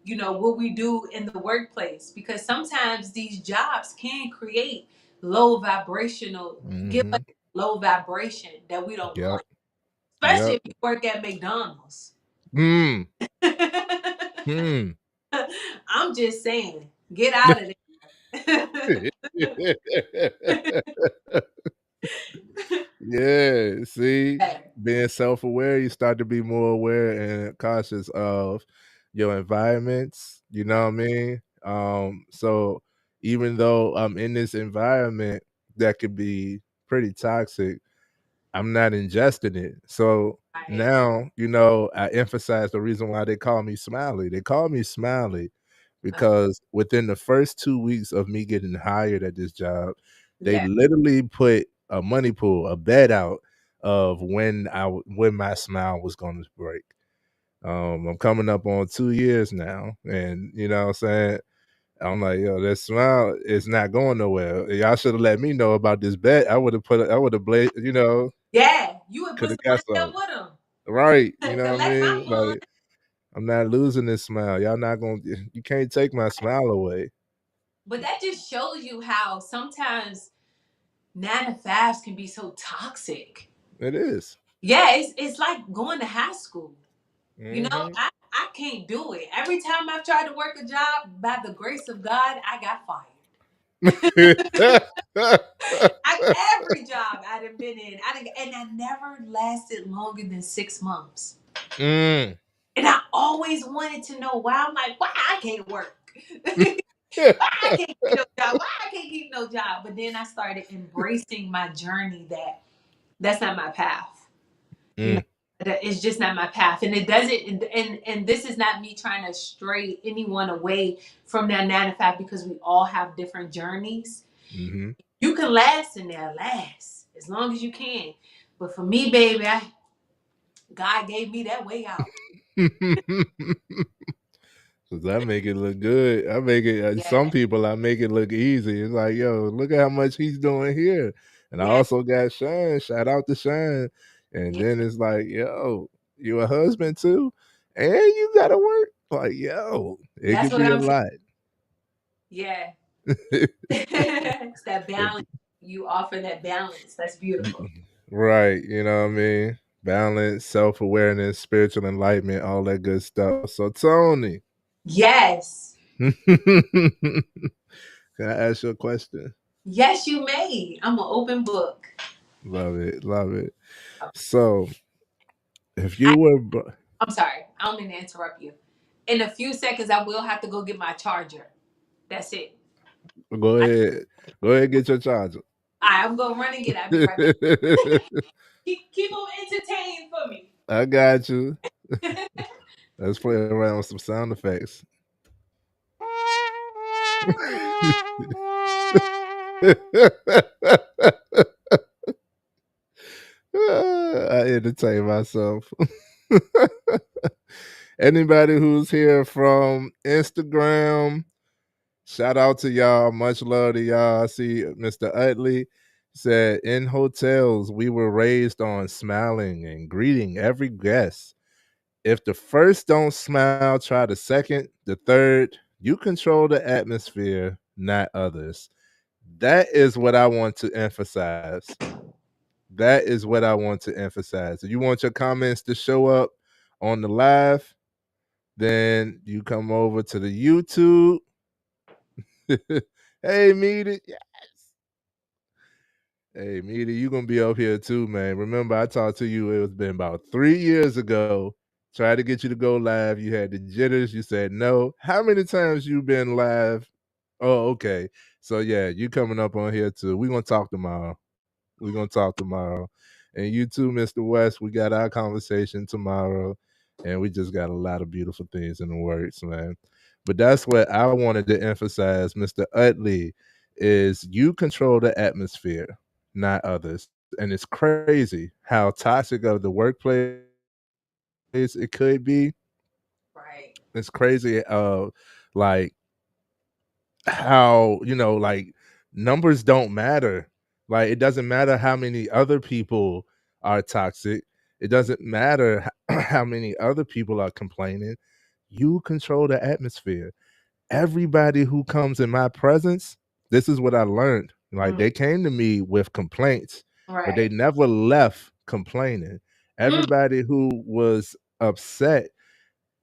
[SPEAKER 2] what we do in the workplace because sometimes these jobs can create low vibrational, give us
[SPEAKER 1] Mm-hmm.
[SPEAKER 2] low vibration that we don't
[SPEAKER 1] Yep.
[SPEAKER 2] want, especially
[SPEAKER 1] Yep.
[SPEAKER 2] if you work at McDonald's.
[SPEAKER 1] Hmm. Hmm.
[SPEAKER 2] I'm just saying, get out of there.
[SPEAKER 1] Yeah, see,
[SPEAKER 2] Yeah,
[SPEAKER 1] being self-aware, you start to be more aware and cautious of your environments, you know what I mean? So even though I'm in this environment that could be pretty toxic, I'm not ingesting it. So
[SPEAKER 2] right.
[SPEAKER 1] now, I emphasize the reason why they call me Smiley. They call me Smiley because within the first 2 weeks of me getting hired at this job, they
[SPEAKER 2] Yeah,
[SPEAKER 1] literally put a money pool, a bet out of when my smile was gonna break. I'm coming up on 2 years now, and you know what I'm saying? I'm like, "Yo, that smile is not going nowhere. Y'all should have let me know about this bet. I would have
[SPEAKER 2] yeah. You would put
[SPEAKER 1] could have
[SPEAKER 2] some
[SPEAKER 1] got
[SPEAKER 2] money up
[SPEAKER 1] some."
[SPEAKER 2] with them.
[SPEAKER 1] Right, you know what I
[SPEAKER 2] Collect my
[SPEAKER 1] mean?
[SPEAKER 2] fund.
[SPEAKER 1] Like, I'm not losing this smile. Y'all not gonna you can't take my smile away.
[SPEAKER 2] But that just shows you how sometimes nine to fives can be so toxic.
[SPEAKER 1] It is.
[SPEAKER 2] Yeah, it's like going to high school. You know,
[SPEAKER 1] Mm-hmm.
[SPEAKER 2] I can't do it. Every time I've tried to work a job, by the grace of God, I got fired. I, every job I'd have been in, and I never lasted longer than 6 months.
[SPEAKER 1] mm.
[SPEAKER 2] And I always wanted to know why. I'm like, why I can't work? Why I can't keep no job? Why I can't keep no job? But then I started embracing my journey that that's not my path. You know,
[SPEAKER 1] mm.
[SPEAKER 2] that it's just not my path. And it doesn't and this is not me trying to stray anyone away from that 9 to 5 because we all have different journeys.
[SPEAKER 1] Mm-hmm.
[SPEAKER 2] You can last in there, last as long as you can. But for me, baby, God gave me that way out.
[SPEAKER 1] Cause I make it look good. I make it. Some
[SPEAKER 2] Yeah,
[SPEAKER 1] people I make it look easy. It's like, yo, look at how much he's doing here. And I
[SPEAKER 2] yeah,
[SPEAKER 1] also got Shine. Shout out to Shine. And
[SPEAKER 2] yeah.
[SPEAKER 1] then it's like, yo, you a husband too, and you gotta work. Like, yo, it
[SPEAKER 2] That's
[SPEAKER 1] could
[SPEAKER 2] what
[SPEAKER 1] be a
[SPEAKER 2] I'm saying.
[SPEAKER 1] lot.
[SPEAKER 2] Yeah. It's that
[SPEAKER 1] It-
[SPEAKER 2] balance. You offer that balance. That's beautiful.
[SPEAKER 1] right. You know what I mean? Balance, self awareness, spiritual enlightenment, all that good stuff. So Tony,
[SPEAKER 2] Yes.
[SPEAKER 1] can I ask you a question?
[SPEAKER 2] Yes, you may. I'm an open book.
[SPEAKER 1] Love it, love it. So, if
[SPEAKER 2] I,
[SPEAKER 1] you were,
[SPEAKER 2] I'm sorry. I don't mean to interrupt you. In a few seconds, I will have to go get my charger. That's it.
[SPEAKER 1] go
[SPEAKER 2] I,
[SPEAKER 1] ahead, go ahead, get your charger.
[SPEAKER 2] I'm going to run and get it. I'll be right back. Keep them entertained for me.
[SPEAKER 1] I got you. Let's play around with some sound effects. I entertain myself. Anybody who's here from Instagram, shout out to y'all. Much love to y'all. I see Mr. Utley said, in hotels, we were raised on smiling and greeting every guest. If the first don't smile, try the second, the third. You control the atmosphere, not others. That is what I want to emphasize. That is what I want to emphasize. If you want your comments to show up on the live, then you come over to the YouTube. Hey, Meaty. Yes. Hey, Meaty, you gonna be up here too, man. Remember, I talked to you, it was been about 3 years ago. Tried to get you to go live. You had the jitters. You said no. How many times you been live? Oh, okay. So yeah, you coming up on here too. We're gonna talk tomorrow. We're gonna talk tomorrow. And you too, Mr. West. We got our conversation tomorrow. And we just got a lot of beautiful things in the works, man. But that's what I wanted to emphasize, Mr. Utley, is you control the atmosphere, not others. And it's crazy how toxic of the workplace it could be. It's crazy like how, numbers don't matter. Like it doesn't matter how many other people are toxic. It doesn't matter how many other people are complaining. You control the atmosphere. Everybody who comes in my presence, this is what I learned. Like
[SPEAKER 2] Mm,
[SPEAKER 1] they came to me with complaints, but they
[SPEAKER 2] right.
[SPEAKER 1] never left complaining.
[SPEAKER 2] Mm,
[SPEAKER 1] Everybody who was upset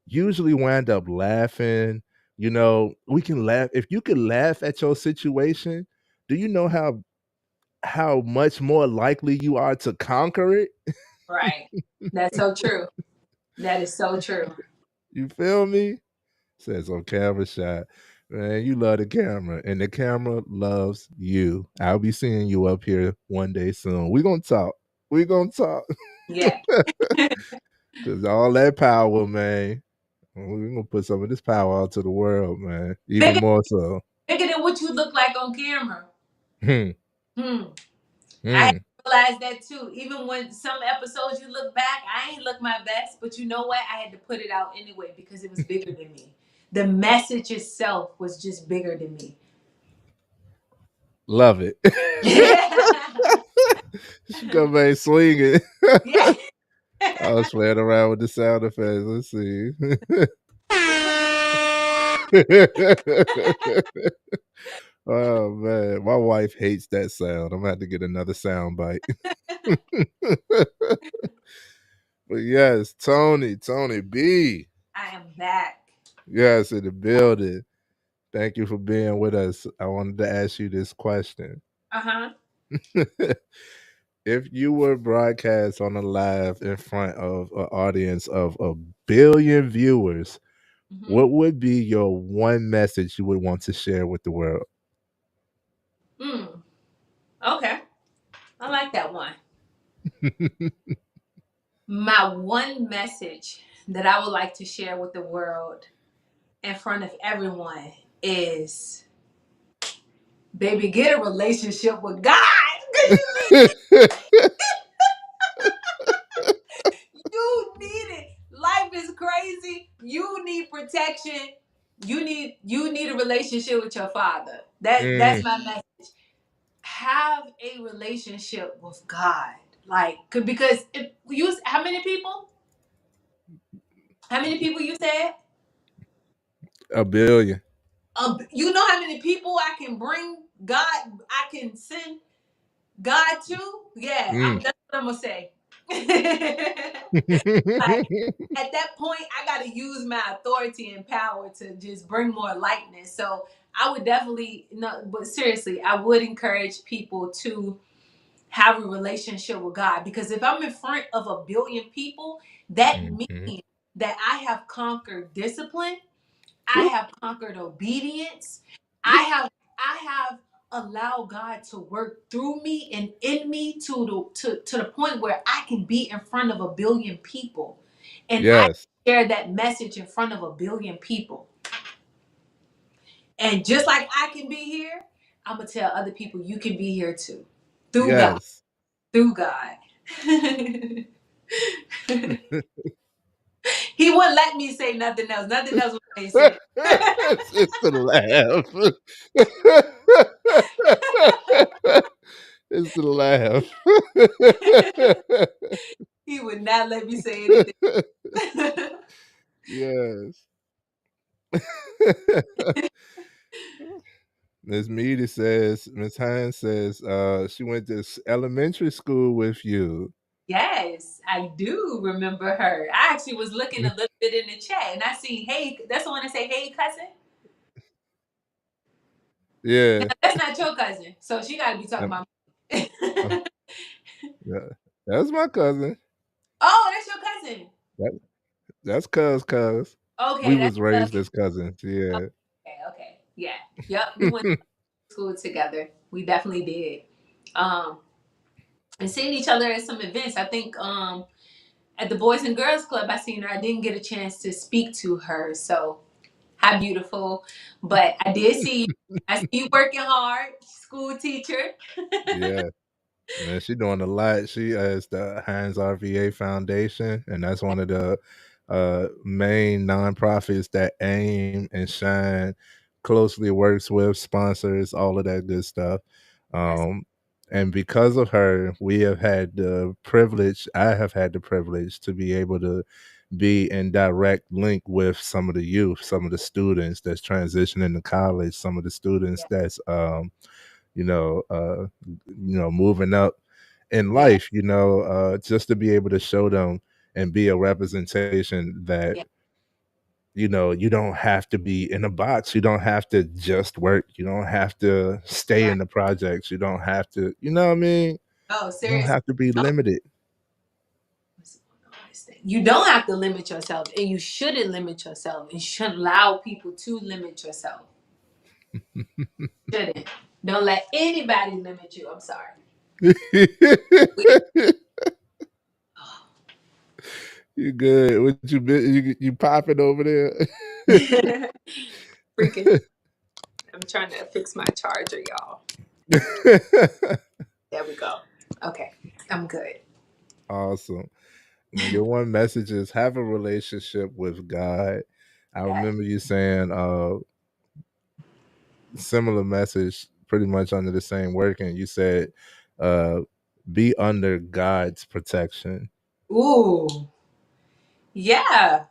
[SPEAKER 1] usually wind up laughing. We can laugh. If you can laugh at your situation, do you know how much more likely you are to conquer it?
[SPEAKER 2] right. That's so true. That is so true.
[SPEAKER 1] You feel me? Says on camera shot. Man, you love the camera, and the camera loves you. I'll be seeing you up here one day soon. We gonna talk. We gonna talk.
[SPEAKER 2] Yeah.
[SPEAKER 1] Cause all that power, man. We're gonna put some of this power out to the world, man. Even
[SPEAKER 2] bigger,
[SPEAKER 1] more so.
[SPEAKER 2] bigger than what you look like on camera.
[SPEAKER 1] Hmm.
[SPEAKER 2] Hmm. I had
[SPEAKER 1] Hmm.
[SPEAKER 2] to realize that too. Even when some episodes you look back, I ain't look my best, but you know what? I had to put it out anyway because it was bigger than me. The message itself was just bigger than me.
[SPEAKER 1] Love it. She come back swinging.
[SPEAKER 2] Yeah.
[SPEAKER 1] I was playing around with the sound effects. Let's see. Oh man, my wife hates that sound. I'm gonna have to get another sound bite. But yes, Tony B.
[SPEAKER 2] I am back.
[SPEAKER 1] Yes, in the building. Thank you for being with us. I wanted to ask you this question.
[SPEAKER 2] Uh-huh.
[SPEAKER 1] If you were broadcast on a live in front of an audience of 1 billion viewers,
[SPEAKER 2] Mm-hmm.
[SPEAKER 1] what would be your one message you would want to share with the world?
[SPEAKER 2] Mm. Okay. I like that one. My one message that I would like to share with the world in front of everyone is, baby, get a relationship with God. Because you need it. Life is crazy. You need protection. You need a relationship with your father. That's
[SPEAKER 1] Mm,
[SPEAKER 2] my message. Have a relationship with God. Like, because if you, how many people you said?
[SPEAKER 1] 1 billion.
[SPEAKER 2] You know how many people I can bring God, I can send God to? Yeah,
[SPEAKER 1] Mm.
[SPEAKER 2] that's what I'm gonna say. Like, at that point, I gotta use my authority and power to just bring more lightness. So I would definitely no, but seriously, I would encourage people to have a relationship with God, because if I'm in front of 1 billion people, that
[SPEAKER 1] Mhm.
[SPEAKER 2] means that I have conquered discipline. I
[SPEAKER 1] Woo.
[SPEAKER 2] have conquered obedience. I have allowed God to work through me and in me to the point where I can be in front of 1 billion people. And I
[SPEAKER 1] Yes,
[SPEAKER 2] share that message in front of 1 billion people. And just like I can be here, I'm gonna tell other people you can be here too. Through God.
[SPEAKER 1] yes.
[SPEAKER 2] Through God. He wouldn't let me say nothing else. Nothing else would make sense.
[SPEAKER 1] It's the laugh. It's the laugh.
[SPEAKER 2] He would not let me say anything.
[SPEAKER 1] Yes. Miss Hines says, she went to elementary school with you.
[SPEAKER 2] Yes, I do remember her. I actually was looking a little bit in the chat and I see, hey, that's the one that say, hey, cousin.
[SPEAKER 1] Yeah.
[SPEAKER 2] Now, that's not your cousin. So she got to be talking
[SPEAKER 1] Um,
[SPEAKER 2] about me.
[SPEAKER 1] um, yeah. That's my cousin.
[SPEAKER 2] Oh, that's your cousin.
[SPEAKER 1] That, that's cuz. We
[SPEAKER 2] Okay,
[SPEAKER 1] was raised as cousins. Yeah.
[SPEAKER 2] okay. Yeah. Yep. We went to school together. We definitely did. Um, and seeing each other at some events. I think at the Boys and Girls Club, I seen her. I didn't get a chance to speak to her. So how beautiful. But I did see you. I see you working hard, school teacher.
[SPEAKER 1] Yeah. Man, she doing a lot. She has the Heinz RVA Foundation, and that's one of the main nonprofits that aim and shine closely works with sponsors, all of that good stuff.
[SPEAKER 2] Yes,
[SPEAKER 1] Um, and because of her, we have had the privilege. I have had the privilege to be able to be in direct link with some of the youth, some of the students that's transitioning to college, some of the students
[SPEAKER 2] yes,
[SPEAKER 1] that's you know, moving up in
[SPEAKER 2] yes,
[SPEAKER 1] life, just to be able to show them and be a representation that,
[SPEAKER 2] yes,
[SPEAKER 1] you don't have to be in a box. You don't have to just work. You don't have to stay
[SPEAKER 2] right.
[SPEAKER 1] in the projects. You don't have to, you know what I mean?
[SPEAKER 2] Oh,
[SPEAKER 1] You don't
[SPEAKER 2] seriously.
[SPEAKER 1] have to be
[SPEAKER 2] No,
[SPEAKER 1] limited.
[SPEAKER 2] you don't have to limit yourself, and you shouldn't limit yourself, and shouldn't allow people to limit yourself. Shouldn't. Don't let anybody limit you. I'm sorry. We,
[SPEAKER 1] You good? What you been? You popping over there?
[SPEAKER 2] freaking. I'm trying to fix my charger, y'all. There we go. Okay, I'm good.
[SPEAKER 1] Awesome. Your one message is have a relationship with God. I
[SPEAKER 2] Yeah.
[SPEAKER 1] remember you saying similar message pretty much under the same working. You said uh be under God's protection.
[SPEAKER 2] Ooh. Yeah.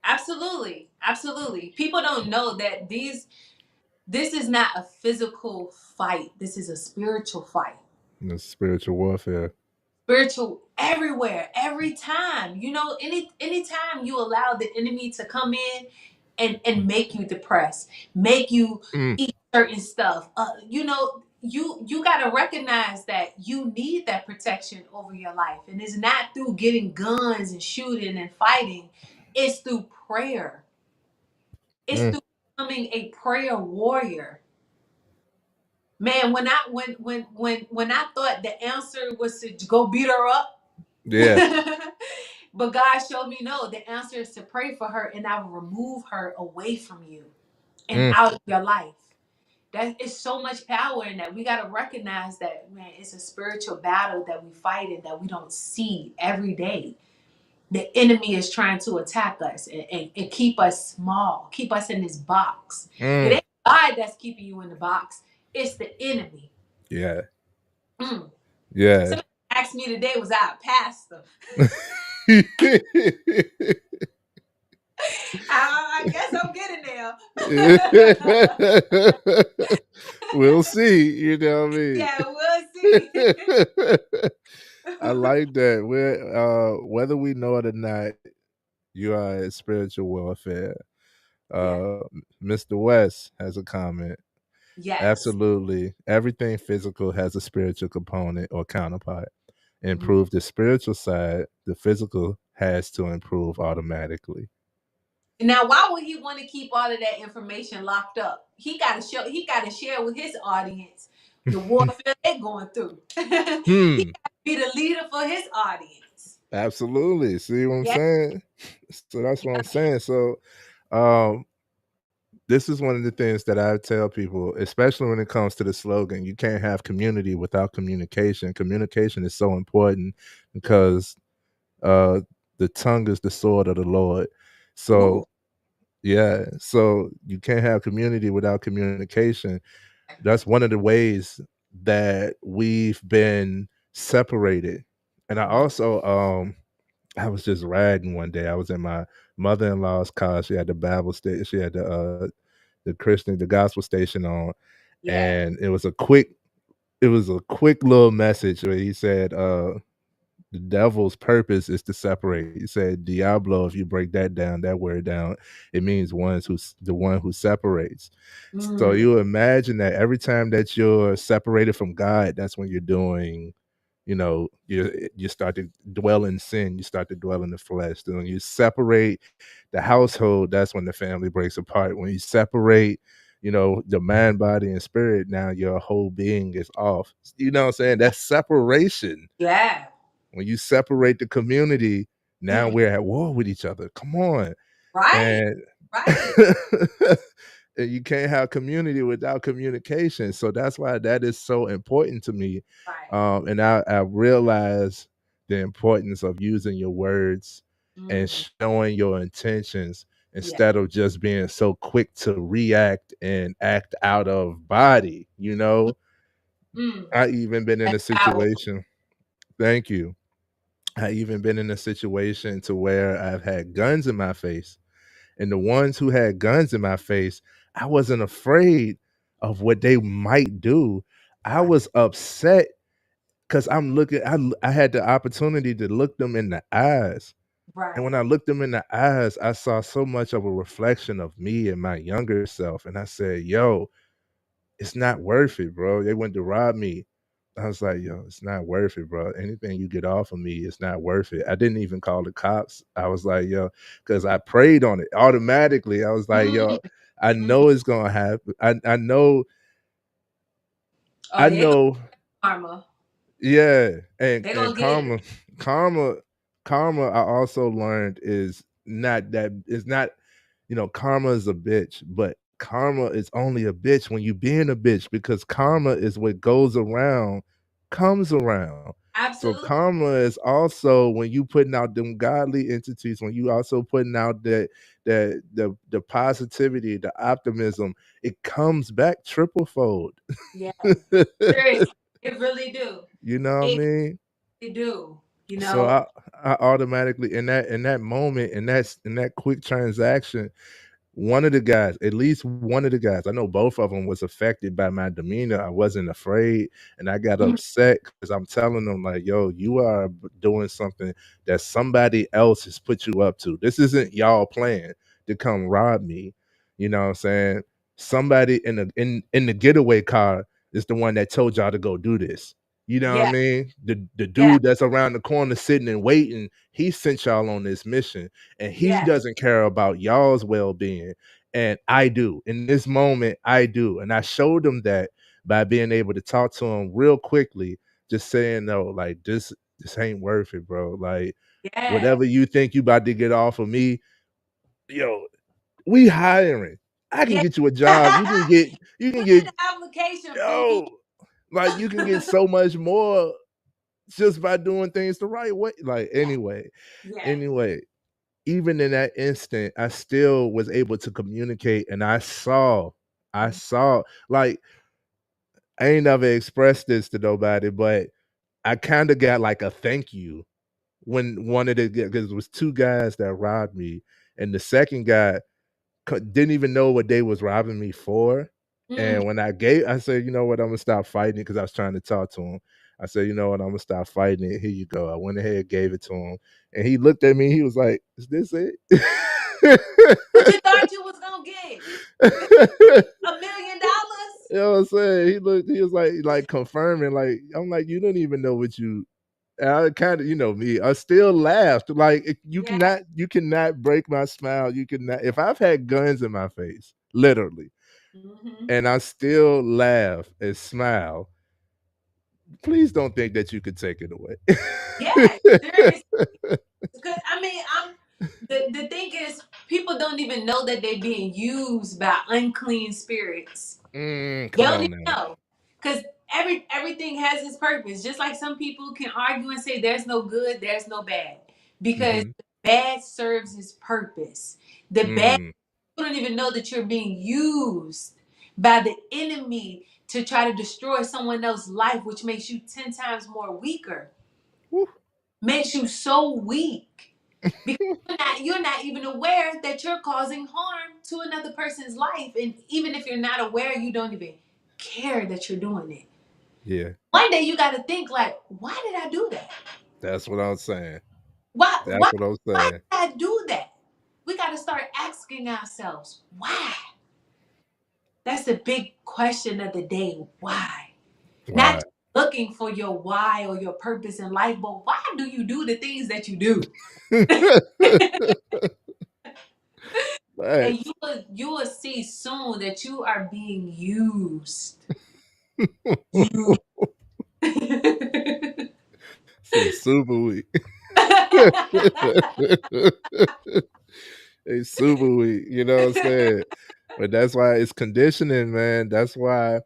[SPEAKER 2] Absolutely. Absolutely. People don't know that these. This is not a physical fight. This is a spiritual fight.
[SPEAKER 1] The spiritual warfare.
[SPEAKER 2] Spiritual everywhere, every time. You know, anytime you allow the enemy to come in and make you depressed, make you
[SPEAKER 1] Mm,
[SPEAKER 2] eat certain stuff. You know, you got to recognize that you need that protection over your life, and it's not through getting guns and shooting and fighting. It's through prayer. It's
[SPEAKER 1] mm.
[SPEAKER 2] through becoming a prayer warrior. Man, when I thought the answer was to go beat her up,
[SPEAKER 1] Yeah.
[SPEAKER 2] but God showed me no, the answer is to pray for her and I will remove her away from you and
[SPEAKER 1] Mm,
[SPEAKER 2] out of your life. That is so much power in that. We got to recognize that, man, it's a spiritual battle that we fight and that we don't see every day. The enemy is trying to attack us and keep us small, keep us in this box. It
[SPEAKER 1] mm.
[SPEAKER 2] ain't God that's keeping you in the box, it's the enemy.
[SPEAKER 1] Yeah.
[SPEAKER 2] Mm.
[SPEAKER 1] Yeah.
[SPEAKER 2] Somebody asked me today, was I a pastor? I guess I'm getting there.
[SPEAKER 1] We'll see, you know what I mean?
[SPEAKER 2] Yeah, we'll see.
[SPEAKER 1] I like that. We're whether we know it or not, you are in spiritual warfare.
[SPEAKER 2] Yeah.
[SPEAKER 1] Uh Mr. West has a comment.
[SPEAKER 2] Yes.
[SPEAKER 1] Absolutely. Everything physical has a spiritual component or counterpart.
[SPEAKER 2] Mm.
[SPEAKER 1] Improve the spiritual side, the physical has to improve automatically.
[SPEAKER 2] Now, why would he want to keep all of that information locked up? He got to show. He got to share with his audience the warfare they're going through. He got
[SPEAKER 1] Hmm.
[SPEAKER 2] to be the leader for his audience.
[SPEAKER 1] Absolutely. See what I'm
[SPEAKER 2] Yeah.
[SPEAKER 1] saying? So that's what I'm
[SPEAKER 2] Yeah.
[SPEAKER 1] saying. So um this is one of the things that I tell people, especially when it comes to the slogan, you can't have community without communication. Communication is so important because uh the tongue is the sword of the Lord.
[SPEAKER 2] Ooh.
[SPEAKER 1] So yeah, so you can't have community without communication. That's one of the ways that we've been separated. And I
[SPEAKER 2] Mm.
[SPEAKER 1] also I was just riding one day. I was in my mother-in-law's car. She had the Bible station. She had the gospel station on,
[SPEAKER 2] Yeah.
[SPEAKER 1] and it was a quick little message where he said, the devil's purpose is to separate. He said, Diablo, if you break that down, that word down, it means the one who separates. So
[SPEAKER 2] Mm.
[SPEAKER 1] you imagine that every time that you're separated from God, that's when you're doing, you start to dwell in sin, you start to dwell in the flesh. Then when you separate the household, that's when the family breaks apart. When you separate, the mind, body, and spirit, now your whole being is off. You know what I'm saying? That's separation.
[SPEAKER 2] Yeah.
[SPEAKER 1] When you separate the community, now
[SPEAKER 2] Mm.
[SPEAKER 1] we're at war with each other. Come on.
[SPEAKER 2] Right.
[SPEAKER 1] And
[SPEAKER 2] Right.
[SPEAKER 1] and you can't have community without communication. So that's why that is so important to me.
[SPEAKER 2] Right.
[SPEAKER 1] And I realize the importance of using your words and
[SPEAKER 2] Mm.
[SPEAKER 1] showing your intentions
[SPEAKER 2] Yeah.
[SPEAKER 1] instead of just being so quick to react and act out of body.
[SPEAKER 2] Mm.
[SPEAKER 1] I even been in
[SPEAKER 2] That's
[SPEAKER 1] a
[SPEAKER 2] powerful.
[SPEAKER 1] situation. Thank you. I even been in a situation to where I've had guns in my face, and the ones who had guns in my face, I wasn't afraid of what they might do. I
[SPEAKER 2] Right.
[SPEAKER 1] was upset because I had the opportunity to look them in the eyes. And when
[SPEAKER 2] Right.
[SPEAKER 1] I looked them in the eyes, I saw so much of a reflection of me and my younger self. And I said, yo, it's not worth it, bro. They went to rob me. I was like, yo, it's not worth it, bro. Anything you get off of me, it's not worth it. I didn't even call the cops. I was like, yo, because I prayed on it automatically. I was like,
[SPEAKER 2] Mm.
[SPEAKER 1] yo, I
[SPEAKER 2] Mm.
[SPEAKER 1] know it's gonna happen.
[SPEAKER 2] Oh,
[SPEAKER 1] I
[SPEAKER 2] they gonna
[SPEAKER 1] know,
[SPEAKER 2] karma.
[SPEAKER 1] yeah. And
[SPEAKER 2] They
[SPEAKER 1] and
[SPEAKER 2] gonna get it.
[SPEAKER 1] karma, karma. I also learned is not, karma is a bitch, but karma is only a bitch when you being a bitch because karma is what goes around, comes around. So
[SPEAKER 2] Absolutely.
[SPEAKER 1] karma is also when you putting out them godly entities, when you also putting out the positivity, the optimism, it comes back triple fold.
[SPEAKER 2] Yeah. Seriously, it really do.
[SPEAKER 1] You know what I
[SPEAKER 2] It
[SPEAKER 1] mean?
[SPEAKER 2] really do. You
[SPEAKER 1] So
[SPEAKER 2] know.
[SPEAKER 1] I automatically in that moment in that quick transaction, one of the guys, at least one of the guys, I know both of them was affected by my demeanor. I wasn't afraid, and I got
[SPEAKER 2] Mhm.
[SPEAKER 1] upset because I'm telling them like, "Yo, you are doing something that somebody else has put you up to. This isn't y'all plan to come rob me." You know what I'm saying? Somebody in the getaway car is the one that told y'all to go do this. You know what I
[SPEAKER 2] Yeah,
[SPEAKER 1] mean? The
[SPEAKER 2] yeah,
[SPEAKER 1] dude that's around the corner sitting and waiting, he sent y'all on this mission, and he
[SPEAKER 2] yeah,
[SPEAKER 1] doesn't care about y'all's well-being, and I do. In this moment, I do, and I showed him that by being able to talk to him real quickly, just saying, "No, like this ain't worth it, bro. Like
[SPEAKER 2] yeah,
[SPEAKER 1] whatever you think you about to get off of me, yo, we hiring. I can
[SPEAKER 2] yeah.
[SPEAKER 1] get you a job. You can
[SPEAKER 2] Put in
[SPEAKER 1] get
[SPEAKER 2] the application, fool.
[SPEAKER 1] yo, like you can get so much more just by doing things the right way." Like
[SPEAKER 2] Yeah, yeah.
[SPEAKER 1] anyway, even in that instant, I still was able to communicate, and I saw like I ain't never expressed this to nobody, but I kind of got like a thank you when one of the because it was two guys that robbed me, and the second guy didn't even know what they was robbing me for.
[SPEAKER 2] Mm.
[SPEAKER 1] And when I said, you know what, I'm gonna stop fighting it because I was trying to talk to him. I said, you know what, I'm gonna stop fighting it. Here you go. I went ahead, gave it to him, and he looked at me. He was like, "Is this it?"
[SPEAKER 2] What you thought you was gonna get? $1 million?
[SPEAKER 1] You know what I'm saying? He was like confirming, like, I'm like, you don't even know what you and I kind of, you know me, I still laughed. Like
[SPEAKER 2] Yeah.
[SPEAKER 1] you cannot break my smile. You cannot if I've had guns in my face, literally,
[SPEAKER 2] Hmm.
[SPEAKER 1] and I still laugh and smile, please don't think that you could take it away.
[SPEAKER 2] Yeah, seriously. Because I mean, the thing is, people don't even know that they're being used by unclean spirits. They
[SPEAKER 1] Come
[SPEAKER 2] don't
[SPEAKER 1] on
[SPEAKER 2] even
[SPEAKER 1] now.
[SPEAKER 2] know. Because everything has its purpose. Just like some people can argue and say there's no good, there's no bad. Because
[SPEAKER 1] Mhm.
[SPEAKER 2] the bad serves its purpose. The bad,
[SPEAKER 1] Mm.
[SPEAKER 2] you don't even know that you're being used by the enemy to try to destroy someone else's life, which makes you 10 times more weaker.
[SPEAKER 1] Woo.
[SPEAKER 2] Makes you so weak. Because you're not even aware that you're causing harm to another person's life. And even if you're not aware, you don't even care that you're doing it.
[SPEAKER 1] Yeah,
[SPEAKER 2] One day you got to think like, why did I do that?
[SPEAKER 1] that's what I'm saying.
[SPEAKER 2] Why
[SPEAKER 1] That's
[SPEAKER 2] why
[SPEAKER 1] what I'm
[SPEAKER 2] why
[SPEAKER 1] saying.
[SPEAKER 2] did I do that? We got to start asking ourselves, why? That's the big question of the day. Why? Not
[SPEAKER 1] Right.
[SPEAKER 2] looking for your why or your purpose in life, but why do you do the things that you do? And
[SPEAKER 1] Thanks.
[SPEAKER 2] you will see soon that you are being used. You.
[SPEAKER 1] Say super weak. It's super weak. You know what I'm saying? But that's why it's conditioning, man. That's why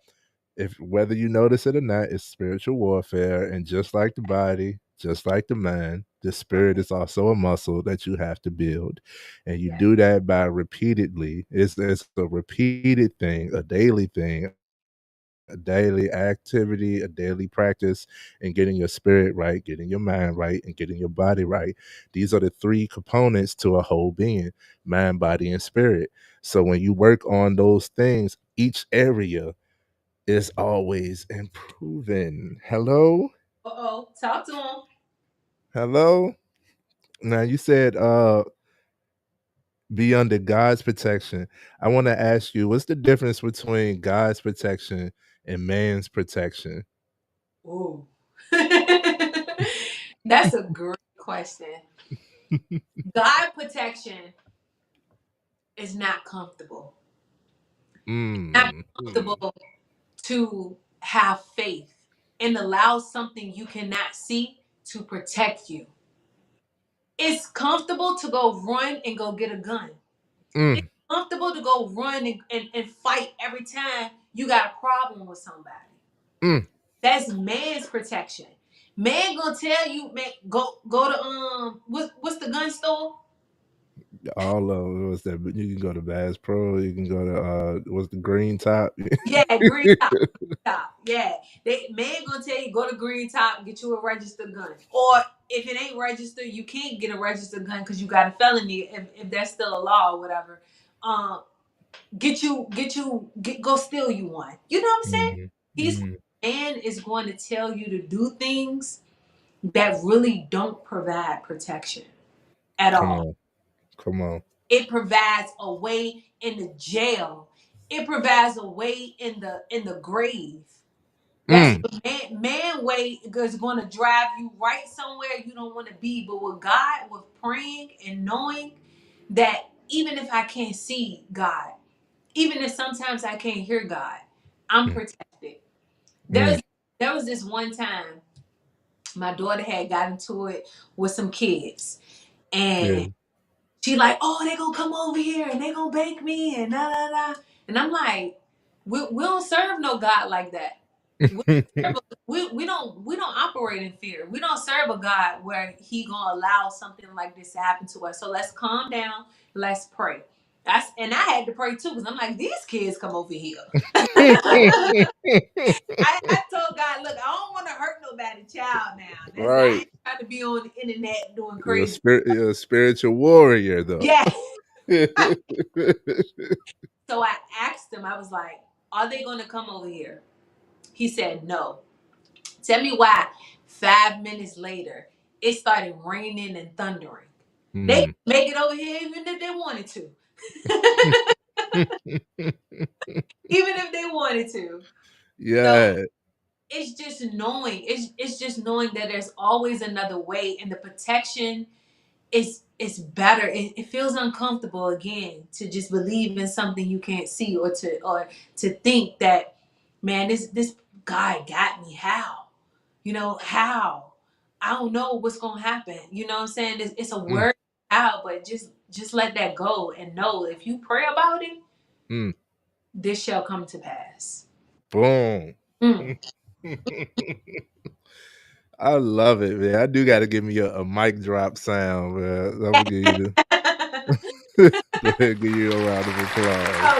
[SPEAKER 1] if whether you notice it or not, it's spiritual warfare. And just like the body, just like the mind, the spirit is also a muscle that you have to build. And you
[SPEAKER 2] Yeah,
[SPEAKER 1] do that by repeatedly. It's a repeated thing, a daily thing, a daily activity, a daily practice, and getting your spirit right, getting your mind right, and getting your body right. These are the three components to a whole being: mind, body, and spirit. So when you work on those things, each area is always improving. Hello?
[SPEAKER 2] uh-oh, talk to him.
[SPEAKER 1] Hello? Now you said be under God's protection. I want to ask you, what's the difference between God's protection and man's protection?
[SPEAKER 2] Ooh. That's a great question. God protection is not comfortable. Not
[SPEAKER 1] Mm. Mm.
[SPEAKER 2] comfortable to have faith and allow something you cannot see to protect you. It's comfortable to go run and go get a gun. It's
[SPEAKER 1] Mm.
[SPEAKER 2] comfortable to go run and fight every time you got a problem with somebody.
[SPEAKER 1] Mm.
[SPEAKER 2] That's man's protection. Man gonna tell you, man, go to what's the gun store?
[SPEAKER 1] All of it was that you can go to Bass Pro, you can go to what's the green top?
[SPEAKER 2] Yeah, green top. Top. Yeah. They man gonna tell you go to Green Top and get you a registered gun. Or if it ain't registered, you can't get a registered gun because you got a felony if that's still a law or whatever. um go steal you one. You know what I'm saying?
[SPEAKER 1] Mhm.
[SPEAKER 2] He's
[SPEAKER 1] Mhm.
[SPEAKER 2] Man is going to tell you to do things that really don't provide protection at
[SPEAKER 1] Come
[SPEAKER 2] all.
[SPEAKER 1] on. Come on.
[SPEAKER 2] It provides a way in the jail. It provides a way in the grave. That's
[SPEAKER 1] Mm.
[SPEAKER 2] the man way is going to drive you right somewhere you don't want to be. But with God, with praying and knowing that even if I can't see God, even if sometimes I can't hear God, I'm
[SPEAKER 1] Mm.
[SPEAKER 2] protected.
[SPEAKER 1] Mm.
[SPEAKER 2] There's there was this one time my daughter had got into it with some kids,
[SPEAKER 1] Yeah.
[SPEAKER 2] and she like, oh, they gonna come over here and they gonna bake me and da da da. And I'm like, we don't serve no God like that. We serve we don't operate in fear. We don't serve a God where He gonna allow something like this to happen to us. So let's calm down. Let's pray. And I had to pray too because I'm like, these kids come over here. I told God, look, I don't want to hurt nobody child now. I
[SPEAKER 1] Right.
[SPEAKER 2] ain't trying to be on the internet doing
[SPEAKER 1] You're a
[SPEAKER 2] crazy.
[SPEAKER 1] you're a spiritual warrior though.
[SPEAKER 2] Yeah. So I asked him, I was like, are they going to come over here? He said, no. Tell me why. 5 minutes later, it started raining and thundering. They could
[SPEAKER 1] Mm.
[SPEAKER 2] make it over here even if they wanted to. Even if they wanted to. So
[SPEAKER 1] Yeah.
[SPEAKER 2] it's just knowing, it's just knowing that there's always another way, and the protection it's better. It feels uncomfortable again to just believe in something you can't see, or to think that, man, this guy got me. How? How? I don't know what's gonna happen. You know what I'm saying? It's a
[SPEAKER 1] Mm.
[SPEAKER 2] word out, but just let that go and know if you pray about it,
[SPEAKER 1] Mm.
[SPEAKER 2] this shall come to pass.
[SPEAKER 1] Boom.
[SPEAKER 2] Mm.
[SPEAKER 1] I love it, man. I do got to give me a mic drop sound, man. I'm gonna give you the go ahead, give you a round of applause.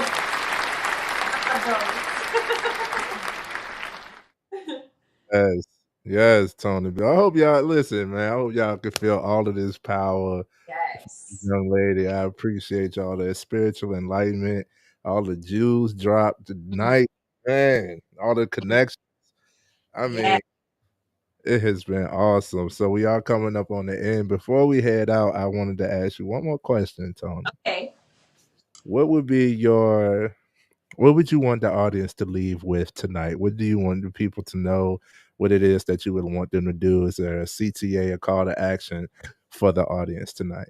[SPEAKER 2] Oh,
[SPEAKER 1] Yes, yes, Tony. But I hope y'all listen, man. I hope y'all can feel all of this power,
[SPEAKER 2] yes.
[SPEAKER 1] young lady. I appreciate y'all the spiritual enlightenment, all the Jews dropped tonight, man. All the connections. I
[SPEAKER 2] Yeah.
[SPEAKER 1] mean, it has been awesome. So we are coming up on the end. Before we head out, I wanted to ask you one more question, Tony.
[SPEAKER 2] Okay.
[SPEAKER 1] What would be your what would you want the audience to leave with tonight? What do you want the people to know? What it is that you would want them to do? Is there a CTA, a call to action for the audience tonight?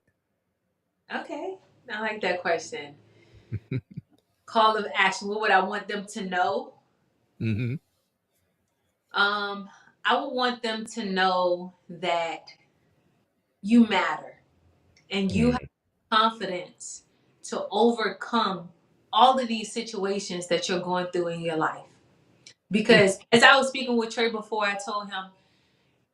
[SPEAKER 2] Okay. I like that question. Call of action. What would I want them to know?
[SPEAKER 1] Hmm.
[SPEAKER 2] Um, I would want them to know that you matter and you have
[SPEAKER 1] Mm.
[SPEAKER 2] confidence to overcome all of these situations that you're going through in your life.
[SPEAKER 1] Mm.
[SPEAKER 2] Because as I was speaking with Trey before, I told him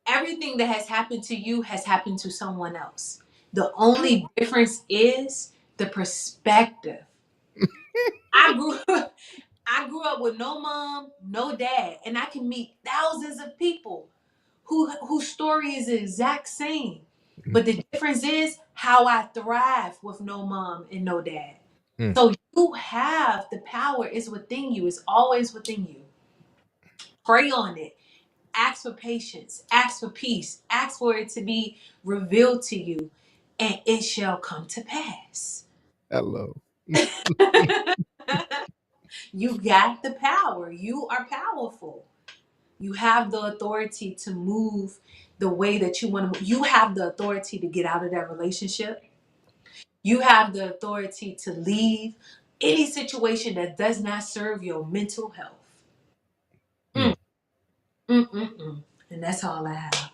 [SPEAKER 2] everything that has happened to you has happened to someone else. The only difference is the perspective. I grew I grew up with no mom, no dad, and I can meet thousands of people whose story is the exact same. But the difference is how I thrive with no mom and no dad.
[SPEAKER 1] Mm.
[SPEAKER 2] So you have the power is within you. It's always within you. Pray on it. Ask for patience. Ask for peace. Ask for it to be revealed to you, and it shall come to pass.
[SPEAKER 1] Hello.
[SPEAKER 2] You got the power. You are powerful. You have the authority to move the way that you want to move. You have the authority to get out of that relationship. You have the authority to leave any situation that does not serve your mental health. Mm,
[SPEAKER 1] Mm.
[SPEAKER 2] mm, mm, mm. And that's all I have.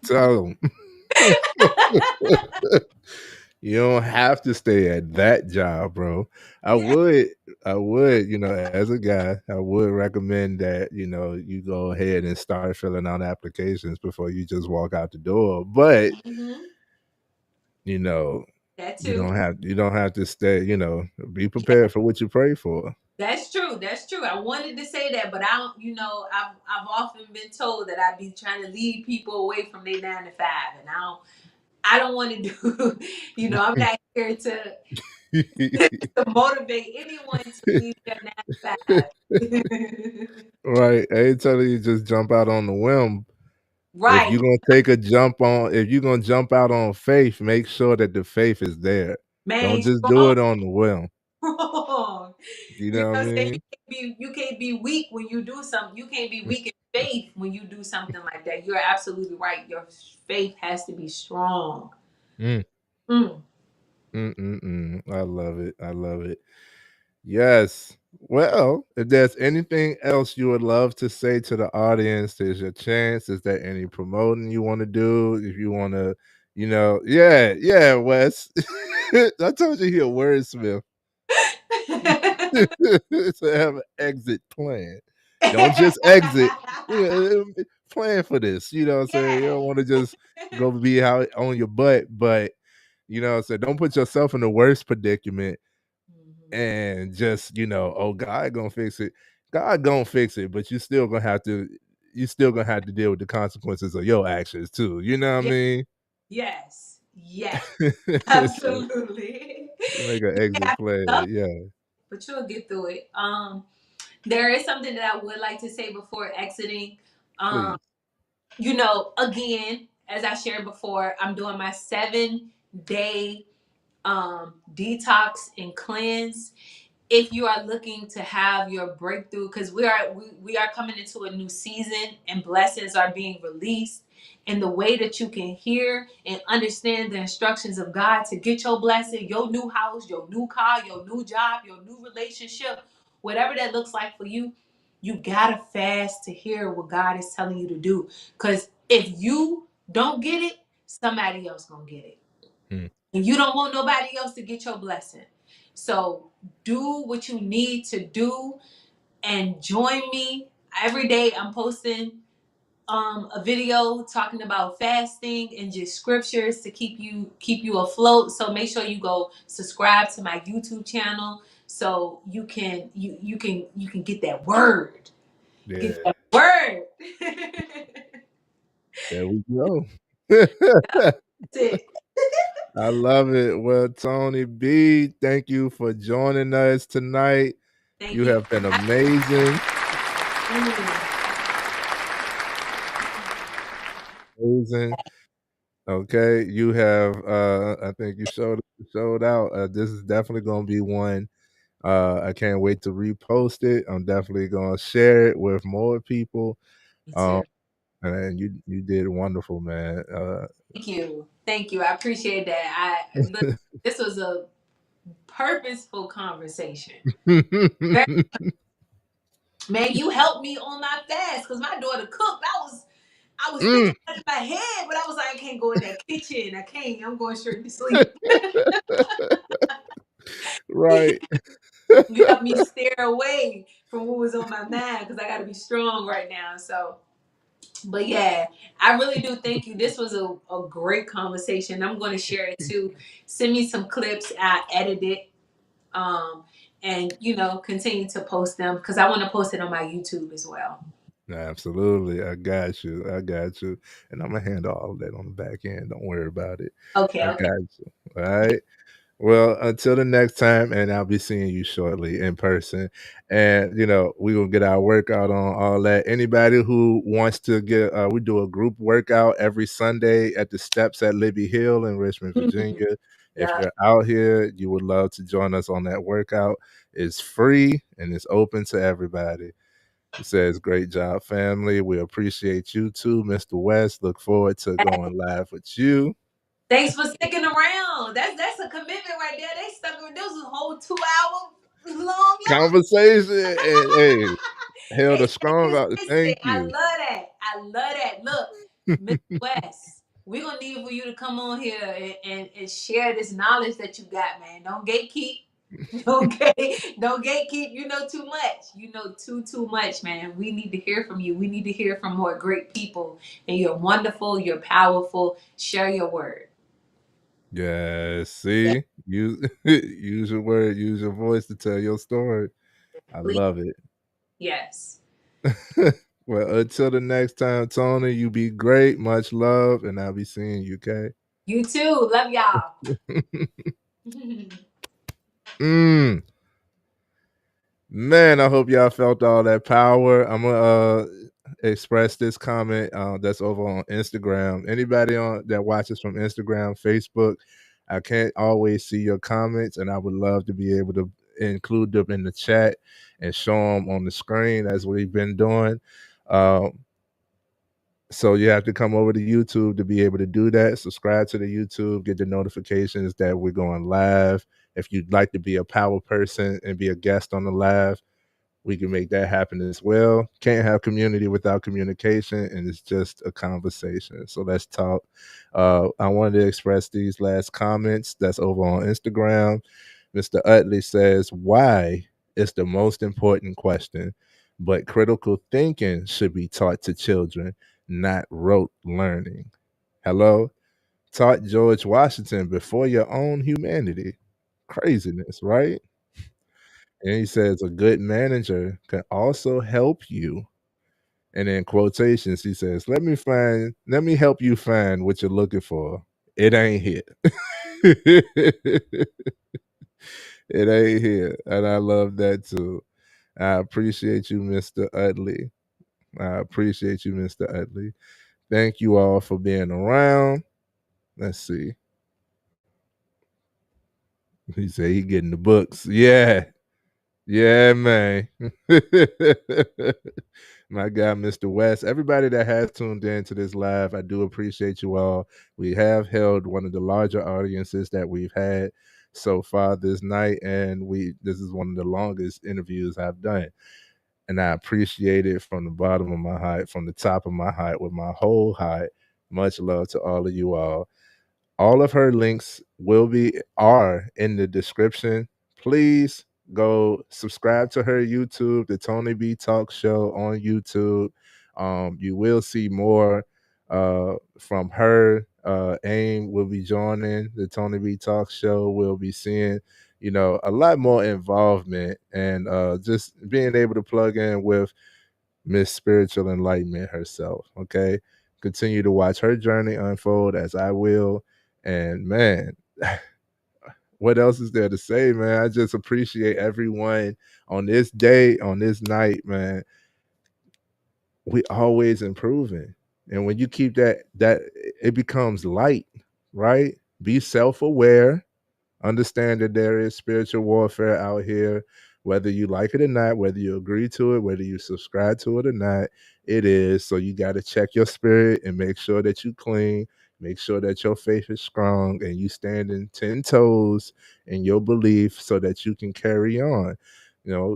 [SPEAKER 1] So you don't have to stay at that job, bro. I
[SPEAKER 2] Yeah.
[SPEAKER 1] would, as a guy, I would recommend that, you go ahead and start filling out applications before you just walk out the door. But,
[SPEAKER 2] Hmm.
[SPEAKER 1] you know,
[SPEAKER 2] That
[SPEAKER 1] you
[SPEAKER 2] too.
[SPEAKER 1] don't have to stay, be
[SPEAKER 2] Yeah,
[SPEAKER 1] prepared for what you pray for.
[SPEAKER 2] that's true. That's true. I wanted to say that, but I don't. I've often been told that I be trying to lead people away from their 9 to 5, and I don't. I don't want to do, I'm not here to motivate anyone to leave their nine to 5.
[SPEAKER 1] Right. I ain't telling you just jump out on the whim. If
[SPEAKER 2] Right.
[SPEAKER 1] you're gonna take a jump on if you're gonna jump out on faith, make sure that the faith is there. Don't
[SPEAKER 2] Man,
[SPEAKER 1] just do
[SPEAKER 2] strong.
[SPEAKER 1] it on the whim.
[SPEAKER 2] Strong.
[SPEAKER 1] You
[SPEAKER 2] You
[SPEAKER 1] know what I
[SPEAKER 2] know what I'm saying?
[SPEAKER 1] mean?
[SPEAKER 2] You can't be weak when you do something. You can't be weak in faith when you do something like that. You're absolutely right. Your faith has to be strong.
[SPEAKER 1] Mm,
[SPEAKER 2] Mm.
[SPEAKER 1] I love it. I love it. Yes. Well, if there's anything else you would love to say to the audience, there's your chance. Is there any promoting you want to do? If you want to, yeah, yeah, Wes. I told you he a wordsmith. So have an exit plan. Don't just exit. Plan for this. You know what I'm saying? You
[SPEAKER 2] Yeah.
[SPEAKER 1] don't want to just go be out on your butt, but what I'm saying? Don't put yourself in the worst predicament
[SPEAKER 2] Mhm.
[SPEAKER 1] and just, oh, God gonna fix it. God gonna fix it, but you still gonna have to deal with the consequences of your actions too. You know what I
[SPEAKER 2] Yeah.
[SPEAKER 1] mean?
[SPEAKER 2] Yes. Yes.
[SPEAKER 1] So
[SPEAKER 2] Absolutely.
[SPEAKER 1] make an
[SPEAKER 2] You
[SPEAKER 1] exit
[SPEAKER 2] have
[SPEAKER 1] plan.
[SPEAKER 2] to,
[SPEAKER 1] Yeah,
[SPEAKER 2] but you'll get through it. There is something that I would like to say before exiting. Um,
[SPEAKER 1] please.
[SPEAKER 2] Again, as I shared before, I'm doing my 7-day detox and cleanse. If you are looking to have your breakthrough, because we are coming into a new season and blessings are being released, and the way that you can hear and understand the instructions of God to get your blessing, your new house, your new car, your new job, your new relationship, whatever that looks like for you, you gotta fast to hear what God is telling you to do. Because if you don't get it, somebody else gonna get it,
[SPEAKER 1] Mm.
[SPEAKER 2] and you don't want nobody else to get your blessing. So do what you need to do and join me. Every day I'm posting a video talking about fasting and just scriptures to keep you afloat. So make sure you go subscribe to my YouTube channel so you can get that word. Get
[SPEAKER 1] Yeah,
[SPEAKER 2] that word.
[SPEAKER 1] there we go.
[SPEAKER 2] That's it.
[SPEAKER 1] I love it. Well, Tony B, thank you for joining us tonight.
[SPEAKER 2] Thank
[SPEAKER 1] You
[SPEAKER 2] you.
[SPEAKER 1] have been amazing.
[SPEAKER 2] Mm.
[SPEAKER 1] Amazing. Okay, you have I think you showed out. This is definitely gonna be one. I can't wait to repost it. I'm definitely gonna share it with more people.
[SPEAKER 2] Me
[SPEAKER 1] Um
[SPEAKER 2] too.
[SPEAKER 1] and you did wonderful, man.
[SPEAKER 2] Thank you. Thank you. I appreciate that. Look, this was a purposeful conversation. Man, you helped me on my fast because my daughter cooked. I was thinking
[SPEAKER 1] Mm.
[SPEAKER 2] in my head, but I was like, I can't go in that kitchen. I can't. I'm going straight to sleep.
[SPEAKER 1] Right.
[SPEAKER 2] You helped me steer away from what was on my mind because I got to be strong right now. So, but yeah, I really do thank you. This was a great conversation. I'm going to share it too. Send me some clips. I edit it. Um, and continue to post them because I want to post it on my YouTube as well.
[SPEAKER 1] Absolutely. I got you. I got you. And I'm gonna handle all of that on the back end. Don't worry about it.
[SPEAKER 2] Okay,
[SPEAKER 1] I
[SPEAKER 2] okay.
[SPEAKER 1] got you. All right. Well, until the next time, and I'll be seeing you shortly in person. And we will get our workout on all that. Anybody who wants to we do a group workout every Sunday at the steps at Libby Hill in Richmond, Virginia. If
[SPEAKER 2] Yeah.
[SPEAKER 1] you're out here, you would love to join us on that workout. It's free and it's open to everybody. It says, "Great job, family. We appreciate you too, Mr. West. Look forward to going live with you."
[SPEAKER 2] Thanks for sticking around. That's a commitment right there. They stuck with this whole 2 hour long live.
[SPEAKER 1] Conversation and hey, held
[SPEAKER 2] They
[SPEAKER 1] a
[SPEAKER 2] stay
[SPEAKER 1] strong out.
[SPEAKER 2] consistent.
[SPEAKER 1] Thank
[SPEAKER 2] I
[SPEAKER 1] you.
[SPEAKER 2] love that. I love that. Look, Mr. West, we're gonna need for you to come on here and share this knowledge that you got, man. Don't gatekeep. Don't gatekeep. You know too much. You know too much, man. We need to hear from you. We need to hear from more great people. And you're wonderful. You're powerful. Share your word.
[SPEAKER 1] Yeah,
[SPEAKER 2] Yeah,
[SPEAKER 1] see, use use your word, use your voice to tell your story. I
[SPEAKER 2] please.
[SPEAKER 1] love it.
[SPEAKER 2] Yes.
[SPEAKER 1] Well, until the next time, Tony, you be great. Much love, and I'll be seeing you. Okay.
[SPEAKER 2] You too. Love y'all.
[SPEAKER 1] Mm. Man, I hope y'all felt all that power. I'm gonna express this comment that's over on Instagram. Anybody on that watches from Instagram, Facebook, I can't always see your comments, and I would love to be able to include them in the chat and show them on the screen as we've been doing. Um, so you have to come over to YouTube to be able to do that. Subscribe to the YouTube, get the notifications that we're going live. If you'd like to be a power person and be a guest on the live, we can make that happen as well. Can't have community without communication, and it's just a conversation. So let's talk. I wanted to express these last comments that's over on Instagram. Mr. Utley says, why is the most important question, but critical thinking should be taught to children, not rote learning. Hello? Taught George Washington before your own humanity. Craziness, right? And he says a good manager can also help you. And in quotations, he says, let me help you find what you're looking for. It ain't here. It ain't here. And I love that too. I appreciate you, Mr. Utley. I appreciate you, Mr. Utley. Thank you all for being around. Let's see. He said he getting the books. Yeah. Yeah, man. My guy, Mr. West. Everybody that has tuned in to this live, I do appreciate you all. We have held one of the larger audiences that we've had so far this night, and this is one of the longest interviews I've done. And I appreciate it from the bottom of my heart, from the top of my heart, with my whole heart. Much love to all of you all. All of her links are in the description. Please go subscribe to her YouTube, the Tony B Talk Show on YouTube. You will see more from her. AIM will be joining the Tony B Talk Show. We'll be seeing, a lot more involvement and just being able to plug in with Miss Spiritual Enlightenment herself. Okay. Continue to watch her journey unfold as I will. And man, what else is there to say, man? I just appreciate everyone on this day, on this night, man. We always improving. And when you keep that it becomes light, right? Be self-aware. Understand that there is spiritual warfare out here, whether you like it or not, whether you agree to it, whether you subscribe to it or not, it is. So you got to check your spirit and make sure that you clean, make sure that your faith is strong and you standing 10 toes in your belief so that you can carry on.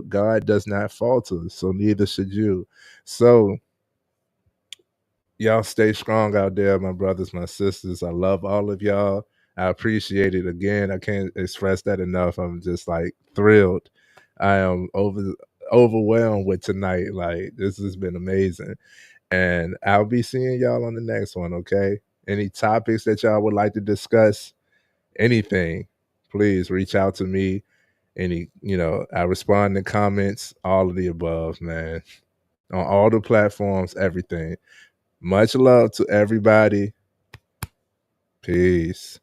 [SPEAKER 1] God does not falter, so neither should you. So y'all stay strong out there, my brothers, my sisters. I love all of y'all. I appreciate it. Again, I can't express that enough. I'm just like thrilled. I am overwhelmed with tonight. Like, this has been amazing. And I'll be seeing y'all on the next one, okay? Any topics that y'all would like to discuss, anything, please reach out to me. I respond to comments, all of the above, man. On all the platforms, everything. Much love to everybody. Peace.